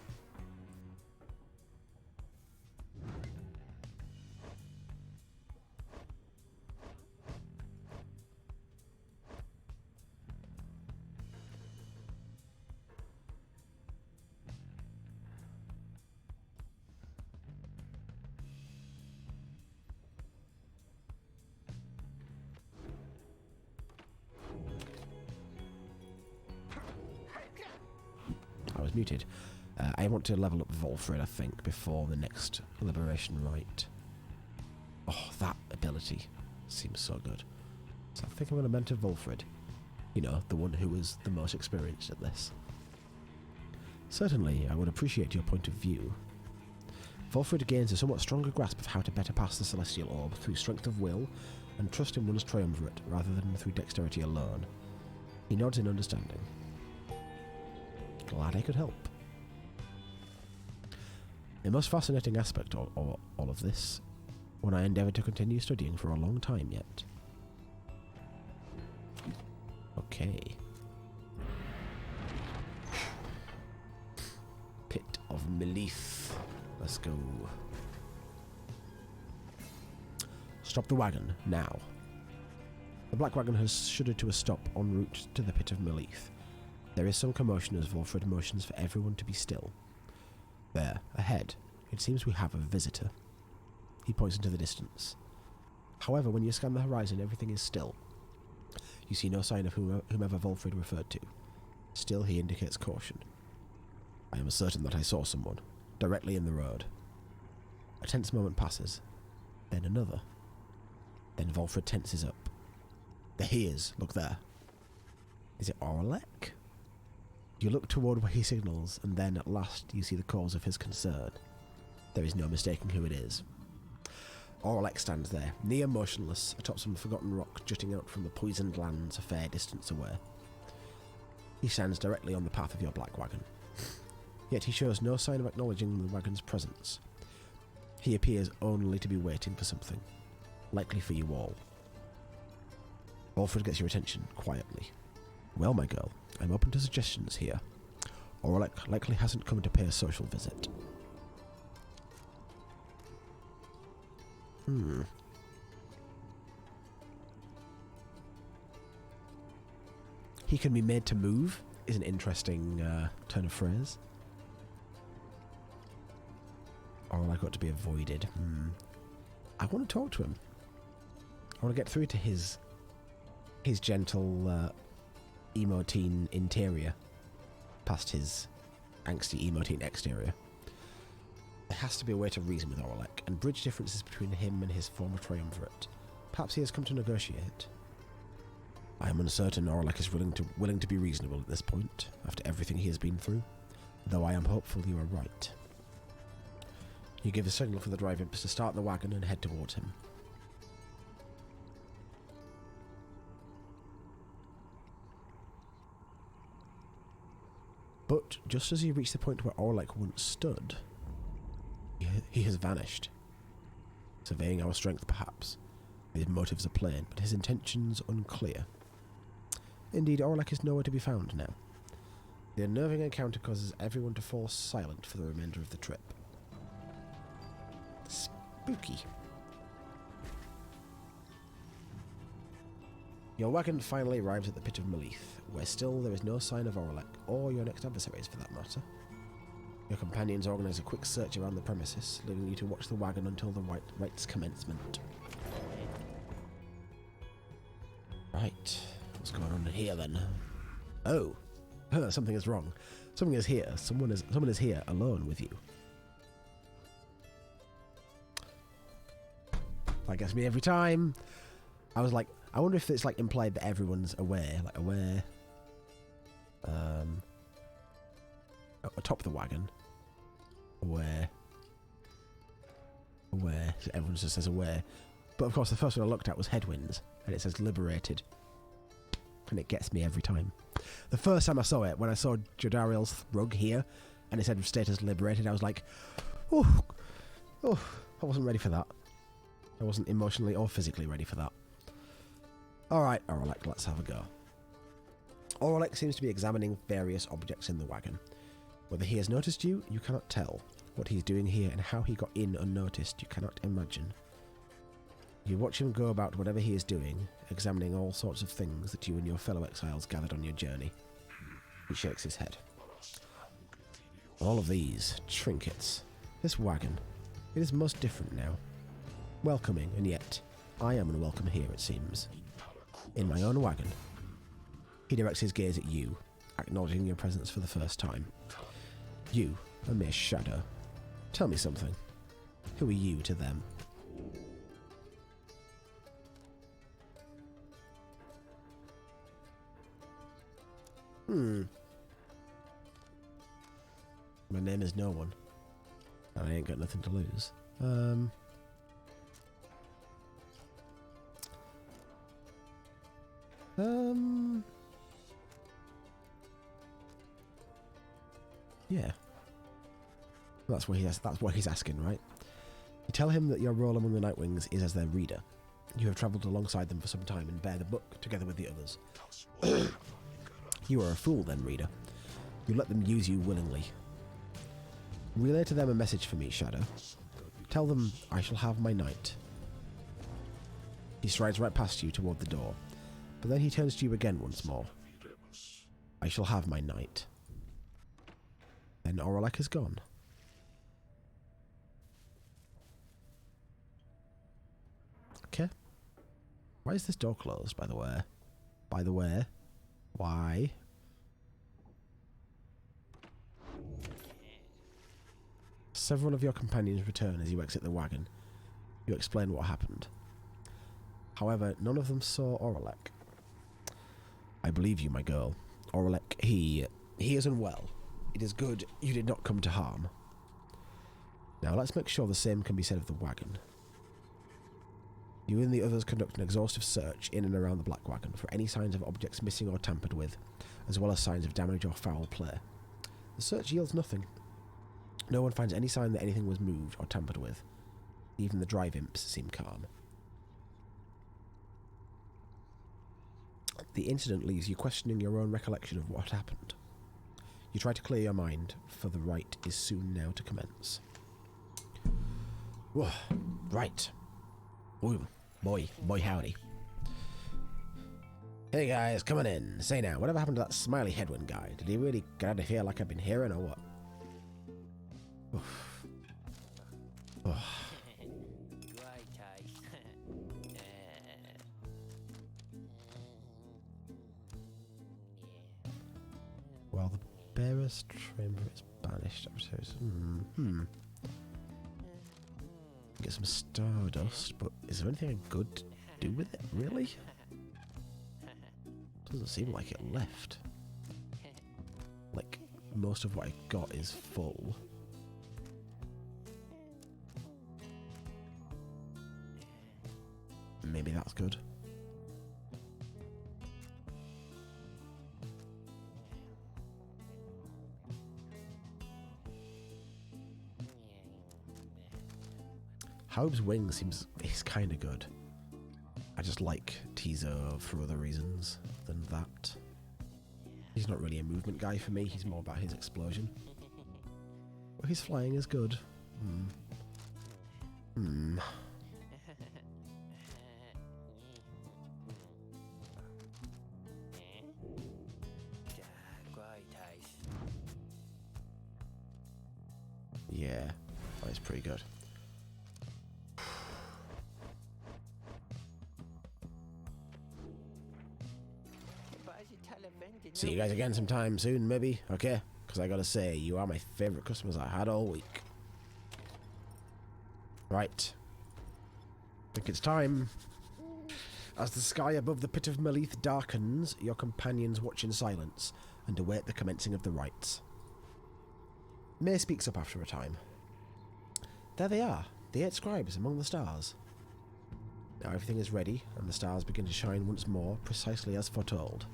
A: I was muted. I want to level up Volfred, I think, before the next Liberation Rite. Oh, that ability seems so good. So I think I'm going to mentor Volfred. You know, the one who was the most experienced at this. Certainly, I would appreciate your point of view. Volfred gains a somewhat stronger grasp of how to better pass the Celestial Orb through strength of will and trust in one's triumvirate rather than through dexterity alone. He nods in understanding. Glad I could help. The most fascinating aspect of all of this, one I endeavoured to continue studying for a long time yet. Okay. Pit of Melith. Let's go. Stop the wagon, now. The Black Wagon has shuddered to a stop en route to the Pit of Melith. There is some commotion as Volfred motions for everyone to be still. There, ahead, it seems we have a visitor. He points into the distance. However, when you scan the horizon, everything is still. You see no sign of whomever Volfred referred to. Still, he indicates caution. I am certain that I saw someone, directly in the road. A tense moment passes, then another. Then Volfred tenses up. There he is, look there. Is it Orlek? You look toward where he signals, and then at last you see the cause of his concern. There is no mistaking who it is. Orlek stands there, near motionless, atop some forgotten rock jutting out from the poisoned lands a fair distance away. He stands directly on the path of your Black Wagon. Yet he shows no sign of acknowledging the wagon's presence. He appears only to be waiting for something, likely for you all. Volfred gets your attention quietly. Well, my girl, I'm open to suggestions here. Orlek likely hasn't come to pay a social visit. He can be made to move is an interesting turn of phrase. Orlek got to be avoided. I want to talk to him. I want to get through to his gentle emo teen interior past his angsty emo teen exterior. There has to be a way to reason with Orlek and bridge differences between him and his former triumvirate. Perhaps he has come to negotiate. I am uncertain Orlek is willing to be reasonable at this point, after everything he has been through, though I am hopeful you are right. You give a signal for the driver to start the wagon and head towards him. But just as you reach the point where Orlek once stood, he has vanished. Surveying our strength, perhaps. His motives are plain, but his intentions unclear. Indeed, Orlek is nowhere to be found now. The unnerving encounter causes everyone to fall silent for the remainder of the trip. Spooky. Your wagon finally arrives at the pit of Malith, where still there is no sign of Orlek, or your next adversaries for that matter. Your companions organise a quick search around the premises, leaving you to watch the wagon until the right's commencement. Right, what's going on here then? Oh, something is wrong. Something is here. Someone is here alone with you. That gets me every time. I was like, I wonder if it's like implied that everyone's aware, like aware. Atop the wagon. Aware. So everyone just says aware. But of course, the first one I looked at was headwinds, and it says liberated. And it gets me every time. The first time I saw it, when I saw Jodariel's rug here, and it said status liberated, I was like, oh, I wasn't ready for that. I wasn't emotionally or physically ready for that. Alright, Orlek, let's have a go. Orlek seems to be examining various objects in the wagon. Whether he has noticed you, you cannot tell. What he is doing here and how he got in unnoticed, you cannot imagine. You watch him go about whatever he is doing, examining all sorts of things that you and your fellow exiles gathered on your journey. He shakes his head. All of these trinkets, this wagon, it is most different now. Welcoming, and yet I am unwelcome here, it seems. In my own wagon. He directs his gaze at you, acknowledging your presence for the first time. You, a mere shadow. Tell me something. Who are you to them? My name is no one. And I ain't got nothing to lose. Yeah. That's what he's asking, right? You tell him that your role among the Nightwings is as their reader. You have travelled alongside them for some time and bear the book together with the others. You are a fool then, reader. You let them use you willingly. Relay to them a message for me, Shadow. Tell them I shall have my night. He strides right past you toward the door, but then he turns to you again once more. I shall have my night. Then Orlek is gone. Okay. Why is this door closed, by the way? Why? Several of your companions return as you exit the wagon. You explain what happened. However, none of them saw Orlek. I believe you, my girl. Orlek, he is unwell. It is good you did not come to harm. Now let's make sure the same can be said of the wagon. You and the others conduct an exhaustive search in and around the Black Wagon for any signs of objects missing or tampered with, as well as signs of damage or foul play. The search yields nothing. No one finds any sign that anything was moved or tampered with. Even the drive imps seem calm. The incident leaves you questioning your own recollection of what happened. You try to clear your mind, for the rite is soon now to commence. Whoa, right. Ooh, boy howdy. Hey guys, coming in. Say now, whatever happened to that smiley headwind guy? Did he really get out of here like I've been hearing, or what? Oof. Oh. While the bearer's chamber is banished upstairs. Get some stardust, but is there anything good to do with it, really? Doesn't seem like it left. Like, most of what I got is full. Maybe that's good. Haub's wing is kind of good. I just like Tizo for other reasons than that. He's not really a movement guy for me, he's more about his explosion. But his flying is good. Yeah, that's pretty good. See you guys again sometime soon, maybe? Okay? Because I gotta say, you are my favourite customers I had all week. Right. I think it's time. As the sky above the pit of Melith darkens, your companions watch in silence and await the commencing of the rites. May speaks up after a time. There they are, the 8 scribes among the stars. Now everything is ready, and the stars begin to shine once more, precisely as foretold.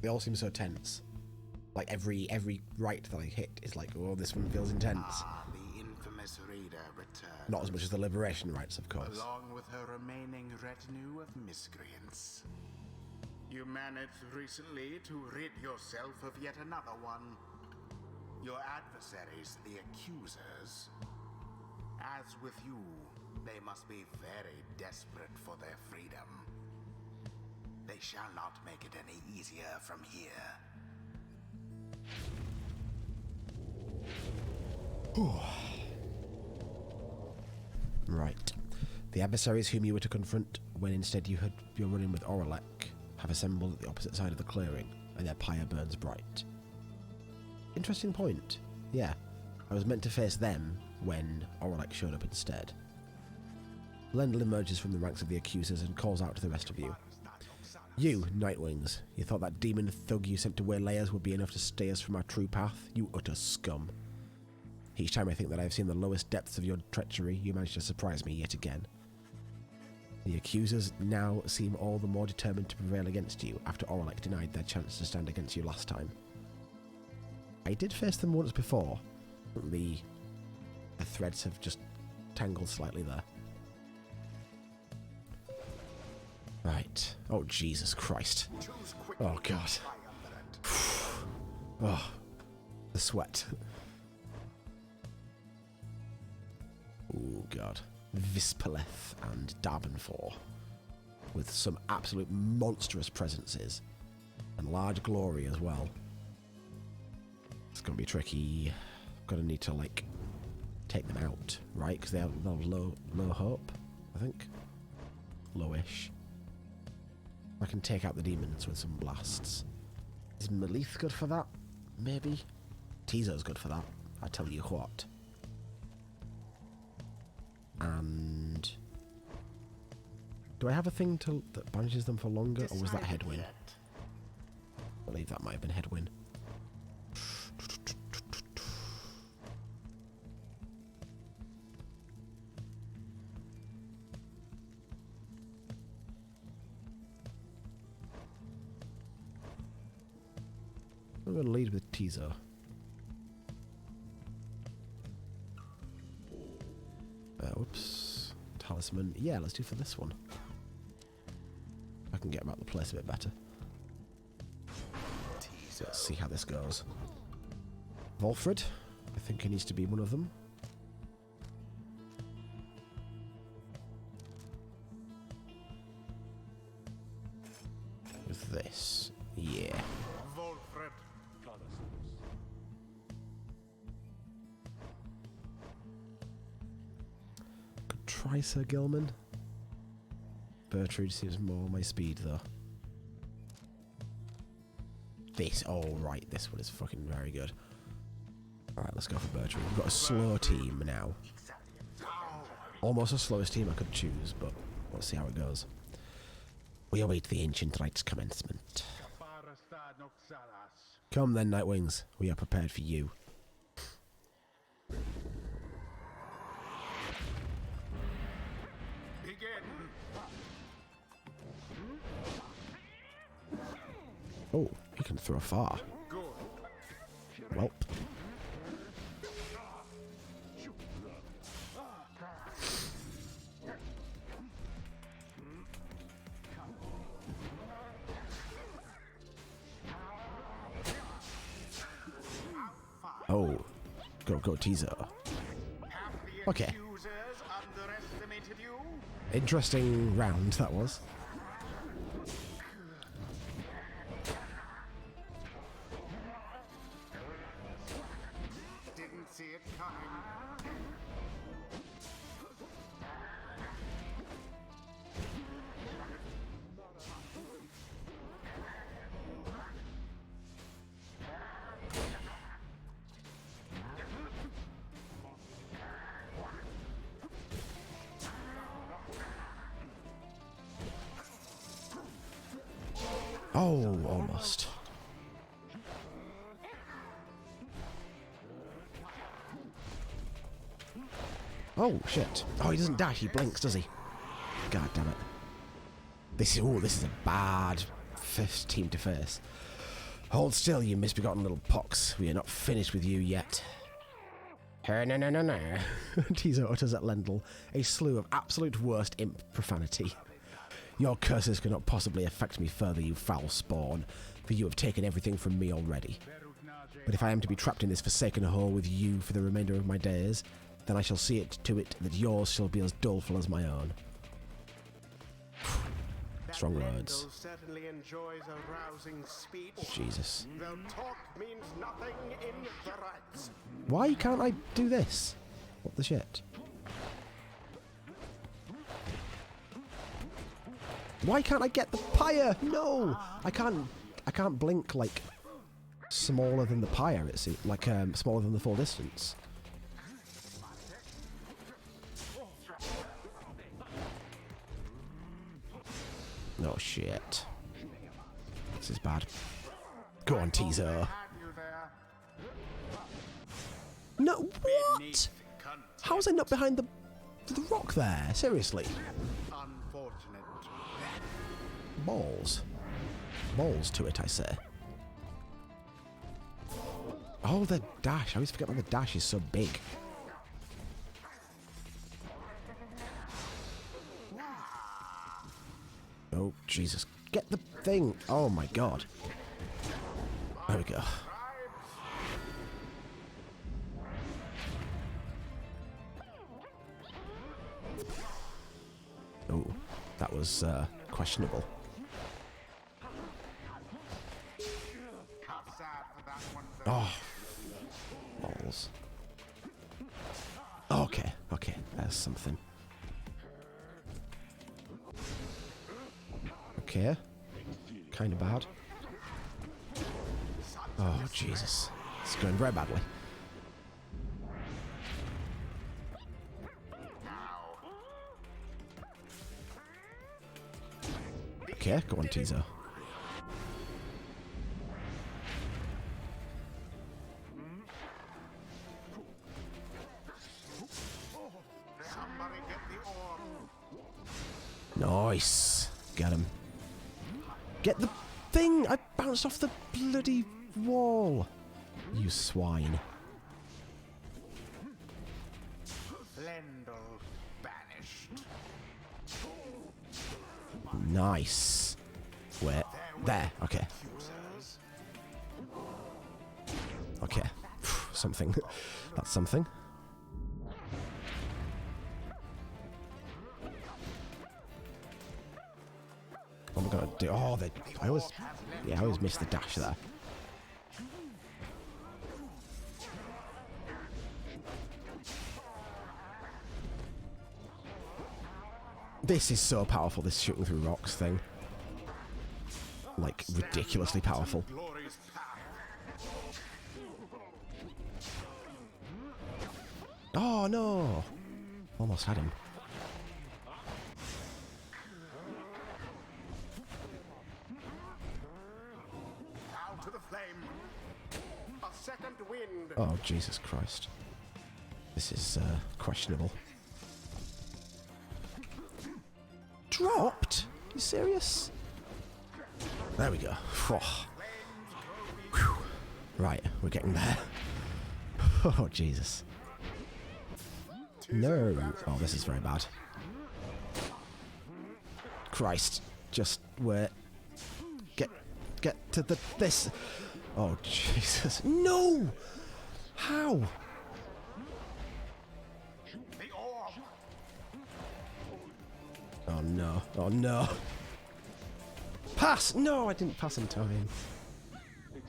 A: They all seem so tense. Like every rite that I hit is like, oh, this one feels intense.
B: The infamous Rita returned.
A: Not as much as the liberation rites, of course.
B: Along with her remaining retinue of miscreants. You managed recently to rid yourself of yet another one. Your adversaries, the accusers. As with you, they must be very desperate for their freedom. They shall not make it any easier from here.
A: Right. The adversaries whom you were to confront, when instead you're running with Oralek, have assembled at the opposite side of the clearing, and their pyre burns bright. Interesting point. Yeah, I was meant to face them when Oralek showed up instead. Lendl emerges from the ranks of the accusers and calls out to the rest of you. You, Nightwings, you thought that demon thug you sent to waylay us would be enough to stay us from our true path? You utter scum. Each time I think that I have seen the lowest depths of your treachery, you manage to surprise me yet again. The accusers now seem all the more determined to prevail against you after Oralek denied their chance to stand against you last time. I did face them once before. The threads have just tangled slightly there. Right. Oh, Jesus Christ. Oh, God. Oh, the sweat. Oh, God. Vispaleth and Darbenfor, with some absolute monstrous presences, and large glory as well. It's going to be tricky. Going to need to, like, take them out, right? Because they'll have low hope, I think. Lowish. I can take out the demons with some blasts. Is Melith good for that? Maybe. Tizo's good for that. I tell you what. And do I have a thing that banishes them for longer, or was that Headwind? I believe that might have been Headwind. I'm going to lead with Tizo. Whoops. Talisman. Yeah, let's do for this one. I can get about the place a bit better. Let's see how this goes. Volfred. I think he needs to be one of them. With this. Yeah. Try Sir Gilman. Bertrude seems more my speed though. This, oh right, this one is fucking very good. Alright, let's go for Bertrude. We've got a slow team now. Almost the slowest team I could choose, but let's see how it goes. We await the ancient rites commencement. Come then, Nightwings. We are prepared for you. Oh, he can throw far. Welp. Oh, go teaser. Okay. Interesting round that was.
B: Didn't see it coming.
A: Oh, almost. Oh, shit. Oh, he doesn't dash, he blinks, does he? God damn it. This is a bad first team to face. Hold still, you misbegotten little pox. We are not finished with you yet. No. Teaser utters at Lendl a slew of absolute worst imp profanity. Your curses cannot possibly affect me further, you foul spawn, for you have taken everything from me already. But if I am to be trapped in this forsaken hole with you for the remainder of my days, then I shall see it to it that yours shall be as doleful as my own. Strong words.
D: Certainly enjoys a rousing speech.
A: Jesus.
D: Though talk means nothing in the rights.
A: Why can't I do this? What the shit? Why can't I get the pyre? No! I can't blink like smaller than the pyre, it's like smaller than the full distance. Oh shit. This is bad. Go on, teaser. No, what? How was I not behind the rock there? Seriously.
B: Unfortunate.
A: Balls. Balls to it, I say. Oh, the dash. I always forget that the dash is so big. Oh, Jesus. Get the thing. Oh, my God. There we go. Oh, that was questionable. Oh, balls. Okay, there's something. Okay, kind of bad. Oh, Jesus. It's going very badly. Okay, go on, teaser.
B: Somebody get the orb.
A: Nice. Get him. Get the thing! I bounced off the bloody wall. You swine.
B: Lendl banished.
A: Nice. Where? There. Okay. Okay. Something. That's something. What am I gonna do? Oh, I always miss the dash there. This is so powerful, this shooting through rocks thing. Like, ridiculously powerful. Oh, no! Almost had him.
D: Out to the flame. A second wind.
A: Oh, Jesus Christ. This is questionable. Dropped? You serious? There we go. Oh, Right, we're getting there. Oh, Jesus. No. Oh, this is very bad. Christ. Just wait. Get to this. Oh, Jesus. No! How? Oh, no. Oh, no. Pass! No, I didn't pass in time.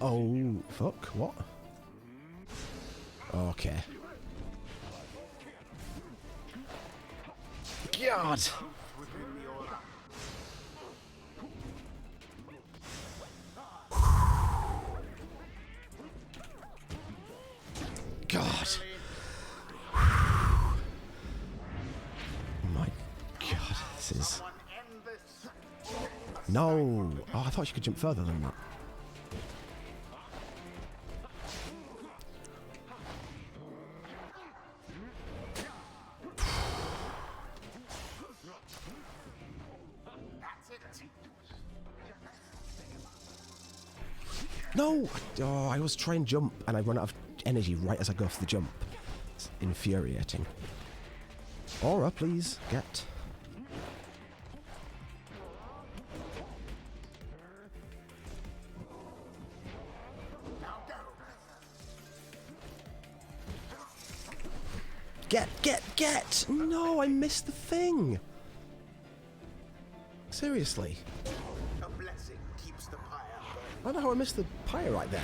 A: Oh, fuck. What? Okay. God! God. Oh my God, this is... No! Oh, I thought you could jump further than that. No! Oh, I was trying to jump and I run out of energy right as I go for the jump. It's infuriating. Aura, please, get. Get! No, I missed the thing! Seriously.
D: A blessing keeps the pyre burning.
A: I don't know how I missed the pyre right there.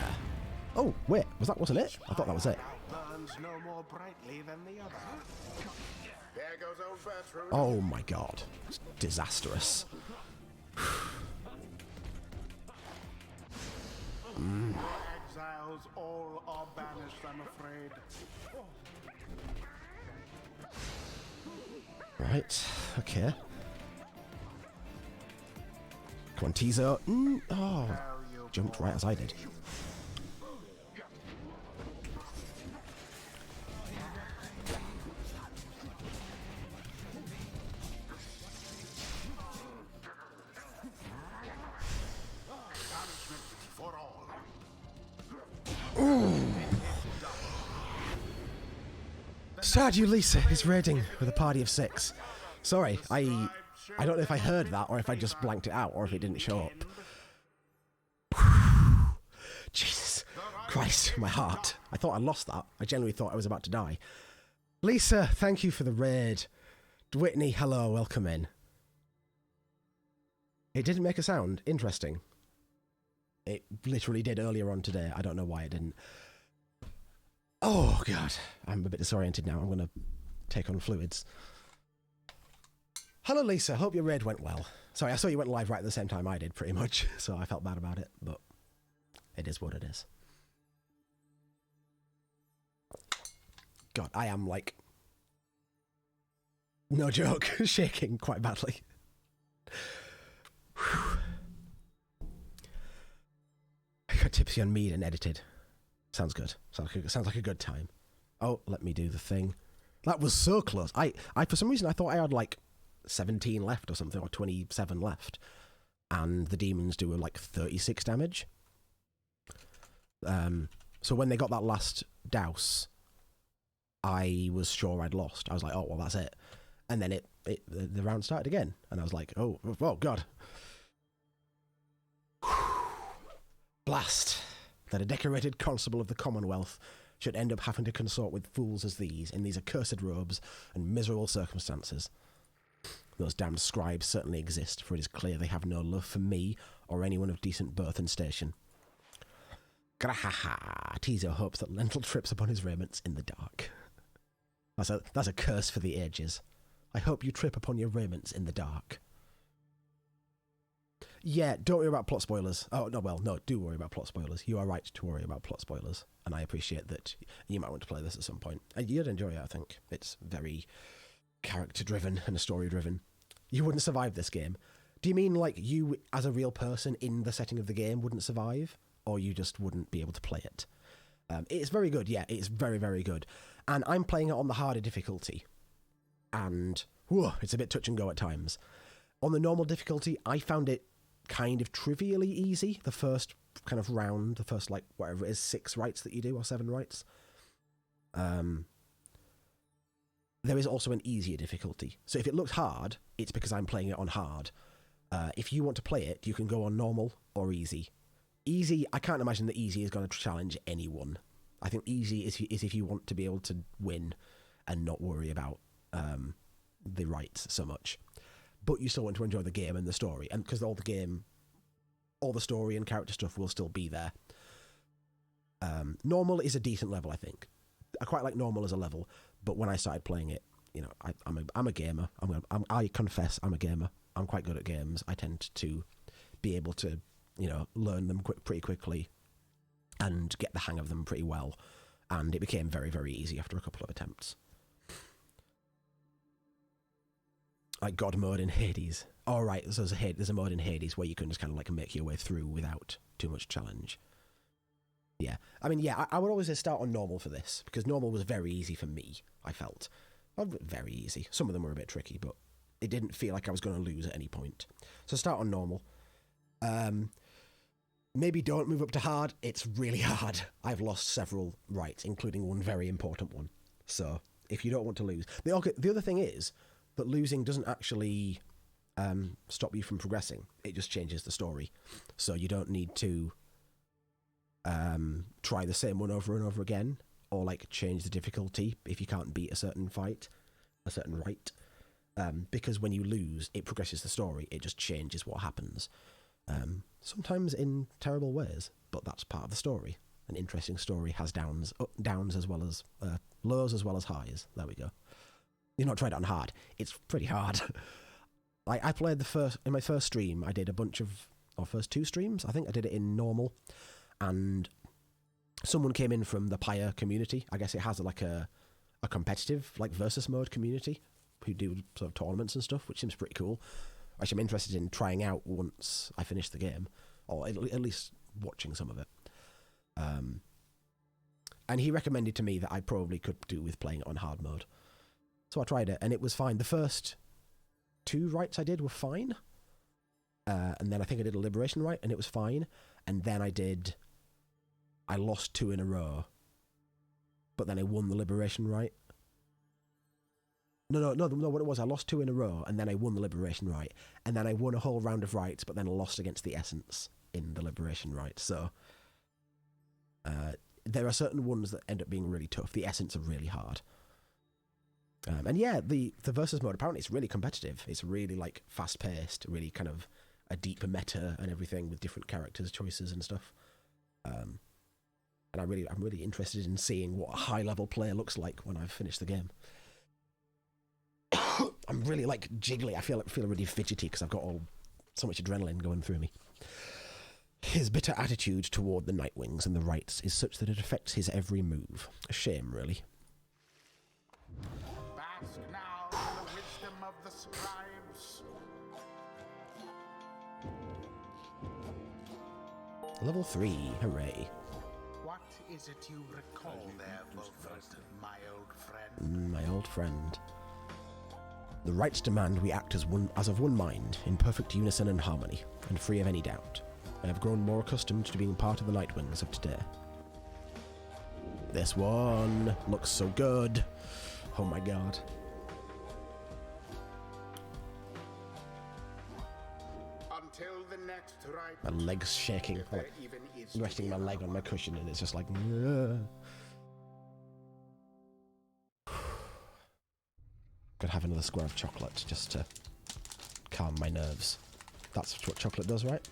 A: Oh, wait, wasn't it? I thought that was it.
B: Burns no more brightly than the other.
D: There goes old Bertram.
A: Oh my God. It's disastrous.
B: Exiles all are banished, I'm afraid.
A: Right, okay. Come on, Tizo. Oh, jumped right as I did.
D: For all.
A: Stardew Lisa is raiding with a party of 6. Sorry, I don't know if I heard that or if I just blanked it out or if it didn't show up. Jesus Christ, my heart. I thought I lost that. I genuinely thought I was about to die. Lisa, thank you for the raid. Whitney, hello, welcome in. It didn't make a sound. Interesting. It literally did earlier on today. I don't know why it didn't. Oh, God. I'm a bit disoriented now. I'm going to take on fluids. Hello, Lisa. Hope your raid went well. Sorry, I saw you went live right at the same time I did, pretty much. So I felt bad about it, but it is what it is. God, I am, like, no joke, shaking quite badly. I got tipsy on mead and edited. Sounds good. Sounds like a good time. Oh, let me do the thing. That was so close. I for some reason I thought I had like 17 left or something, or 27 left, and the demons do like 36 damage. So when they got that last douse, I was sure I'd lost. I was like, oh well, that's it. And then the round started again, and I was like, oh God. Blast. That a decorated constable of the Commonwealth should end up having to consort with fools as these, in these accursed robes and miserable circumstances. Those damned scribes certainly exist, for it is clear they have no love for me or anyone of decent birth and station. Grahaha! Tizo hopes that Lentil trips upon his raiments in the dark. That's a curse for the ages. I hope you trip upon your raiments in the dark. Yeah, don't worry about plot spoilers. Oh, no, well, no, do worry about plot spoilers. You are right to worry about plot spoilers, and I appreciate that you might want to play this at some point. And you'd enjoy it, I think. It's very character-driven and story-driven. You wouldn't survive this game. Do you mean, like, you, as a real person in the setting of the game, wouldn't survive? Or you just wouldn't be able to play it? It's very good, yeah, it's very, very good. And I'm playing it on the harder difficulty. And, whoa, it's a bit touch and go at times. On the normal difficulty, I found it kind of trivially easy. The first kind of round, the first, like, whatever it is, 6 rights that you do, or 7 rights. There is also an easier difficulty. So if it looks hard, it's because I'm playing it on hard. If you want to play it, you can go on normal or easy. Easy, I can't imagine that easy is going to challenge anyone. I think easy is if you want to be able to win and not worry about the rights so much. But you still want to enjoy the game and the story. And because all the story and character stuff will still be there. Normal is a decent level, I think. I quite like normal as a level, but when I started playing it, you know, I'm a gamer. I confess I'm a gamer. I'm quite good at games. I tend to be able to, you know, learn them pretty quickly and get the hang of them pretty well. And it became very, very easy after a couple of attempts. Like God mode in Hades. All right, so there's a mode in Hades where you can just kind of like make your way through without too much challenge. Yeah, I mean, yeah, I would always say start on normal for this, because normal was very easy for me, I felt. Not very easy. Some of them were a bit tricky, but it didn't feel like I was going to lose at any point. So start on normal. Maybe don't move up to hard. It's really hard. I've lost several rights, including one very important one. So if you don't want to lose... The other thing is that losing doesn't actually stop you from progressing. It just changes the story. So you don't need to try the same one over and over again, or like change the difficulty if you can't beat a certain fight, a certain right. Because when you lose, it progresses the story. It just changes what happens. Sometimes in terrible ways, but that's part of the story. An interesting story has downs as well as lows as well as highs. There we go. You've not tried it on hard. It's pretty hard. Like I played in my first stream, I did a bunch of, or first 2 streams, I think I did it in normal, and someone came in from the Pyre community. I guess it has like a competitive, like versus mode community who do sort of tournaments and stuff, which seems pretty cool. Which I'm interested in trying out once I finish the game, or at least watching some of it. And he recommended to me that I probably could do with playing it on hard mode. So I tried it, and it was fine. The first 2 rights I did were fine. And then I think I did a liberation right, and it was fine. And then I lost 2 in a row. But then I won the liberation right. No, what it was, I lost 2 in a row, and then I won the liberation right. And then I won a whole round of rights, but then I lost against the essence in the liberation right. So there are certain ones that end up being really tough. The essence are really hard. And yeah, the versus mode, apparently it's really competitive. It's really like fast-paced, really kind of a deep meta and everything with different characters, choices and stuff. And I'm really interested in seeing what a high-level player looks like when I've finished the game. I'm really like jiggly. I feel really fidgety because I've got so much adrenaline going through me. His bitter attitude toward the Nightwings and the rights is such that it affects his every move. A shame, really.
B: Bask now in the wisdom of the scribes.
A: Level 3, hooray.
B: What is it you recall there, Beaufort, my old friend?
A: My old friend. The rights demand we act as of one mind, in perfect unison and harmony, and free of any doubt. I have grown more accustomed to being part of the Nightwings of today. This one looks so good. Oh my god.
D: Until the next right.
A: My leg's shaking.
D: If there even is to
A: Resting
D: be
A: my
D: a
A: leg on my
D: round.
A: cushion, and it's just like... Ugh. Could have another square of chocolate just to calm my nerves. That's what chocolate does, right?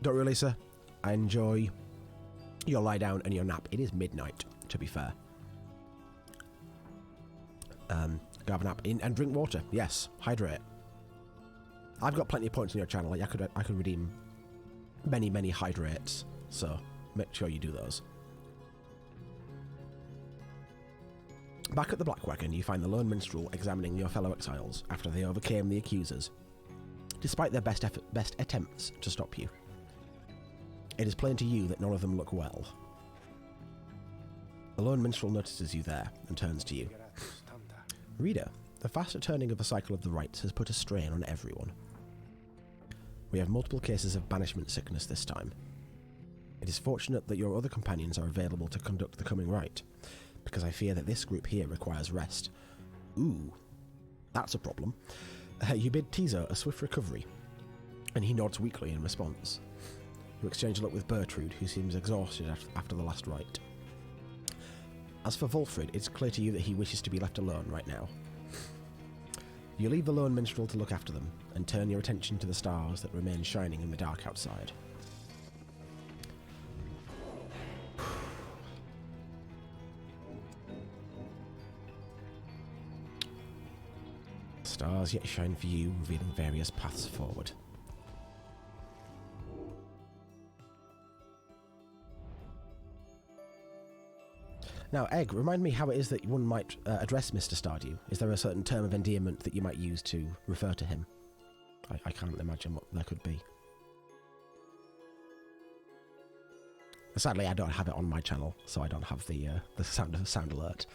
A: Don't really, sir. I enjoy your lie down and your nap. It is midnight, to be fair. Go have a nap and drink water. Yes, hydrate. I've got plenty of points on your channel. Like I could redeem many hydrates. So make sure you do those. Back at the Black Wagon, you find the lone minstrel examining your fellow exiles after they overcame the accusers, despite their best attempts to stop you. It is plain to you that none of them look well. The lone minstrel notices you there and turns to you. Reader, the faster turning of the cycle of the rites has put a strain on everyone. We have multiple cases of banishment sickness this time. It is fortunate that your other companions are available to conduct the coming rite, because I fear that this group here requires rest. Ooh, that's a problem. You bid Tizo a swift recovery, and he nods weakly in response. You exchange a look with Bertrude, who seems exhausted after the last rite. As for Volfrid, it's clear to you that he wishes to be left alone right now. You leave the lone minstrel to look after them, and turn your attention to the stars that remain shining in the dark outside. Stars yet shine for you, revealing various paths forward. Now, Egg, remind me how it is that one might address Mr. Stardew. Is there a certain term of endearment that you might use to refer to him? I can't imagine what there could be. Sadly, I don't have it on my channel, so I don't have the sound alert.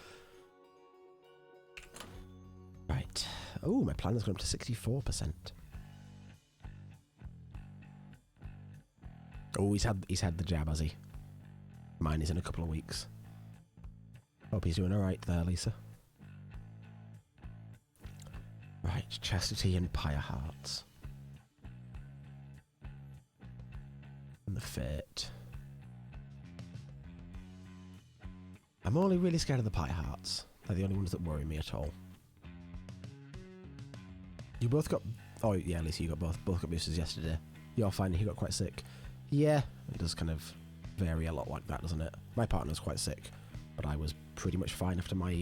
A: Right. Oh, my plan has gone up to 64%. Oh, he's had the jab, has he? Mine is in a couple of weeks. Hope he's doing alright there, Lisa. Right, Chastity and Pyre Hearts. And the Fate. I'm only really scared of the Pyre Hearts. They're the only ones that worry me at all. You both got... Oh, yeah, Lisa, you got both got boosters yesterday. You're fine, he got quite sick. Yeah, it does kind of vary a lot like that, doesn't it? My partner's quite sick, but I was pretty much fine after my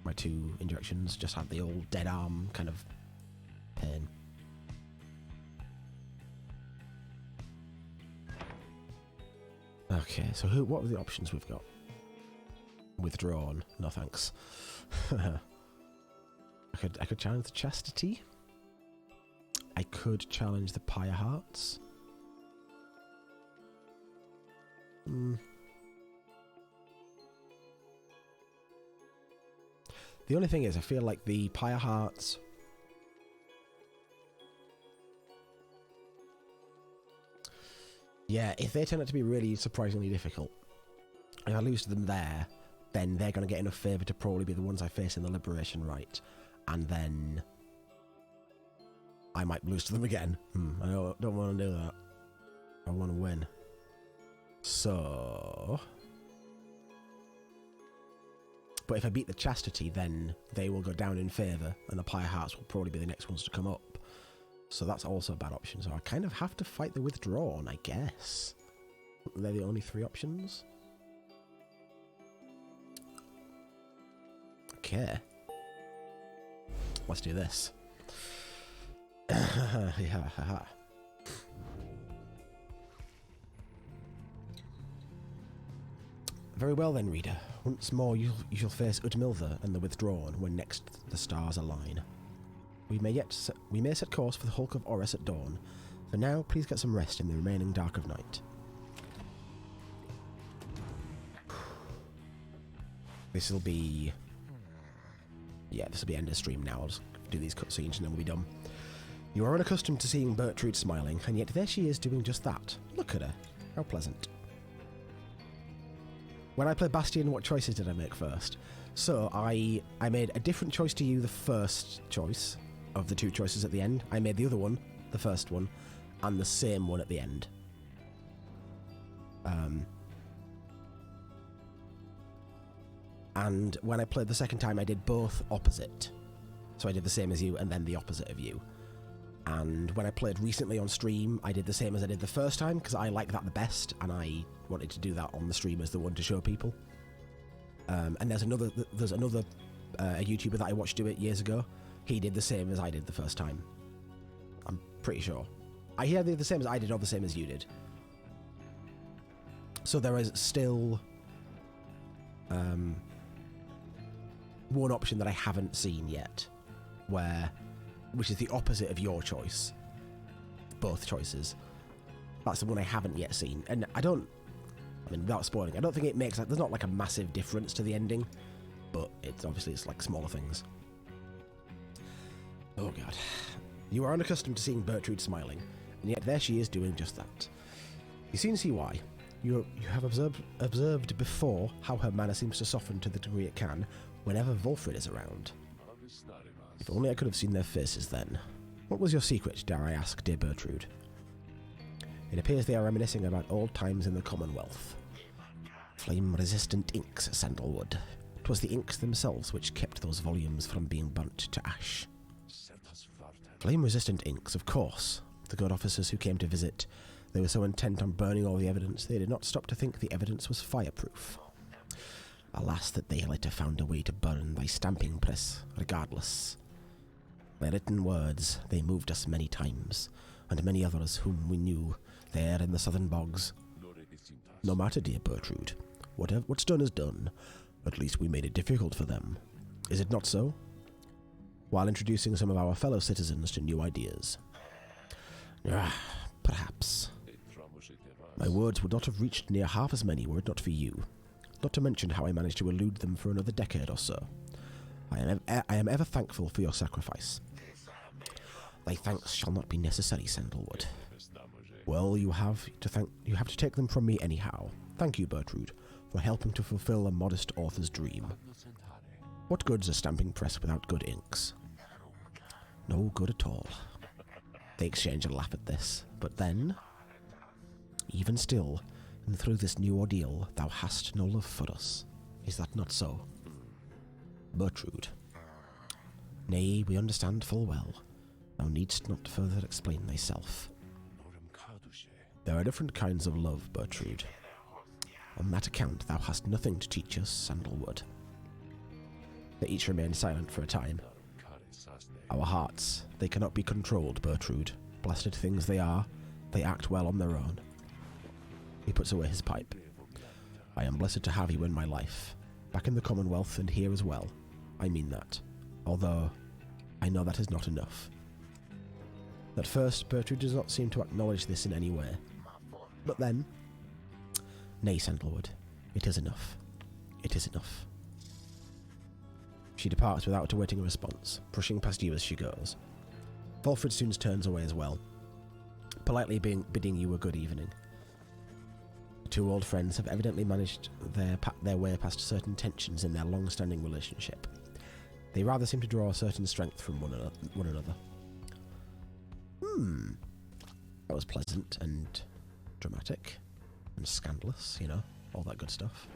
A: my 2 injections. Just had the old dead arm kind of pain. Okay, so what were the options we've got? Withdrawn. No thanks. I could challenge the Chastity. I could challenge the Pyre Hearts. The only thing is, I feel like the Pyre Hearts... Yeah, if they turn out to be really surprisingly difficult, if I lose to them there, then they're going to get enough favour to probably be the ones I face in the Liberation Rite. And then I might lose to them again. I don't want to do that. I want to win. So... But if I beat the Chastity, then they will go down in favour, and the Pyre Hearts will probably be the next ones to come up. So that's also a bad option. So I kind of have to fight the Withdrawn, I guess. They're the only 3 options. Okay. Let's do this. Yeah, haha. Very well then, reader. Once more you shall face Udmiltha and the Withdrawn when next the stars align. We may set course for the Hulk of Oris at dawn. For now, please get some rest in the remaining dark of night. This'll be... Yeah, this'll be end of stream now. I'll just do these cutscenes and then we'll be done. You are unaccustomed to seeing Bertrude smiling, and yet there she is doing just that. Look at her. How pleasant. When I played Bastion, what choices did I make first? So, I made a different choice to you the first choice of the 2 choices at the end. I made the other one, the first one, and the same one at the end. And when I played the second time, I did both opposite. So I did the same as you and then the opposite of you. And when I played recently on stream, I did the same as I did the first time, because I like that the best, and I wanted to do that on the stream as the one to show people. And there's another a YouTuber that I watched do it years ago. He did the same as I did the first time. I'm pretty sure. I hear the same as I did or the same as you did. So there is still one option that I haven't seen yet, which is the opposite of your choice. Both choices. That's the one I haven't yet seen. And without spoiling, I don't think it makes, there's not like a massive difference to the ending, but it's like smaller things. Oh god. You are unaccustomed to seeing Bertrude smiling, and yet there she is doing just that. You soon see why. You have observed before how her manner seems to soften to the degree it can whenever Volfred is around. If only I could have seen their faces then. What was your secret, dare I ask, dear Bertrude? It appears they are reminiscing about old times in the Commonwealth. Flame-resistant inks, Sandalwood. 'Twas the inks themselves which kept those volumes from being burnt to ash. Flame-resistant inks, of course. The good officers who came to visit, they were so intent on burning all the evidence, they did not stop to think the evidence was fireproof. Alas, that they later found a way to burn thy stamping press, regardless. Their written words, they moved us many times, and many others whom we knew, there in the southern bogs. No matter, dear Bertrude. What's done is done. At least we made it difficult for them. Is it not so? While introducing some of our fellow citizens to new ideas. Perhaps. My words would not have reached near half as many were it not for you. Not to mention how I managed to elude them for another decade or so. I am ever thankful for your sacrifice. Thy thanks shall not be necessary, Sandalwood. Well, you have to take them from me anyhow. Thank you, Bertrude, for helping to fulfill a modest author's dream. What good's a stamping press without good inks? No good at all. They exchange a laugh at this, but then, even still, and through this new ordeal, thou hast no love for us. Is that not so? Bertrude. Nay, we understand full well. Thou needst not further explain thyself. There are different kinds of love, Bertrude. On that account, thou hast nothing to teach us, Sandalwood. They each remain silent for a time. Our hearts, they cannot be controlled, Bertrude. Blasted things they are, they act well on their own. He puts away his pipe. I am blessed to have you in my life, back in the Commonwealth and here as well. I mean that, although I know that is not enough. At first, Bertrude does not seem to acknowledge this in any way. But then, nay, Sandalwood, it is enough. It is enough. She departs without awaiting a response, brushing past you as she goes. Volfred soon turns away as well, politely bidding you a good evening. The two old friends have evidently managed their way past certain tensions in their long-standing relationship. They rather seem to draw a certain strength from one another. That was pleasant and dramatic and scandalous, all that good stuff.